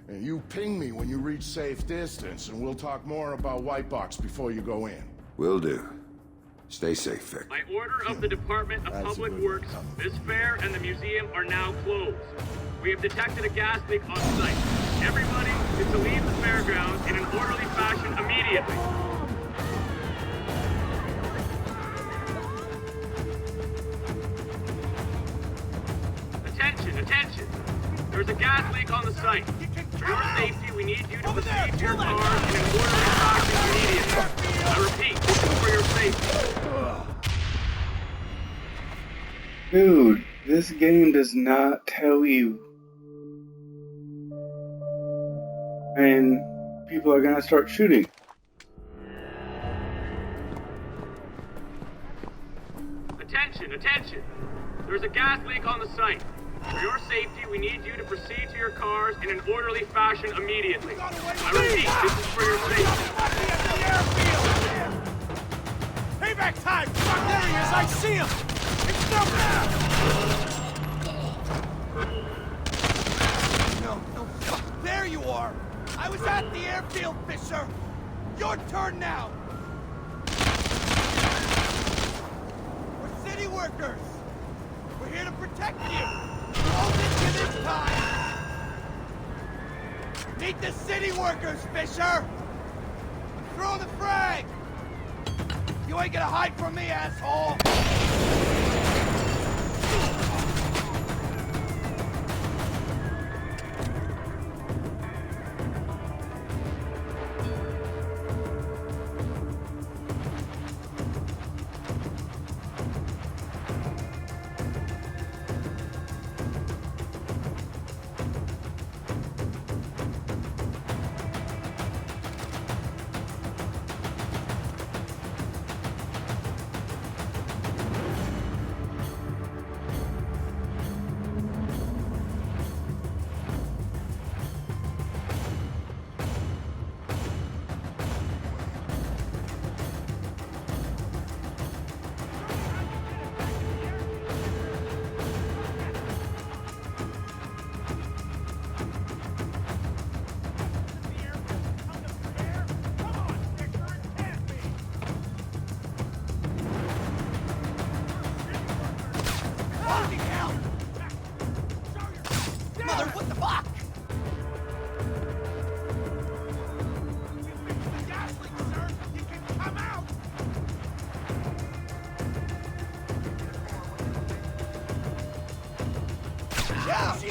And you ping me when you reach safe distance, and we'll talk more about Whitebox before you go in. Will do. Stay safe, Vic. By order of the Department of Public Works, this fair and the museum are now closed. We have detected a gas leak on site. Everybody is to leave the fairgrounds in an orderly fashion immediately. Attention, attention! There's a gas leak on the site. For your safety, we need you to proceed to your cars in an orderly fashion immediately. I repeat, for your safety. Dude, this game does not tell you. And people are gonna start shooting. Attention, attention! Attention! There's a gas leak on the site. For your safety, we need you to proceed to your cars in an orderly fashion immediately. I repeat, this is for your safety. Payback time! Fuck, there he is! I see him! It's no now! No, fuck! There you are! I was at the airfield, Fisher! Your turn now! We're city workers! We're here to protect you! Hold it to this time! Meet the city workers, Fisher! Throw the frag! You ain't gonna hide from me, asshole!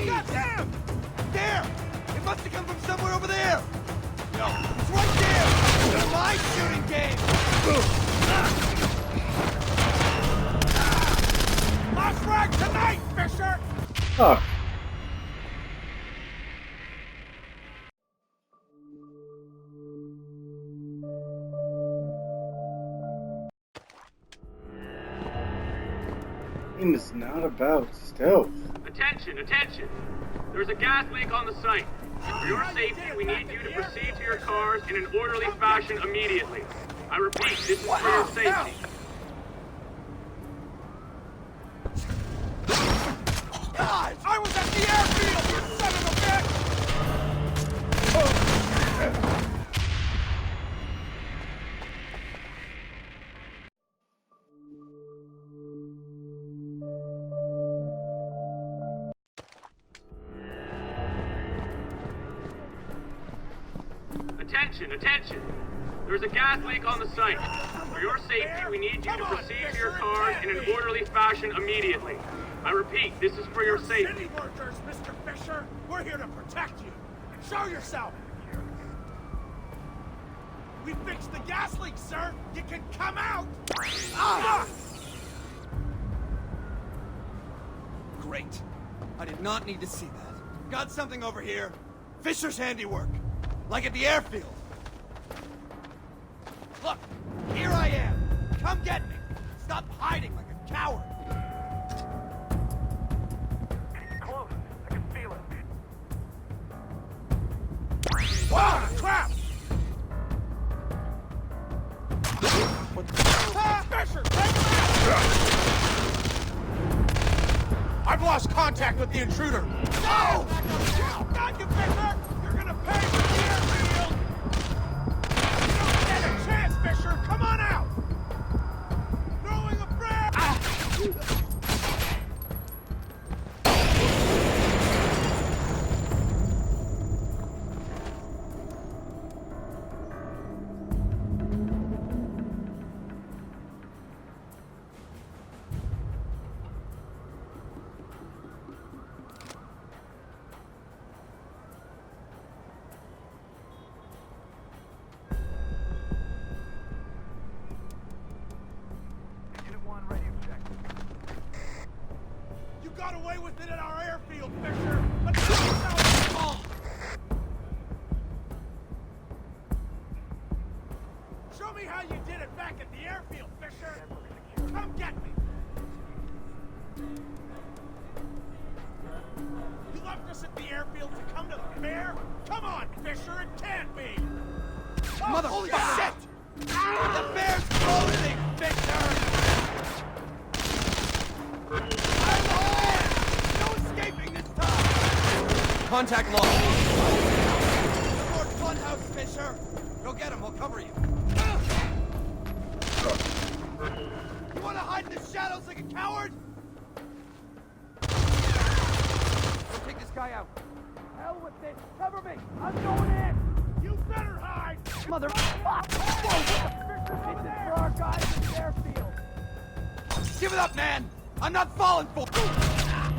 Goddamn! There! It must have come from somewhere over there! No, it's right there! It's a live shooting game! Last frag tonight, Fisher! Oh. Game is not about stealth. Attention, attention! There's a gas leak on the site. For your safety, we need you to proceed to your cars in an orderly fashion immediately. I repeat, this is for your safety. God! I was at the airfield, you son of a bitch! Attention, attention! There's a gas leak on the site. For your safety, we need you to proceed to your cars in an orderly fashion immediately. I repeat, this is for your safety. City workers, Mr. Fisher! We're here to protect you! Show yourself! We fixed the gas leak, sir! You can come out! Ah! Great. I did not need to see that. Got something over here. Fisher's handiwork. Like at the airfield. Look, here I am. Come get me. Stop hiding like a coward. It's close. I can feel it. Ah, crap! Fisher, take I've lost contact with the intruder. No! Not you, Fisher! You're gonna pay for the airfield! You don't stand a chance, Fisher! Come on out! Throwing a frag! You got away with it at our airfield, Fisher! But now show me how you did it back at the airfield, Fisher! Come get me! left us at the airfield to come to the fair? Come on, Fisher, it can't be! Mother, holy shit! The fair's closing, Victor! I'm on! No escaping this time! Contact lost. The Lord Funhouse, Fisher! Go get him, we'll cover you. You wanna hide in the shadows like a coward? Go take this guy out. Hell with this! Cover me! I'm going in! You better hide! Mother... Whoa! This is for our guys in the airfield! Give it up, man! I'm not falling for...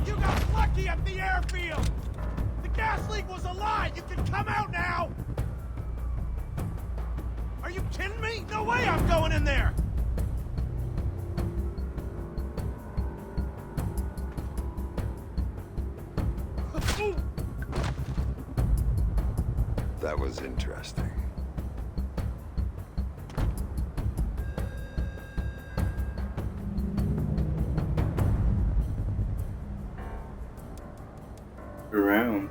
You got lucky at the airfield! The gas leak was a lie! You can come out now! Are you kidding me? No way I'm going in there! That was interesting. Around.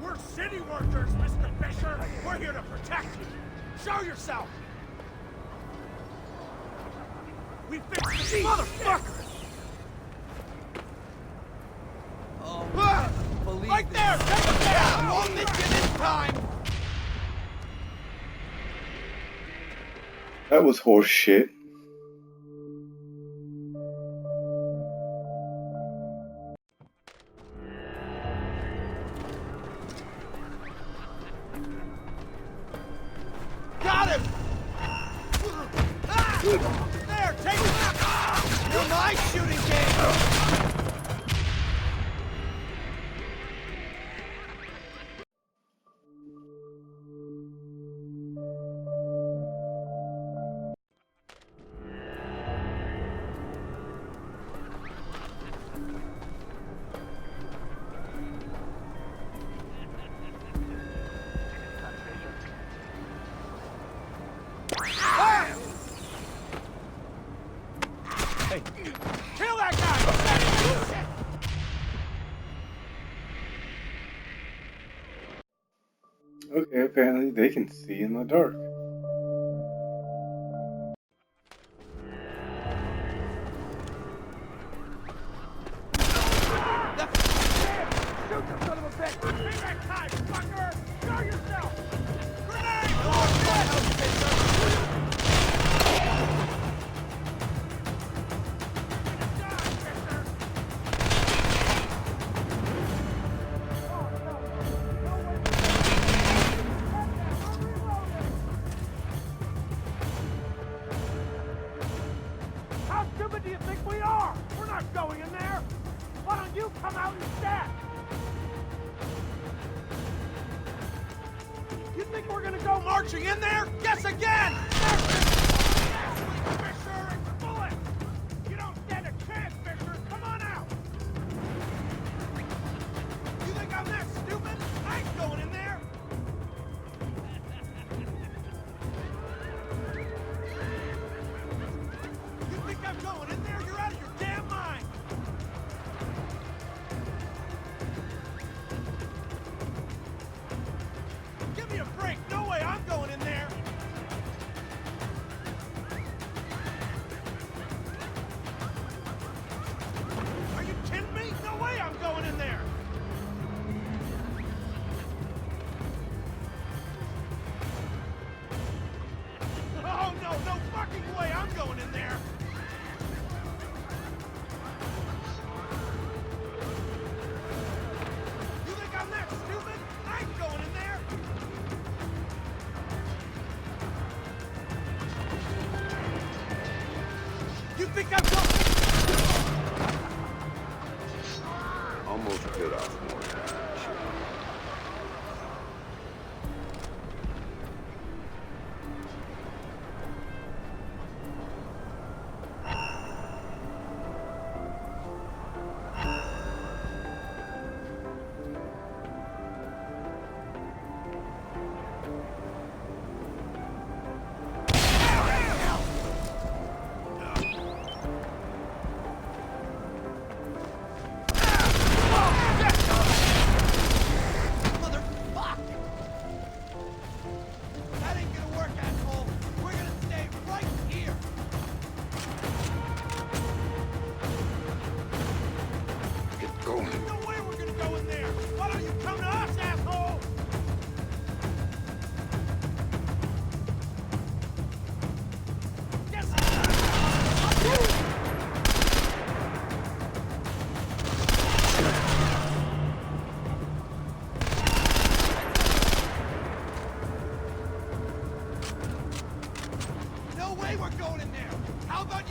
We're city workers, Mr. Fisher! We're here to protect you! Show yourself! We fixed the motherfucker! Oh, believe right there! Take him down! Won't miss you this time! That was horse shit. Got him! There, take him out! You're my shooting game! Hey, kill that guy! Okay, apparently they can see in the dark. Shoot the son of a bitch! Take that time, fucker! Show yourself! Grenade! How stupid do you think we are? We're not going in there! Why don't you come out instead? You think we're gonna go marching in there? Guess again! Fisher, it's a bullet! You don't stand a chance, Fisher! Come on out! You think I'm that stupid? I ain't going in there! You think I'm going in there? You're out of your damn mind! Give me a break! No way I'm going in there!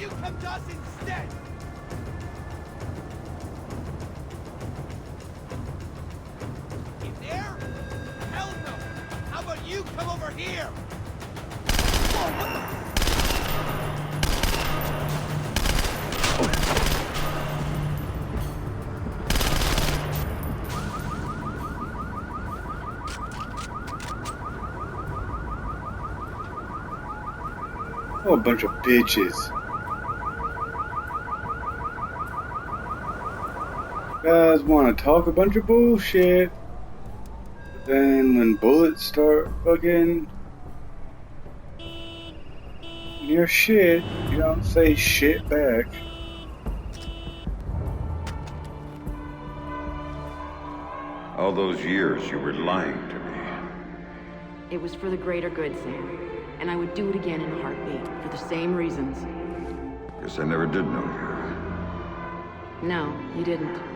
you come to us instead? In there? Hell no! How about you come over here? Whoa, what the... Oh, a bunch of bitches. Guys want to talk a bunch of bullshit. But then when bullets start fucking near shit, you don't say shit back. All those years you were lying to me. It was for the greater good, Sam. And I would do it again in a heartbeat, for the same reasons. Guess I never did know you. No, you didn't.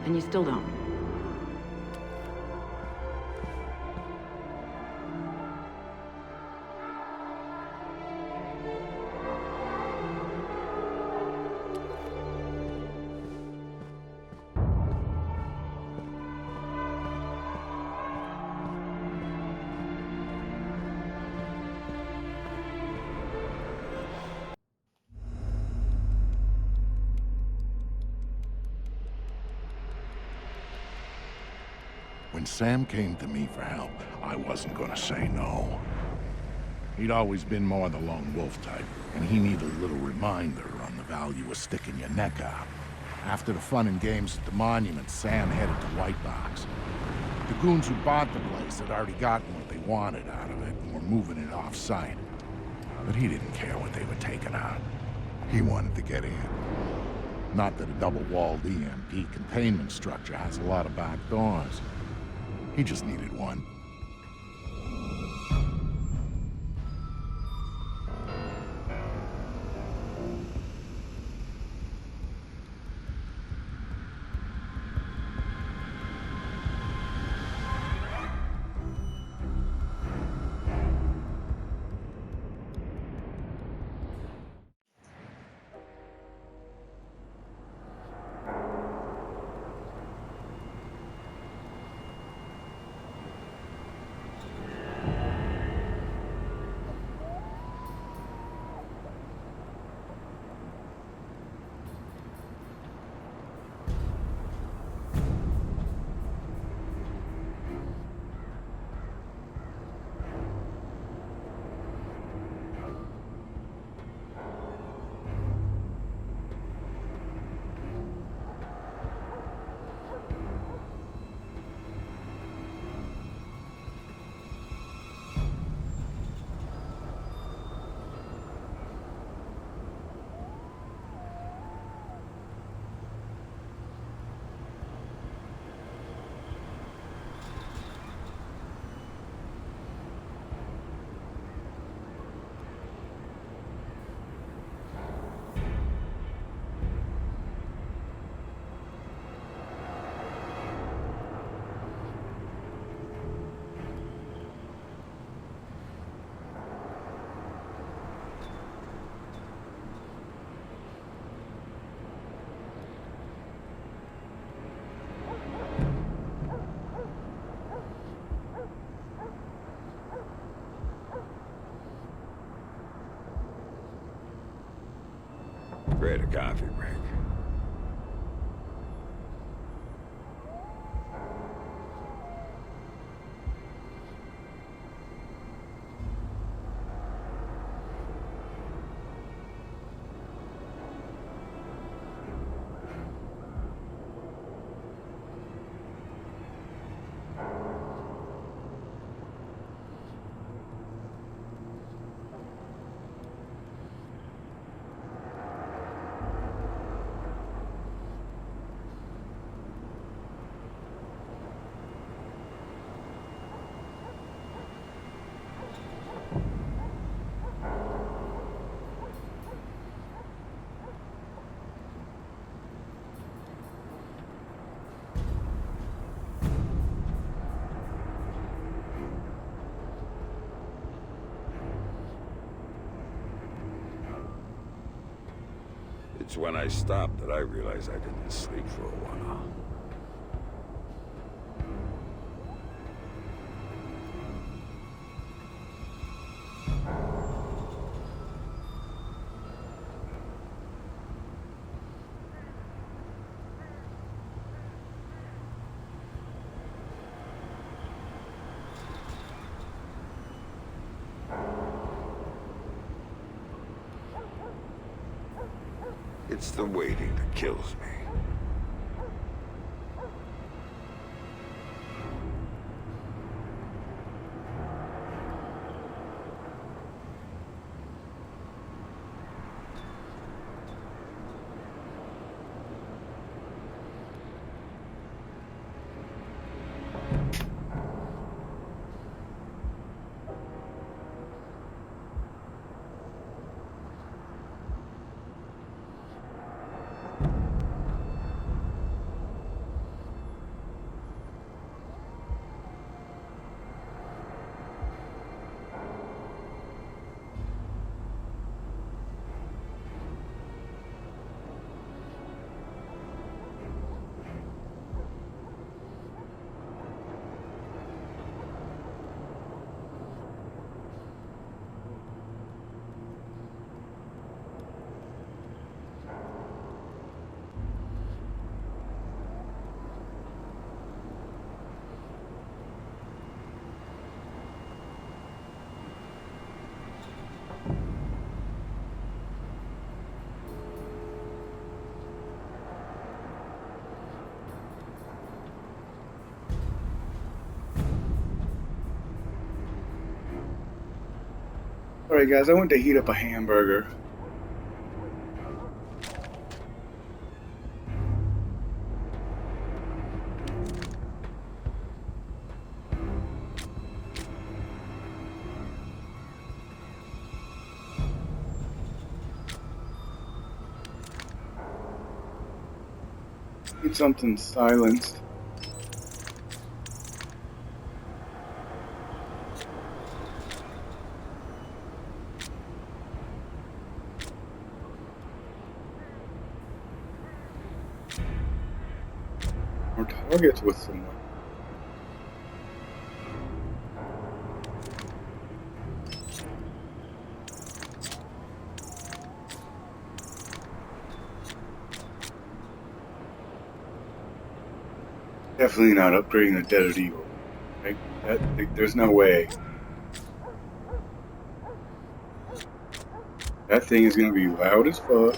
And you still don't. When Sam came to me for help, I wasn't gonna say no. He'd always been more the lone wolf type, and he needed a little reminder on the value of sticking your neck out. After the fun and games at the monument, Sam headed to White Box. The goons who bought the place had already gotten what they wanted out of it and were moving it off-site. But he didn't care what they were taking out. He wanted to get in. Not that a double-walled EMP containment structure has a lot of back doors. He just needed one. Great a coffee break. It's when I stopped that I realized I didn't sleep for a while. It's the waiting that kills me. Alright guys, I went to heat up a hamburger. Need something silenced. Or targets with someone. Definitely not upgrading the Desert Eagle. There's no way. That thing is gonna be loud as fuck.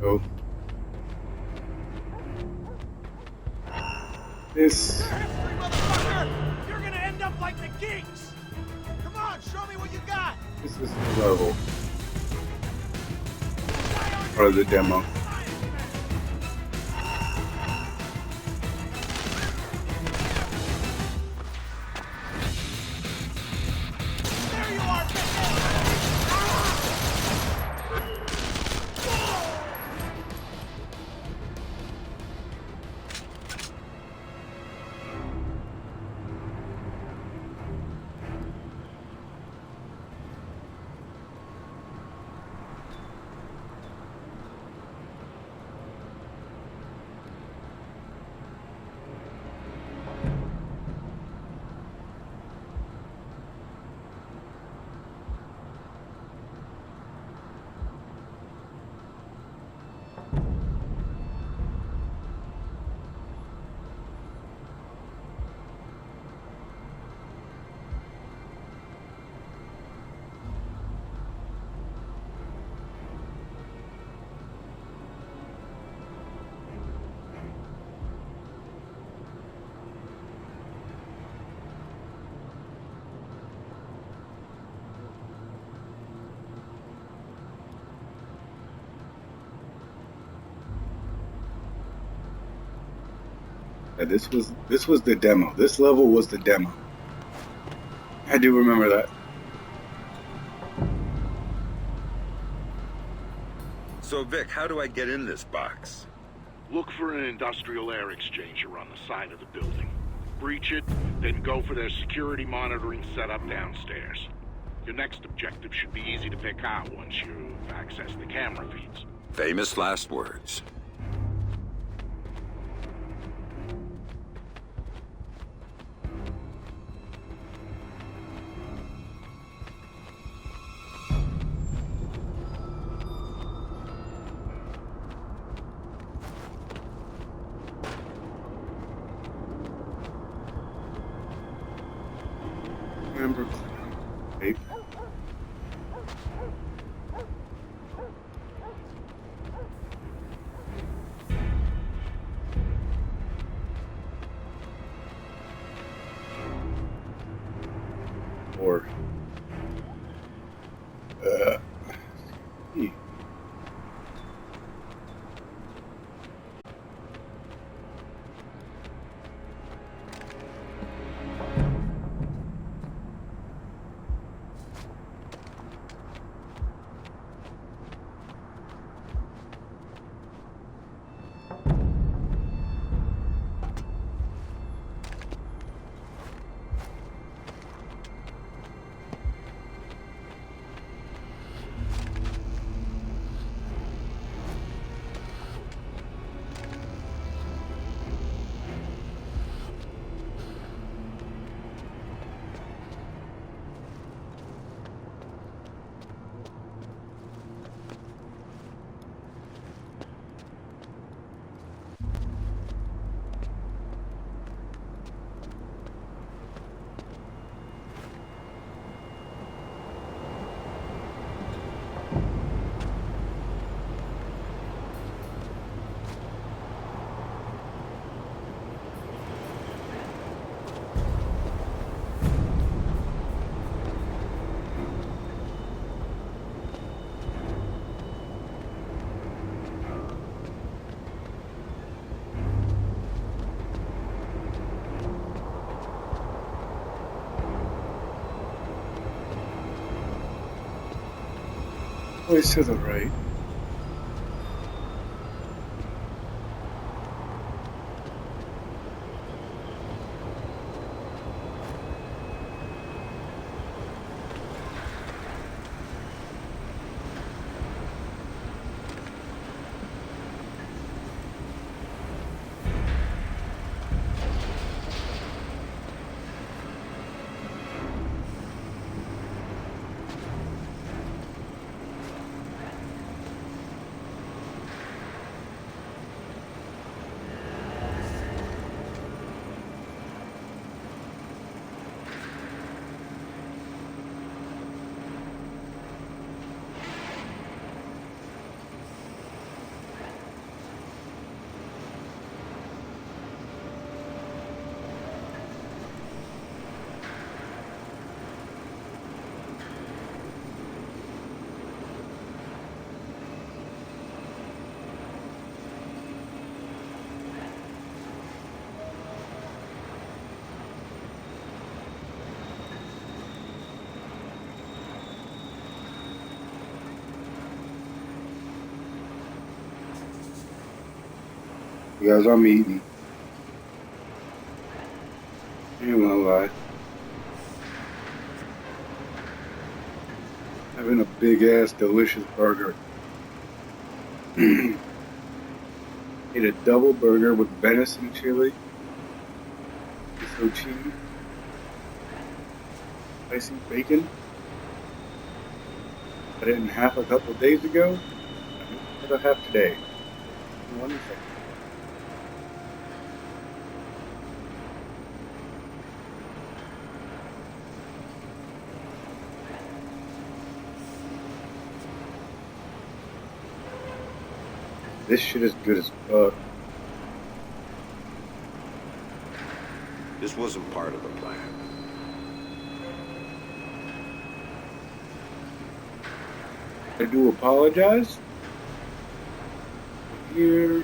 Oh. This. Motherfucker! You're gonna end up like the geeks! Come on, show me what you got! This is the level. Part of the demo. There you are, Yeah, this was the demo. This level was the demo. I do remember that. So, Vic, how do I get in this box? Look for an industrial air exchanger on the side of the building. Breach it, then go for their security monitoring setup downstairs. Your next objective should be easy to pick out once you've accessed the camera feeds. Famous last words. Remember, tape. Or always to the right. Guys, I'm eating. I ain't gonna lie. Having a big ass delicious burger. Ate a double burger with venison chili, queso cheese, spicy bacon. I didn't half a couple days ago. I don't have today. One second. This shit is good as fuck. This wasn't part of the plan. I do apologize. Here.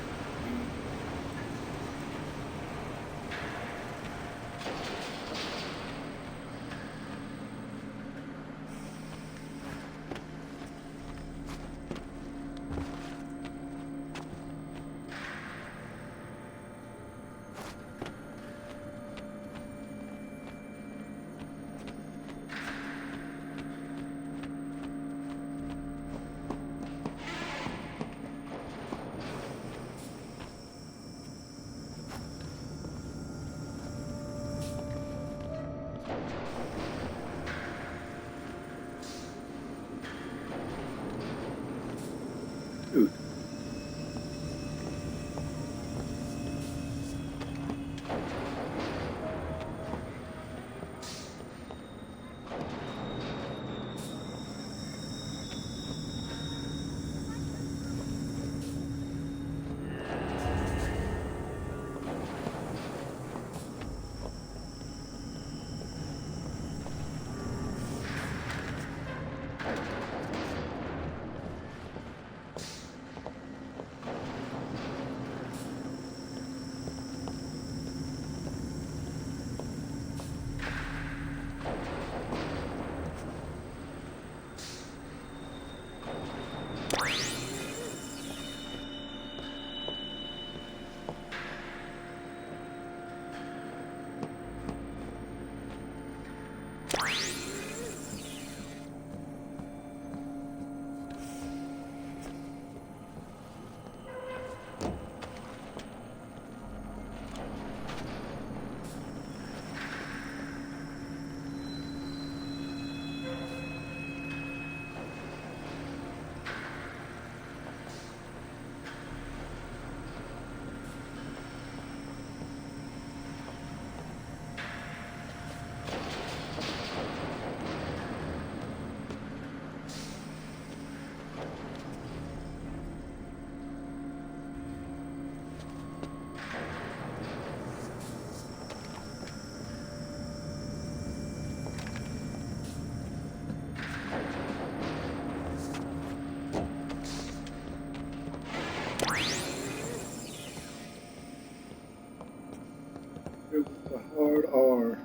It was the hard R.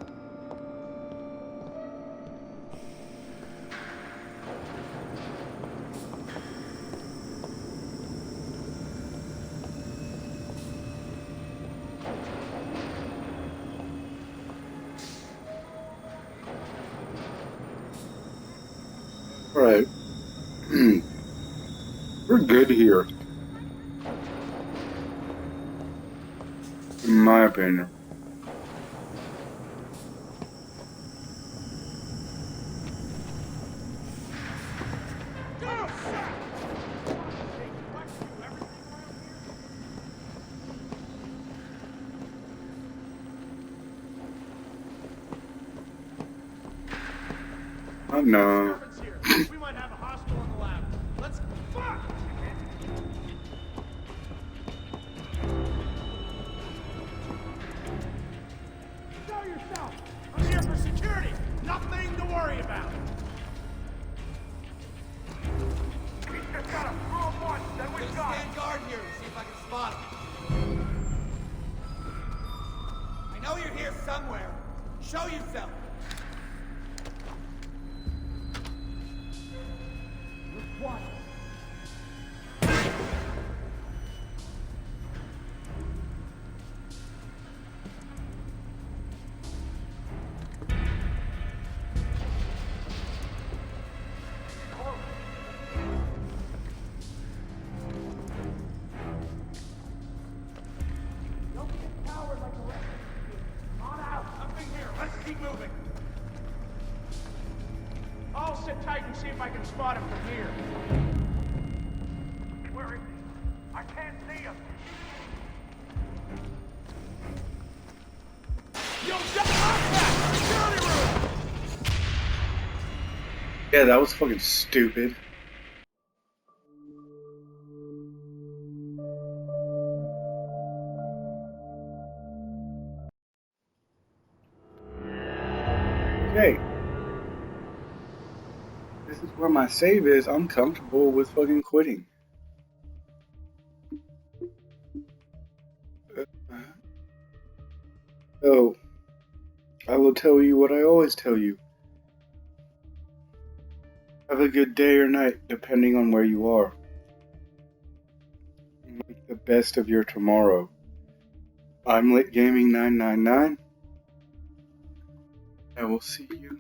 Right. We're good here. In my opinion. Oh no. We might have a hostile in the lab. Let's fuck! Show yourself! I'm here for security! Nothing to worry about! We just gotta throw him once, then we've got him. Stand guard here and see if I can spot him. I know you're here somewhere. Show yourself. What? Don't be a coward like the rest of you. On out. Nothing here. Let's keep moving. I'll sit tight and see if I can spot him from here. Where is he? I can't see him. Yo, shut up! Security room! Yeah, that was fucking stupid. Okay. This is where my save is. I'm comfortable with fucking quitting. So, I will tell you what I always tell you. Have a good day or night, depending on where you are. Make the best of your tomorrow. I'm Lit Gaming 999. I will see you